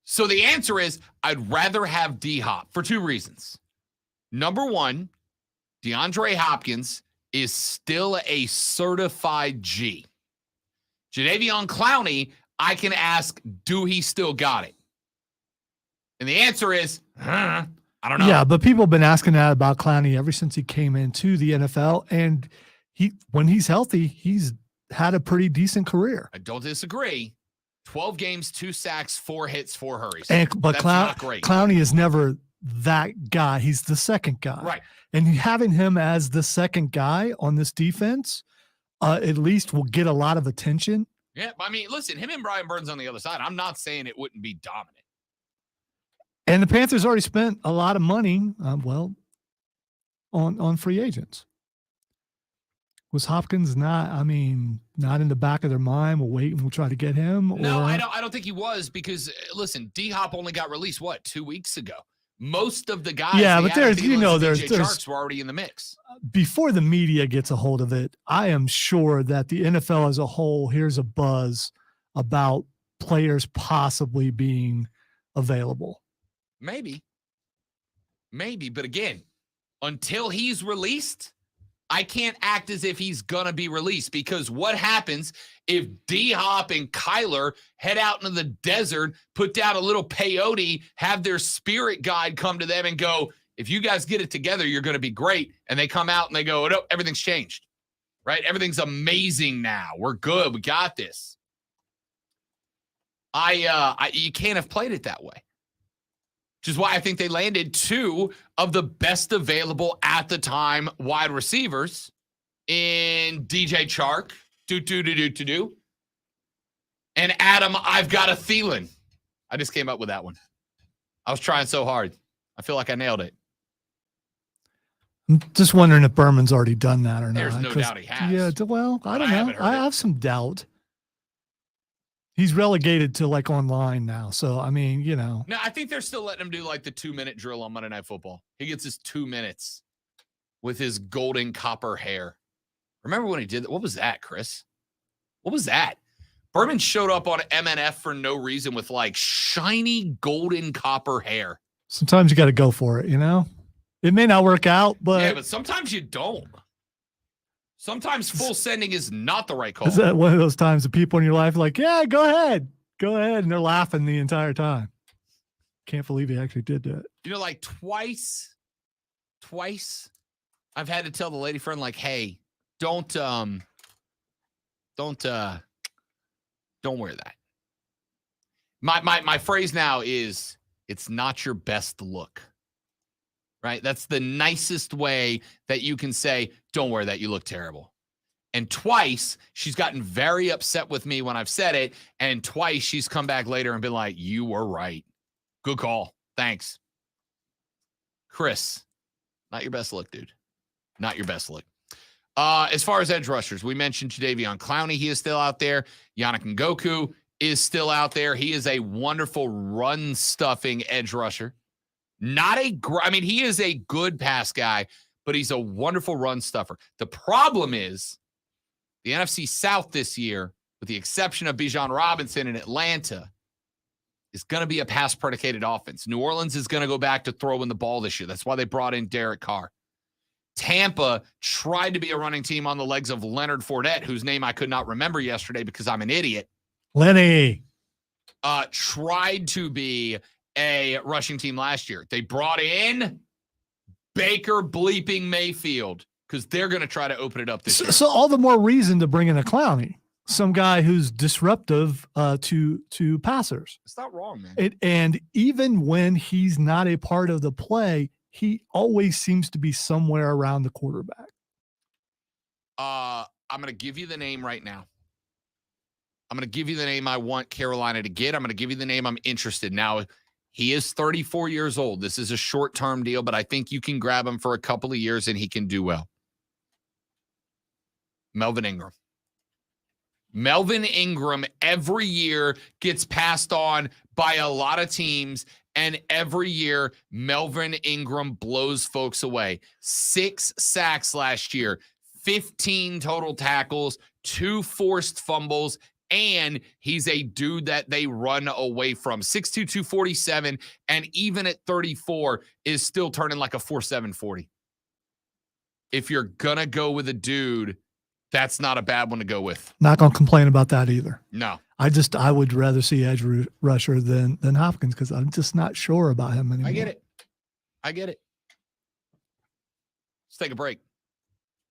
So the answer is I'd rather have D-Hop for two reasons. Number one, DeAndre Hopkins is still a certified G. Jadeveon Clowney, I can ask, do he still got it? And the answer is, I don't know. Yeah, but people have been asking that about Clowney ever since he came into the NFL. And when he's healthy, he's had a pretty decent career. I don't disagree. 12 games, 2 sacks, 4 hits, 4 hurries. But That's not great. Clowney is never that guy. He's the second guy. Right. And having him as the second guy on this defense at least will get a lot of attention. Yeah, I mean, listen, him and Brian Burns on the other side, I'm not saying it wouldn't be dominant. And the Panthers already spent a lot of money, on free agents. Was Hopkins not in the back of their mind? We'll wait and we'll try to get him. No, I don't think he was because, listen, D-Hop only got released, 2 weeks ago? Most of the guys but there's Sharks were already in the mix. Before the media gets a hold of it, I am sure that the NFL as a whole hears a buzz about players possibly being available. Maybe. But again, until he's released, I can't act as if he's going to be released because what happens if D-Hop and Kyler head out into the desert, put down a little peyote, have their spirit guide come to them and go, if you guys get it together, you're going to be great. And they come out and they go, no, everything's changed, right? Everything's amazing now. We're good. We got this. You can't have played it that way. Which is why I think they landed 2 of the best available at the time wide receivers in DJ Chark, and Adam, I've got a Thielen. I just came up with that one. I was trying so hard. I feel like I nailed it. I'm just wondering if Berman's already done that or not. There's no doubt he has. Yeah, well, I don't know. I have some doubt. He's relegated to online now. So, No, I think they're still letting him do the 2-minute drill on Monday Night Football. He gets his 2 minutes with his golden copper hair. Remember when he did that? What was that, Chris? What was that? Berman showed up on MNF for no reason with shiny golden copper hair. Sometimes you got to go for it, It may not work out, but. Yeah, but sometimes you don't. Sometimes full sending is not the right call. Is that one of those times that people in your life are like, yeah, go ahead. And they're laughing the entire time. Can't believe he actually did that. Twice, I've had to tell the lady friend, hey, don't wear that. My phrase now is, it's not your best look. Right? That's the nicest way that you can say, don't wear that. You look terrible. And twice she's gotten very upset with me when I've said it. And twice she's come back later and been like, you were right. Good call. Thanks. Chris, not your best look, dude. Not your best look. As far as edge rushers, we mentioned Jadeveon Clowney. He is still out there. Yannick Ngakoue is still out there. He is a wonderful run-stuffing edge rusher. He is a good pass guy, but he's a wonderful run stuffer. The problem is the NFC South this year, with the exception of Bijan Robinson in Atlanta, is going to be a pass-predicated offense. New Orleans is going to go back to throwing the ball this year. That's why they brought in Derek Carr. Tampa tried to be a running team on the legs of Leonard Fournette, whose name I could not remember yesterday because I'm an idiot. Lenny. Tried to be a rushing team last year. They brought in Baker bleeping Mayfield because they're going to try to open it up this year. So all the more reason to bring in a Clowney, some guy who's disruptive to passers. It's not wrong, man. And even when he's not a part of the play, he always seems to be somewhere around the quarterback. I'm going to give you the name right now. I'm going to give you the name I want Carolina to get. I'm going to give you the name I'm interested in. Now, he is 34 years old. This is a short-term deal, but I think you can grab him for a couple of years and he can do well. Melvin Ingram. Melvin Ingram every year gets passed on by a lot of teams, and every year Melvin Ingram blows folks away. 6 sacks last year, 15 total tackles, 2 forced fumbles, and he's a dude that they run away from. 6'2", 247, and even at 34 is still turning like a 4.7 40. If you're going to go with a dude, that's not a bad one to go with. Not going to complain about that either. No. I would rather see edge rusher than Hopkins because I'm just not sure about him anymore. I get it. Let's take a break.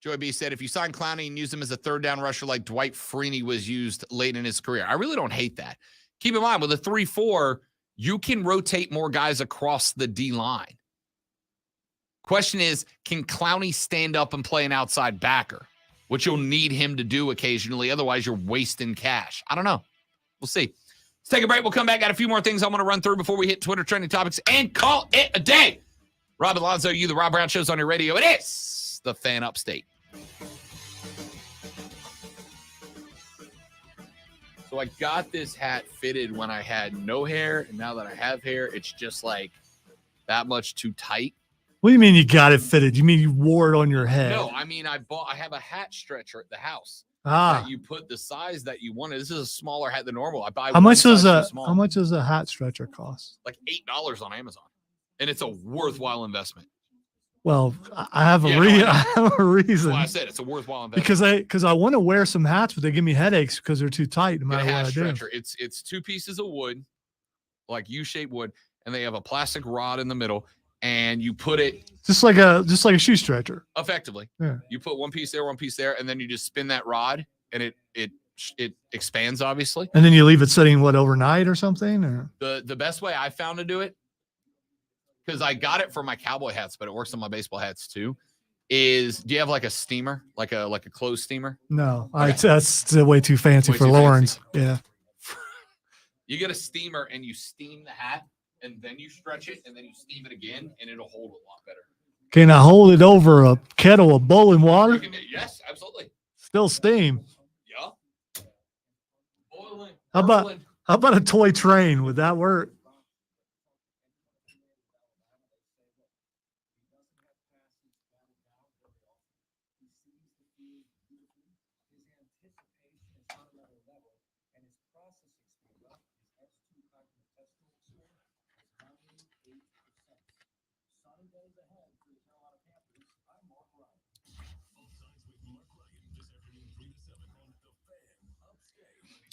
Joey B said, if you sign Clowney and use him as a third down rusher like Dwight Freeney was used late in his career, I really don't hate that. Keep in mind, with a 3-4, you can rotate more guys across the D-line. Question is, can Clowney stand up and play an outside backer, which you'll need him to do occasionally. Otherwise, you're wasting cash. I don't know. We'll see. Let's take a break. We'll come back. Got a few more things I want to run through before we hit Twitter trending topics and call it a day. Rob Alonzo, you, the Rob Brown Show's on your radio. It is the Fan Upstate. So I got this hat fitted when I had no hair, and now that I have hair, it's just like that much too tight. What do you mean you got it fitted? You mean you wore it on your head? No, I mean I have a hat stretcher at the house. Ah. That you put the size that you wanted. This is a smaller hat than normal. I buy How much does small. how much does a hat stretcher cost? Like $8 on Amazon, and it's a worthwhile investment. Well, I have a I have a reason. Well, I said it's a worthwhile investment because I want to wear some hats, but they give me headaches because they're too tight. No Get a matter hat what I do. stretcher. It's 2 pieces of wood, like U-shaped wood, and they have a plastic rod in the middle, and you put it Just like a shoe stretcher. effectively. Yeah. You put one piece there, and then you just spin that rod, and it expands, obviously. And then you leave it sitting overnight or something, or The best way I found to do it, because I got it for my cowboy hats, but it works on my baseball hats too, is do you have like a steamer, like a clothes steamer? no, Okay. that's way too fancy Way for too Lauren's. Yeah. You get a steamer and you steam the hat, and then you stretch it, and then you steam it again, and it'll hold a lot better. Can I hold it over a kettle of boiling water? Yes, absolutely. Still steam. Yeah. Boiling. How about a toy train? Would that work?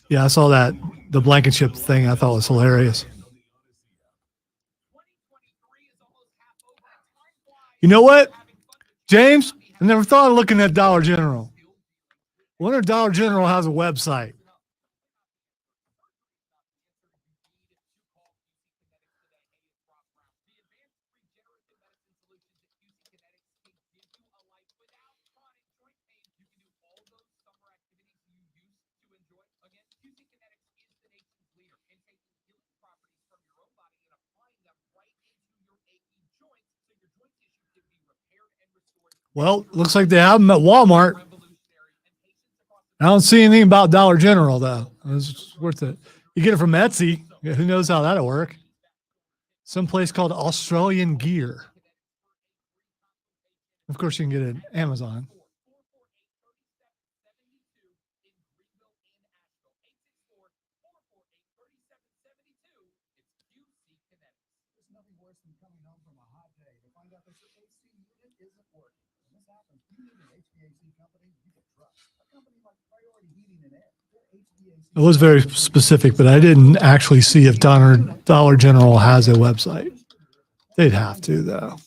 Yeah, I saw that. The Blankenship thing I thought was hilarious. You know what, James? I never thought of looking at Dollar General. I wonder if Dollar General has a website. Well, looks like they have them at Walmart. I don't see anything about Dollar General, though. It's worth it. You get it from Etsy. Yeah, who knows how that'll work? Some place called Australian Gear. Of course, you can get it at Amazon. There's nothing worse than coming home from a hot day to find out that your AC unit isn't working. When this happens, you need an HVAC company you can trust. A company like Priority Heating and Air. Their HVAC It was very specific, but I didn't actually see if Dollar General has a website. They'd have to, though.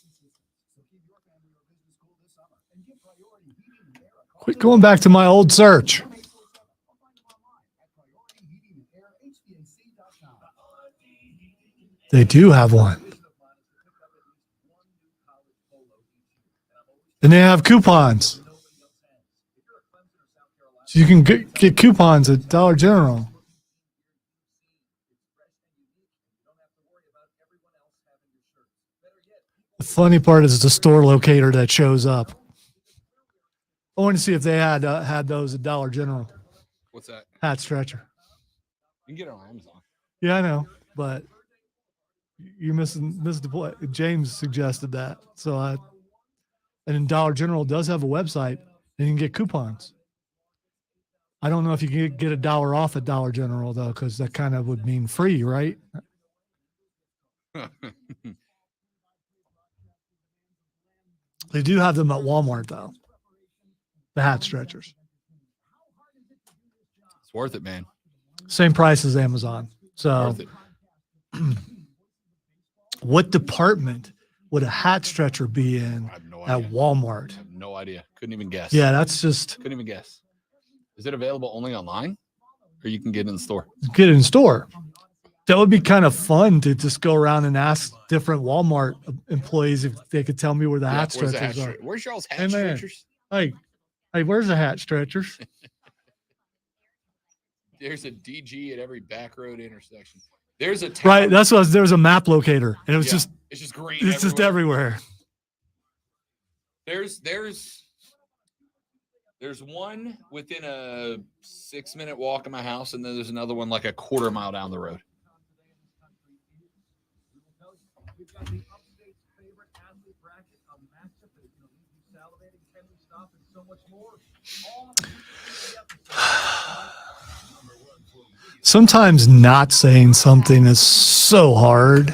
Quit going back to my old search. They do have one. And they have coupons. So you can get coupons at Dollar General. The funny part is the store locator that shows up. I wanted to see if they had those at Dollar General. What's that? Hat stretcher. You can get it on Amazon. Yeah, I know, but you're missing the point. James suggested that, and then Dollar General does have a website, and you can get coupons. I don't know if you can get $1 off at Dollar General though, because that kind of would mean free, right? They do have them at Walmart though. The hat stretchers. It's worth it, man. Same price as Amazon. So Worth it. what department would a hat stretcher be in at Walmart? I have no idea. Couldn't even guess. Yeah, that's just Couldn't even guess. Is it available only online, or you can get it in the store? get it in store. That would be kind of fun to just go around and ask different Walmart employees if they could tell me where the Yeah, hat where's the stretchers hat are. Where's y'all's hat Hey, man. stretchers? Hey, where's the hat stretchers? There's a DG at every back road intersection. There's a Right, that's what there was a map locator, and it was Yeah, it's just green. it's just everywhere. There's one within a 6-minute walk of my house, and then there's another one like a quarter mile down the road. We've got the upstate's favorite athlete bracket, a matchup that is going to leave you salivating, can we stop, and so much more. All Sometimes not saying something is so hard.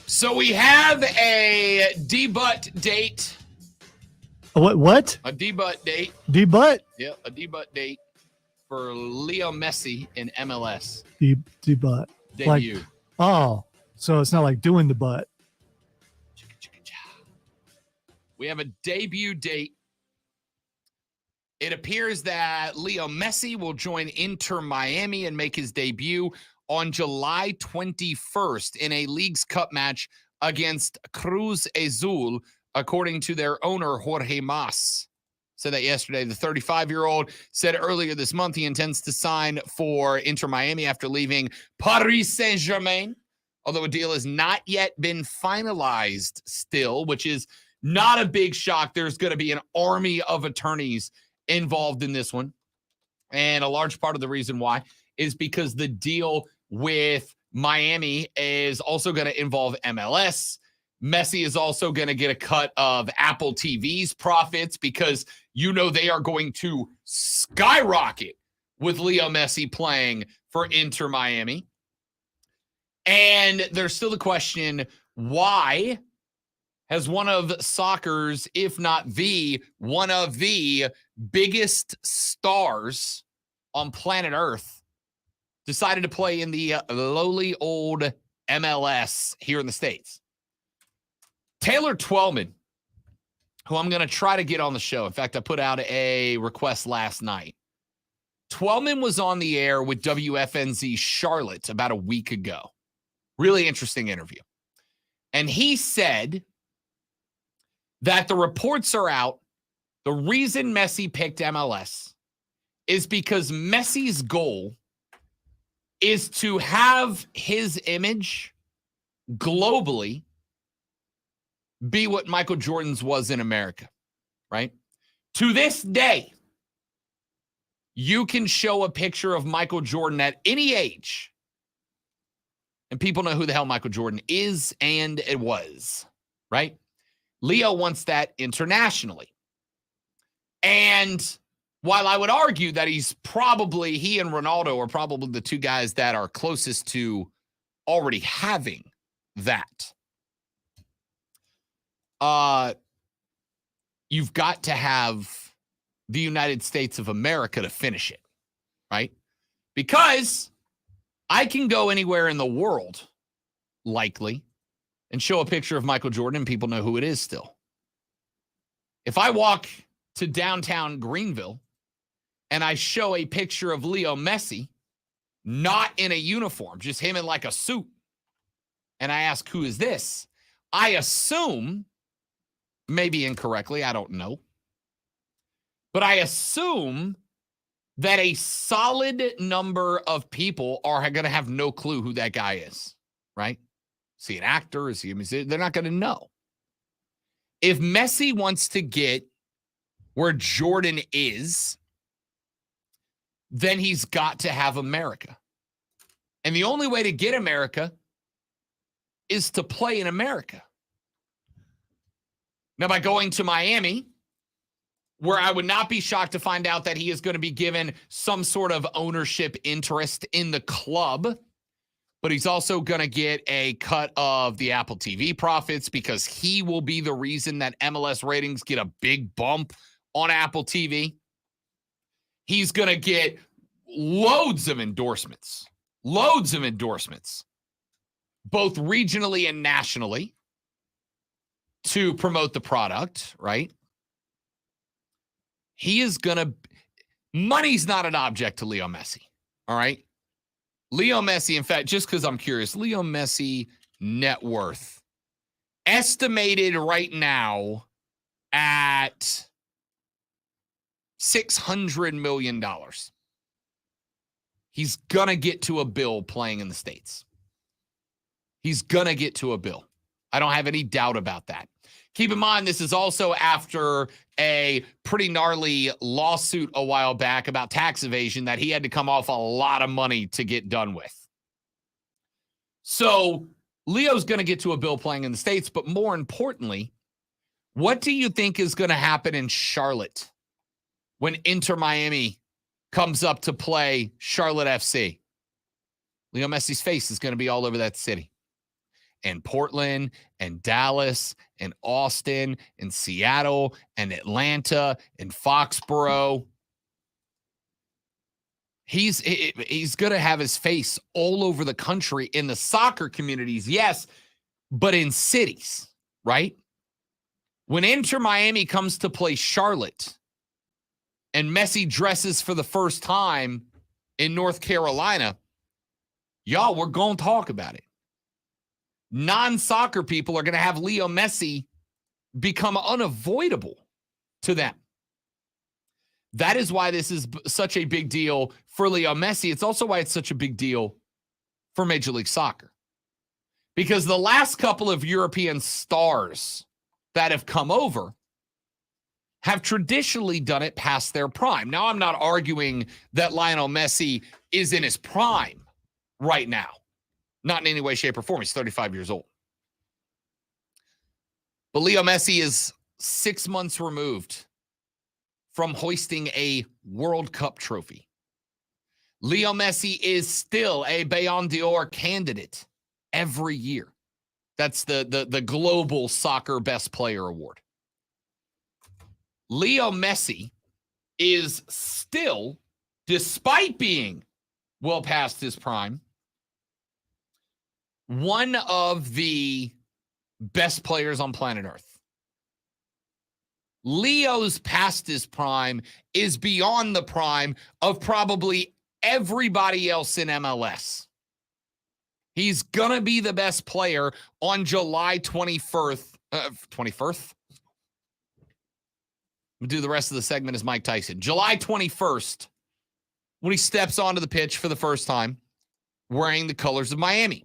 So we have a debut date. What? A debut date. D-butt? Yeah, a debut date for Leo Messi in MLS. D-butt. Like, Debut. oh, so it's not like doing the butt. We have a debut date. It appears that Leo Messi will join Inter Miami and make his debut on July 21st in a Leagues Cup match against Cruz Azul, according to their owner, Jorge Mas. Said that yesterday. The 35-year-old said earlier this month he intends to sign for Inter Miami after leaving Paris Saint-Germain, although a deal has not yet been finalized still, which is not a big shock. There's going to be an army of attorneys involved in this one. And a large part of the reason why is because the deal with Miami is also going to involve MLS. Messi is also going to get a cut of Apple TV's profits because they are going to skyrocket with Leo Messi playing for Inter Miami. And there's still the question, why has one of soccer's, if not one of the biggest stars on planet Earth decided to play in the lowly old MLS here in the States? Taylor Twellman, who I'm going to try to get on the show. In fact, I put out a request last night. Twellman was on the air with WFNZ Charlotte about a week ago. Really interesting interview. And he said that the reports are out. The reason Messi picked MLS is because Messi's goal is to have his image globally be what Michael Jordan's was in America, right? To this day, you can show a picture of Michael Jordan at any age, and people know who the hell Michael Jordan is and it was, right? Leo wants that internationally. And while I would argue that he and Ronaldo are probably the two guys that are closest to already having that, you've got to have the United States of America to finish it, right? Because I can go anywhere in the world, likely, and show a picture of Michael Jordan and people know who it is still. If I walk to downtown Greenville and I show a picture of Leo Messi, not in a uniform, just him in like a suit, and I ask, who is this? I assume, maybe incorrectly, I don't know, but I assume that a solid number of people are going to have no clue who that guy is, right? Is he an actor? Is he a musician? They're not going to know. If Messi wants to get where Jordan is, then he's got to have America. And the only way to get America is to play in America. Now, by going to Miami, where I would not be shocked to find out that he is going to be given some sort of ownership interest in the club, but he's also going to get a cut of the Apple TV profits because he will be the reason that MLS ratings get a big bump on Apple TV. He's going to get loads of endorsements, both regionally and nationally, to promote the product, right? He is going to, money's not an object to Leo Messi, all right? Leo Messi, in fact, just because I'm curious, Leo Messi net worth estimated right now at $600 million. He's going to get to $1 billion playing in the States. He's going to get to $1 billion. I don't have any doubt about that. Keep in mind, this is also after a pretty gnarly lawsuit a while back about tax evasion that he had to come off a lot of money to get done with. So Leo's going to get to $1 billion playing in the States, but more importantly, what do you think is going to happen in Charlotte when Inter Miami comes up to play Charlotte FC? Leo Messi's face is going to be all over that city. And Portland and Dallas and Austin and Seattle and Atlanta and Foxborough. He's going to have his face all over the country in the soccer communities, yes, but in cities, right? When Inter Miami comes to play Charlotte and Messi dresses for the first time in North Carolina, y'all, we're going to talk about it. Non-soccer people are going to have Leo Messi become unavoidable to them. That is why this is such a big deal for Leo Messi. It's also why it's such a big deal for Major League Soccer. Because the last couple of European stars that have come over have traditionally done it past their prime. Now, I'm not arguing that Lionel Messi is in his prime right now. Not in any way, shape, or form. He's 35 years old. But Leo Messi is 6 months removed from hoisting a World Cup trophy. Leo Messi is still a Ballon d'Or candidate every year. That's the global soccer best player award. Leo Messi is still, despite being well past his prime, one of the best players on planet Earth. Leo's past his prime is beyond the prime of probably everybody else in MLS. He's going to be the best player on July 21st. 21st? We'll do the rest of the segment as Mike Tyson. July 21st, when he steps onto the pitch for the first time, wearing the colors of Miami.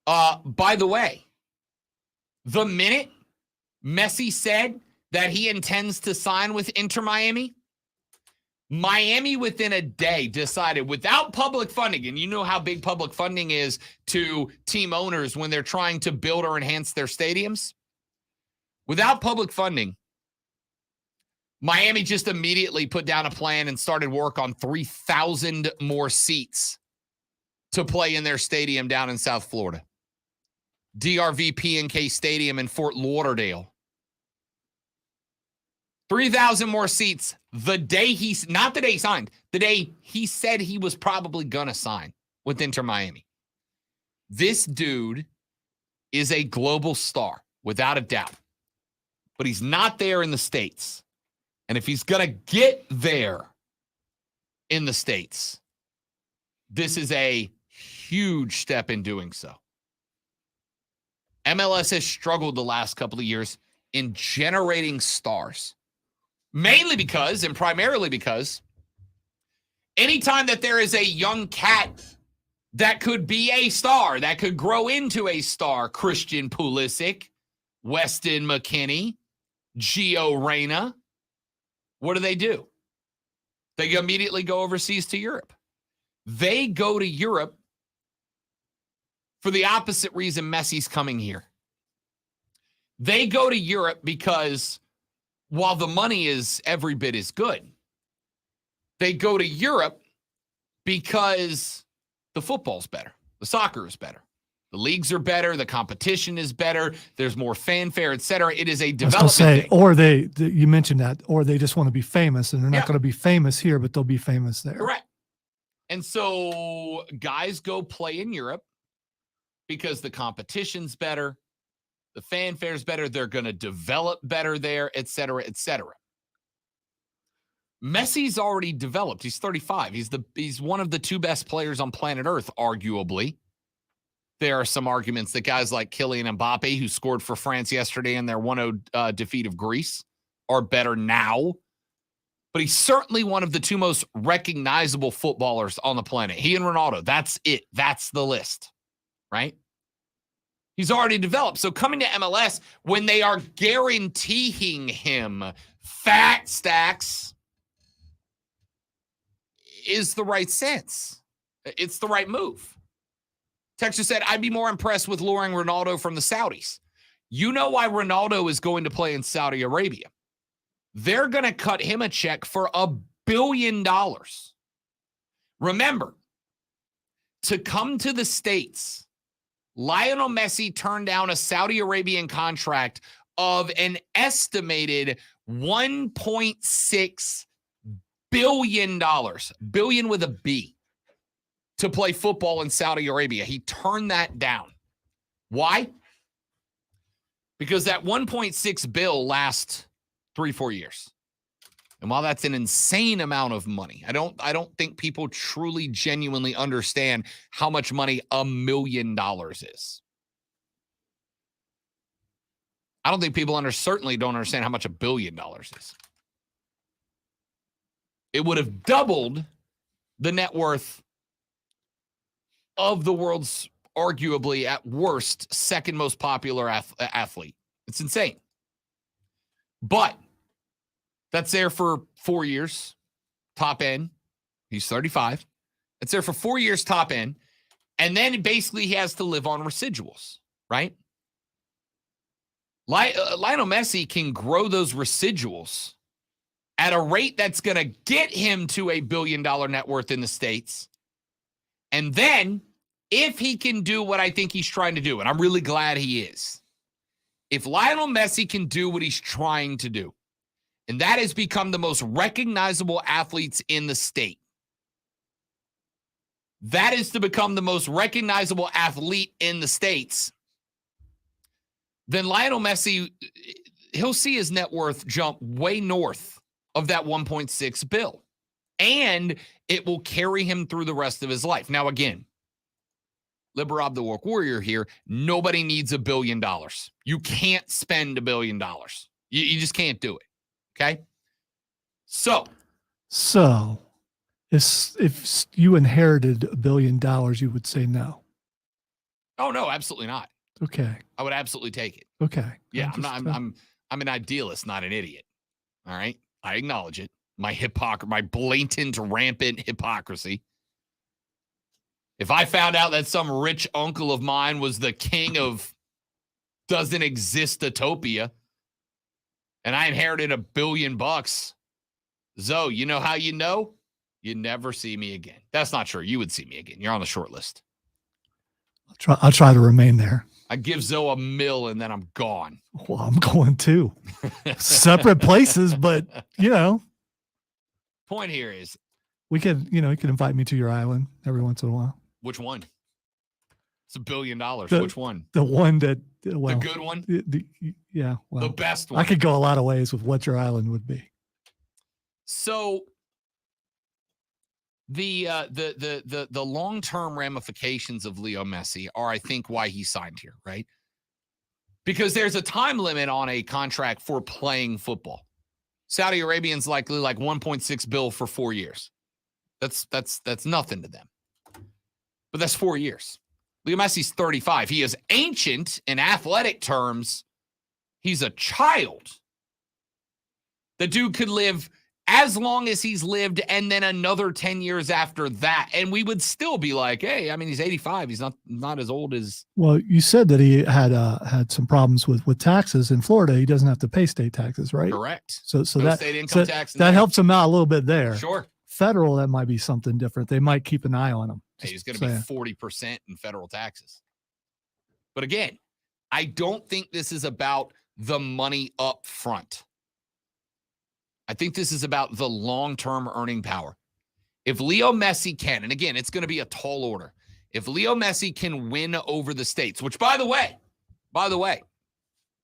By the way, the minute Messi said that he intends to sign with Inter Miami? Miami within a day decided without public funding, and you know how big public funding is to team owners when they're trying to build or enhance their stadiums. Without public funding, Miami just immediately put down a plan and started work on 3,000 more seats to play in their stadium down in South Florida. DRV PNK Stadium in Fort Lauderdale. 3,000 more seats the day not the day he signed, the day he said he was probably going to sign with Inter Miami. This dude is a global star, without a doubt. But he's not there in the States. And if he's going to get there in the States, this is a huge step in doing so. MLS has struggled the last couple of years in generating stars. Mainly because, and primarily because, anytime that there is a young cat that could be a star, that could grow into a star, Christian Pulisic, Weston McKennie, Gio Reyna, what do? They immediately go overseas to Europe. They go to Europe for the opposite reason Messi's coming here. They go to Europe because while the money is every bit as good, they go to Europe because the football's better. The soccer is better. The leagues are better. The competition is better. There's more fanfare, et cetera. It is a development thing. Or you mentioned that, or they just want to be famous, and they're not going to be famous here, but they'll be famous there. Correct. And so guys go play in Europe because the competition's better. The fanfare's better. They're going to develop better there, et cetera, et cetera. Messi's already developed. He's 35. He's one of the two best players on planet Earth, arguably. There are some arguments that guys like Kylian Mbappe, who scored for France yesterday in their 1-0 defeat of Greece, are better now. But he's certainly one of the two most recognizable footballers on the planet. He and Ronaldo, that's it. That's the list, right? He's already developed. So coming to MLS, when they are guaranteeing him fat stacks, is the right sense. It's the right move. Texture said, I'd be more impressed with luring Ronaldo from the Saudis. You know why Ronaldo is going to play in Saudi Arabia. They're going to cut him a check for $1 billion. Remember, to come to the States, Lionel Messi turned down a Saudi Arabian contract of an estimated $1.6 billion, billion with a B, to play football in Saudi Arabia. He turned that down. Why? Because that 1.6 bill lasts 3-4 years. And while that's an insane amount of money, I don't think people truly genuinely understand how much money $1 million is. I don't think people certainly don't understand how much $1 billion is. It would have doubled the net worth of the world's arguably at worst second most popular athlete. It's insane. But that's there for 4 years, top end. He's 35. It's there for 4 years, top end. And then basically he has to live on residuals, right? Lionel Messi can grow those residuals at a rate that's going to get him to $1 billion net worth in the States. And then, if he can do what I think he's trying to do, and I'm really glad he is, if Lionel Messi can do what he's trying to do, and that has become the most recognizable athletes in the state, that is to become the most recognizable athlete in the States, then Lionel Messi, he'll see his net worth jump way north of that 1.6 bill. And it will carry him through the rest of his life. Now, again, Liberob the Woke Warrior here, nobody needs $1 billion. You can't spend $1 billion. You just can't do it. Okay? So if you inherited $1 billion, you would say no. Oh, no, absolutely not. Okay. I would absolutely take it. Okay. Yeah, I'm I'm an idealist, not an idiot. All right? I acknowledge it. My blatant, rampant hypocrisy. If I found out that some rich uncle of mine was the king of doesn't exist utopia, and I inherited $1 billion, Zoe, you know how you know? You never see me again. That's not true. You would see me again. You're on the short list. I'll try to remain there. I give Zoe $1 million and then I'm gone. Well, I'm going too. Separate places, but Point here is, we could, you could invite me to your island every once in a while. which one? It's $1 billion. The- Which one? The one that, well, the good one? yeah, well, The best one. I could go a lot of ways with what your island would be. So the long-term ramifications of Leo Messi are, I think, why he signed here, right? Because there's a time limit on a contract for playing football. Saudi Arabians likely like 1.6 bill for 4 years. That's nothing to them. But that's 4 years. Leo Messi's 35. He is ancient in athletic terms. He's a child. The dude could live as long as he's lived and then another 10 years after that. And we would still be like, hey, I mean, he's 85. He's not as old as. Well, you said that he had some problems with taxes in Florida. He doesn't have to pay state taxes, right? Correct. So No that state income so tax in that there. helps him out a little bit there. Sure. Federal, that might be something different. They might keep an eye on him. Hey, he's going Just to be saying. 40% in federal taxes. But again, I don't think this is about the money up front. I think this is about the long-term earning power. If Leo Messi can, and again, it's going to be a tall order. If Leo Messi can win over the States, which by the way,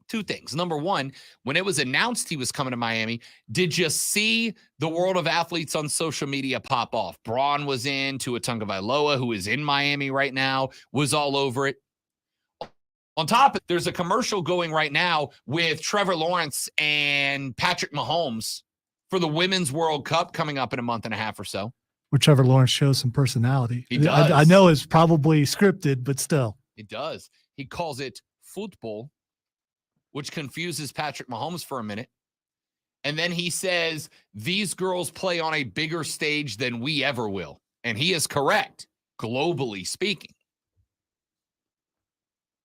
two things. Number one, when it was announced he was coming to Miami, did you see the world of athletes on social media pop off? Braun was in, Tua Tagovailoa, who is in Miami right now, was all over it. On top, there's a commercial going right now with Trevor Lawrence and Patrick Mahomes for the Women's World Cup coming up in a month and a half or so. Where Trevor Lawrence shows some personality. He does. I know it's probably scripted, but still. It does. He calls it football, which confuses Patrick Mahomes for a minute. And then he says, these girls play on a bigger stage than we ever will. And he is correct, globally speaking.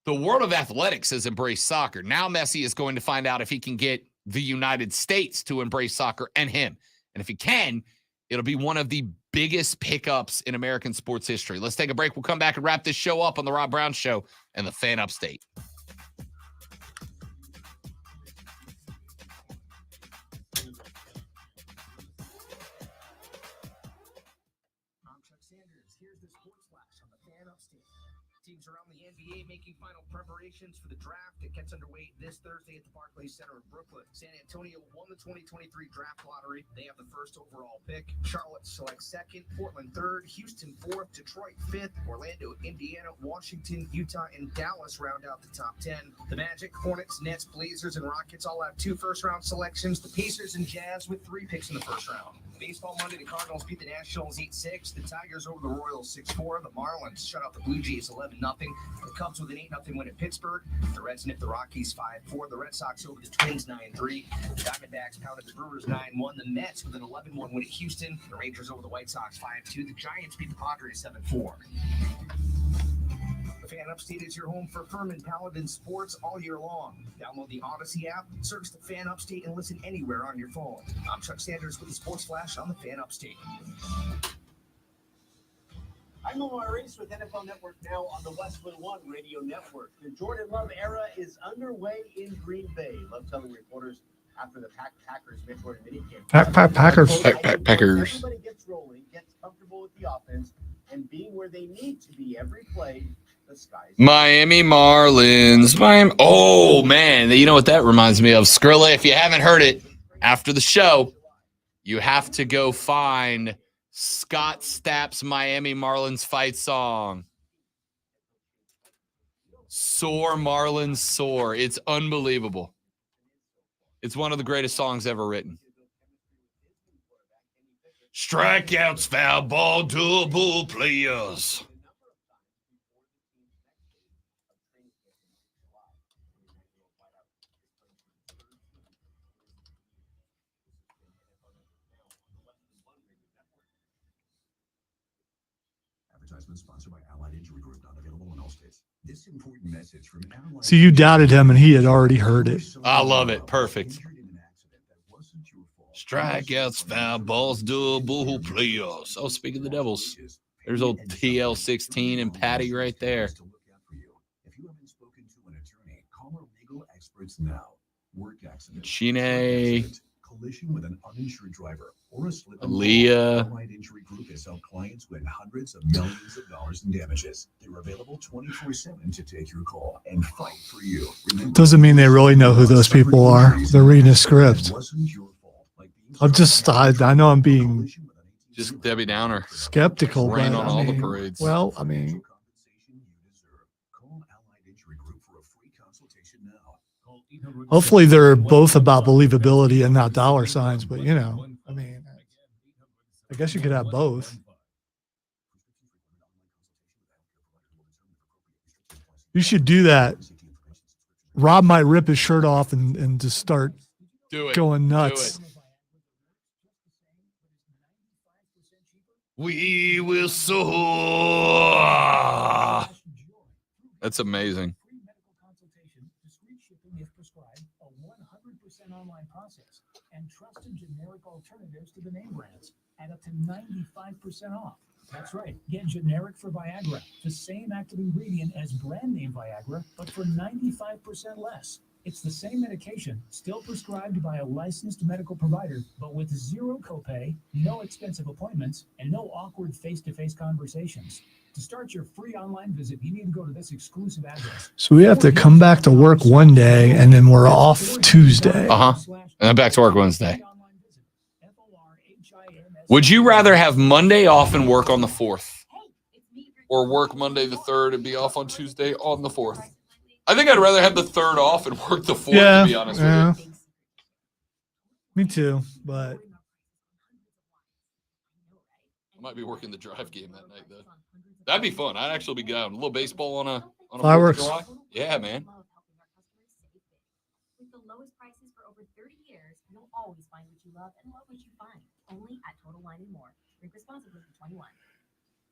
The world of athletics has embraced soccer. Now Messi is going to find out if he can get the United States to embrace soccer and him. And if he can, it'll be one of the biggest pickups in American sports history. Let's take a break. We'll come back and wrap this show up on The Rob Brown Show and the Fan Upstate. I'm Chuck Sanders. Here's the Sports Flash on the Fan Upstate. Teams around the NBA making final preparations for the draft. It gets underway this Thursday at the Barclays Center in Brooklyn. San Antonio won the 2023 draft lottery. They have the first overall pick. Charlotte selects second, Portland third, Houston fourth, Detroit fifth, Orlando, Indiana, Washington, Utah, and Dallas round out the top 10. The Magic, Hornets, Nets, Blazers, and Rockets all have 2 first-round selections. The Pacers and Jazz with 3 picks in the first round. Baseball Monday, the Cardinals beat the Nationals 8-6. The Tigers over the Royals 6-4. The Marlins shut out the Blue Jays 11-0. The Cubs with an 8-0 win at Pittsburgh. The Reds nipped the Rockies 5-4. The Red Sox over the Twins 9-3. The Diamondbacks pounded the Brewers 9-1. The Mets with an 11-1 win at Houston. The Rangers over the White Sox 5-2. The Giants beat the Padres 7-4. The Fan Upstate is your home for Furman Paladin sports all year long. Download the Odyssey app, search the Fan Upstate, and listen anywhere on your phone. I'm Chuck Sanders with the Sports Flash on the Fan Upstate. I'm Omar Reese with NFL Network Now on the Westwood One Radio Network. The Jordan Love era is underway in Green Bay. Love telling reporters after the Packers Midwest minicamp. Packers. Everybody gets rolling, gets comfortable with the offense, and being where they need to be every play. The sky's Miami Marlins. Oh, man. You know what that reminds me of? Skrilla, if you haven't heard it, after the show, you have to go find Scott Stapp's Miami Marlins fight song. Soar, Marlins, soar. It's unbelievable. It's one of the greatest songs ever written. Strikeouts, foul ball, double players. advertisement sponsored by Allied Injury Group, not available in all states. This important message from Allied. So you doubted him, and he had already heard it. I love it. Perfect. Strikeouts, foul balls, double playoffs. Oh, speaking of the Devils, there's old TL16 and Patty right there. If you haven't spoken to an attorney, call our legal experts now. Work accident, Chine, collision with an uninsured driver, or a slip. Aaliyah. Allied Injury Group has helped clients win hundreds of millions of dollars in damages. They're available 24/7 to take your call and fight for you. Remember, Doesn't mean they really know who those people are. They're reading a script. I know I'm being Just Debbie Downer. skeptical, but Rain on all the I mean, parades. well, I mean, hopefully they're both about believability and not dollar signs. But I mean, I guess you could have both. You should do that. Rob might rip his shirt off and just start Do it. going Do nuts. it. We will soar. That's amazing. If prescribed, a 100% online process, and trusted generic alternatives to the name brands at up to 95% off. That's right. Get generic for Viagra, the same active ingredient as brand name Viagra, but for 95% less. It's the same medication, still prescribed by a licensed medical provider, but with zero copay, no expensive appointments, and no awkward face-to-face conversations. To start your free online visit, you need to go to this exclusive address. So we have to come back to work one day, and then we're off Tuesday. And then back to work Wednesday. Would you rather have Monday off and work on the 4th? Or work Monday the 3rd and be off on Tuesday on the 4th? I think I'd rather have the 3rd off and work the 4th, Yeah, to be honest yeah. with you. Me too, but I might be working the drive game that night, though. That'd be fun. I'd actually be down. A little baseball on a 4th of Fireworks. July. Yeah, man. With the lowest prices for over 30 years, you'll always find what you love and love what you find. Only at Total Wine & More. Drink responsibly for 21.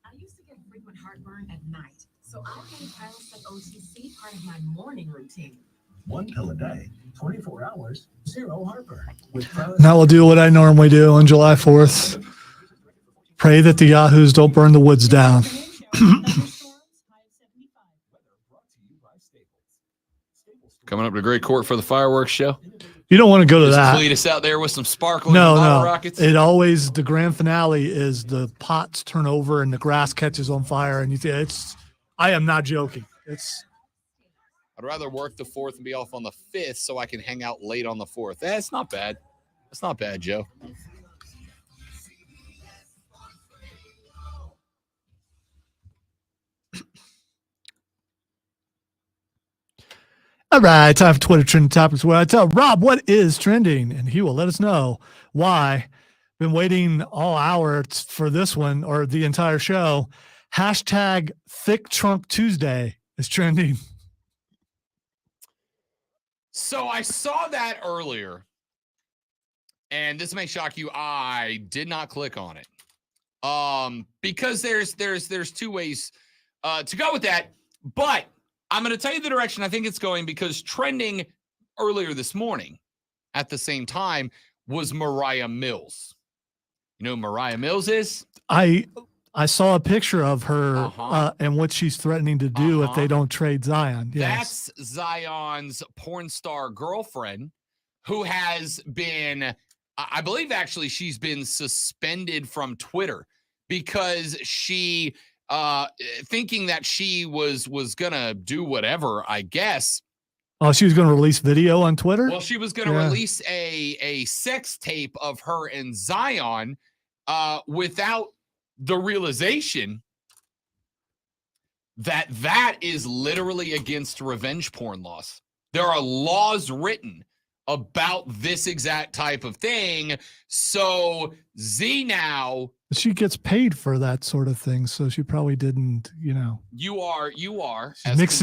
I used to get frequent heartburn at night, so I made Prilosec OTC part of my morning routine. One pill a day, 24 hours, zero heartburn. With now we'll do what I normally do on July 4th. Pray that the Yahoos don't burn the woods down. Coming up to Great Court for the fireworks show. You don't want to go to Is that. Cletus out there with some sparkling No, bottle no. rockets? It always, the grand finale is the pots turn over and the grass catches on fire, and you think I am not joking. I'd rather work the 4th and be off on the 5th so I can hang out late on the 4th. That's not bad. That's not bad, Joe. All right, time for Twitter trending topics where I tell Rob what is trending, and he will let us know why. Been waiting all hour for this one or the entire show. Hashtag Thick Trunk Tuesday is trending. So I saw that earlier, and this may shock you. I did not click on it, because there's two ways to go with that. But I'm going to tell you the direction I think it's going, because trending earlier this morning at the same time was Mariah Mills. You know who Mariah Mills is? I saw a picture of her and what she's threatening to do if they don't trade Zion. Yes. That's Zion's porn star girlfriend, who has been, I believe actually she's been suspended from Twitter because she, thinking that she was gonna do whatever, I guess. Oh, she was going to release video on Twitter? Well, she was going to release a sex tape of her and Zion without the realization that that is literally against revenge porn laws. There are laws written about this exact type of thing. So Z now, She gets paid for that sort of thing, so she probably didn't, you are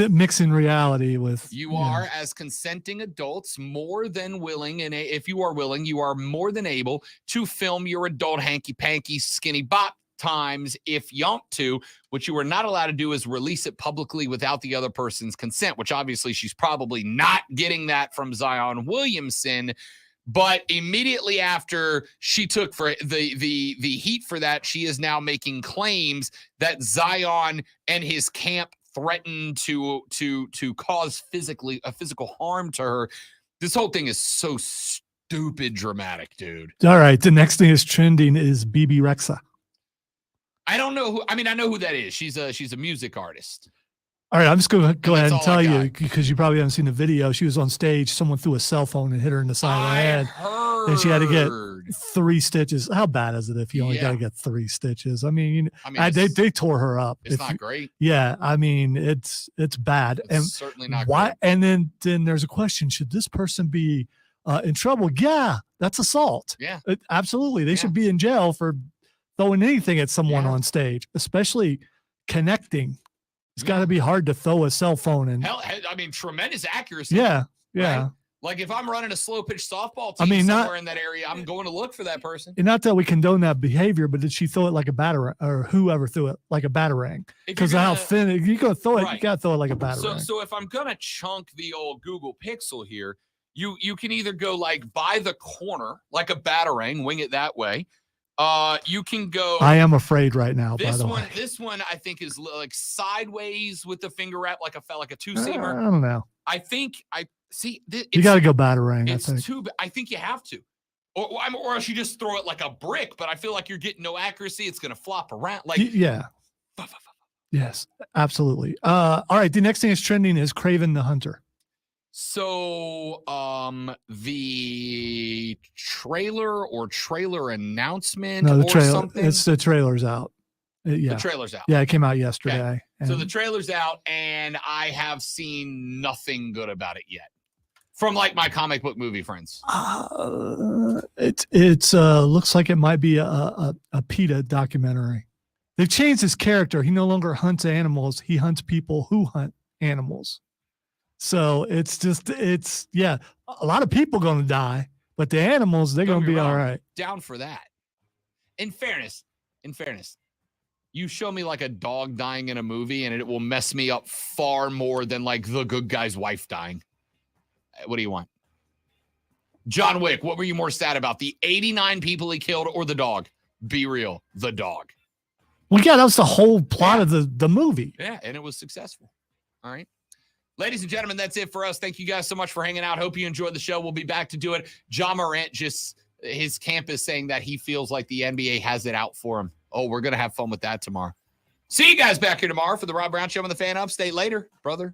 mixing reality with. You are, as consenting adults, more than willing, and if you are willing, you are more than able to film your adult hanky-panky skinny bop times if you want to. What you are not allowed to do is release it publicly without the other person's consent, which obviously she's probably not getting that from Zion Williamson. But immediately after she took for the heat for that, she is now making claims that Zion and his camp threatened to cause physical harm to her. This whole thing is so stupid dramatic, dude. All right. The next thing is trending is BB Rexa. I don't know who. I mean, I know who that is. She's a music artist. All right. I'm just going to go ahead and that's all I tell you, because you probably haven't seen the video. She was on stage. Someone threw a cell phone and hit her in the side of the head. And she had to get 3 stitches. How bad is it if you only got to get 3 stitches? I mean, they tore her up. It's not great. Yeah, I mean, it's bad. And certainly not why? Great. And then there's a question: should this person be in trouble? Yeah, that's assault. Yeah, absolutely. They should be in jail for throwing anything at someone on stage, especially connecting. It's got to be hard to throw a cell phone and. Hell, I mean, tremendous accuracy. Yeah. Right? Like if I'm running a slow pitch softball team somewhere in that area, I'm going to look for that person. And not that we condone that behavior, but did she throw it like a batarang, or whoever threw it like a batarang? Because of how thin you go throw it, you got to throw it like a batarang. So if I'm gonna chunk the old Google Pixel here, you can either go like by the corner, like a batarang, wing it that way. You can go. I am afraid right now. By the way, this one I think is like sideways with the finger wrap, like a two-seamer. I don't know. I think see. You got to go batarang. I think you have to, or else you just throw it like a brick. But I feel like you're getting no accuracy. It's gonna flop around. Like Yes, absolutely. All right. The next thing is trending is Kraven the Hunter. So, the trailer announcement No, the or trailer. something. It's the trailer's out. Yeah. The trailer's out. Yeah, it came out yesterday. Okay. So the trailer's out, and I have seen nothing good about it yet. From like my comic book movie friends. It's looks like it might be a PETA documentary. They've changed his character. He no longer hunts animals. He hunts people who hunt animals. So it's a lot of people going to die, but the animals, they're going to be all right. Down for that. In fairness, you show me like a dog dying in a movie and it will mess me up far more than like the good guy's wife dying. What do you want? John Wick, what were you more sad about? The 89 people he killed or the dog? Be real, the dog. Well, yeah, that was the whole plot of the movie. Yeah, and it was successful. All right. Ladies and gentlemen, that's it for us. Thank you guys so much for hanging out. Hope you enjoyed the show. We'll be back to do it. Ja Morant his camp is saying that he feels like the NBA has it out for him. Oh, we're going to have fun with that tomorrow. See you guys back here tomorrow for the Rob Brown Show on the Fan Upstate. Later, brother.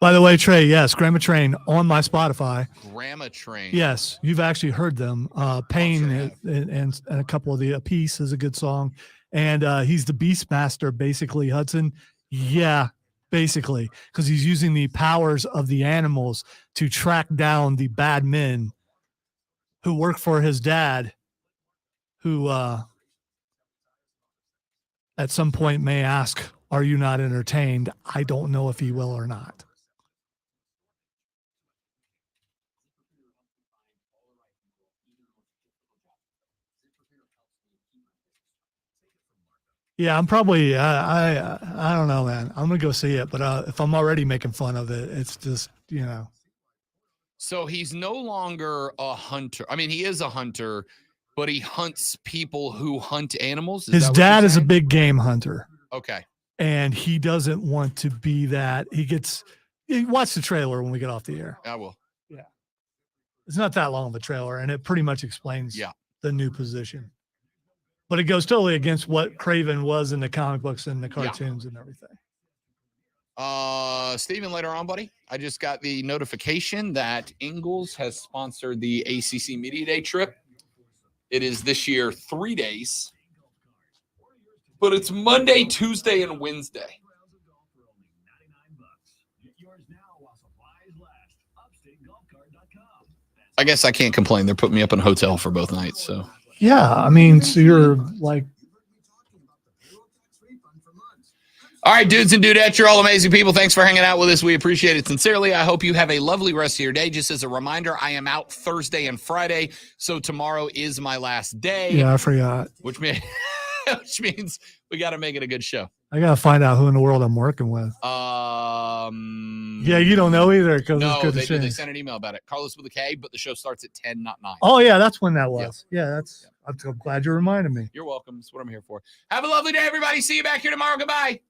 By the way, Trey, yes, Grandma Train on my Spotify. Grandma Train. Yes, you've actually heard them. Pain and a couple of the Peace is a good song. And he's the Beastmaster, basically, Hudson. Yeah, basically, because he's using the powers of the animals to track down the bad men who work for his dad, who at some point may ask, "Are you not entertained?" I don't know if he will or not. Yeah, I'm probably I don't know, man. I'm gonna go see it, but if I'm already making fun of it, it's just, So he's no longer a hunter. I mean, he is a hunter, but he hunts people who hunt animals. His dad is a big game hunter. Okay. And he doesn't want to be that. Watch the trailer when we get off the air. I will. Yeah. It's not that long of a trailer, and it pretty much explains the new position. But it goes totally against what Kraven was in the comic books and the cartoons and everything. Steven, later on, buddy, I just got the notification that Ingles has sponsored the ACC Media Day trip. It is this year 3 days, but it's Monday, Tuesday, and Wednesday. I guess I can't complain. They're putting me up in a hotel for both nights, so. Yeah, I mean, so you're like, All right, dudes and dudettes, you're all amazing people. Thanks for hanging out with us. We appreciate it sincerely. I hope you have a lovely rest of your day. Just as a reminder, I am out Thursday and Friday, so tomorrow is my last day. Yeah, I forgot. Which means we got to make it a good show. I gotta find out who in the world I'm working with. Yeah, you don't know either because No, it's good they to did. They change. sent an email about it. Carlos with a K, but the show starts at 10, not 9. Oh yeah, that's when that was. Yeah, I'm glad you reminded me. You're welcome. That's what I'm here for. Have a lovely day, everybody. See you back here tomorrow. Goodbye.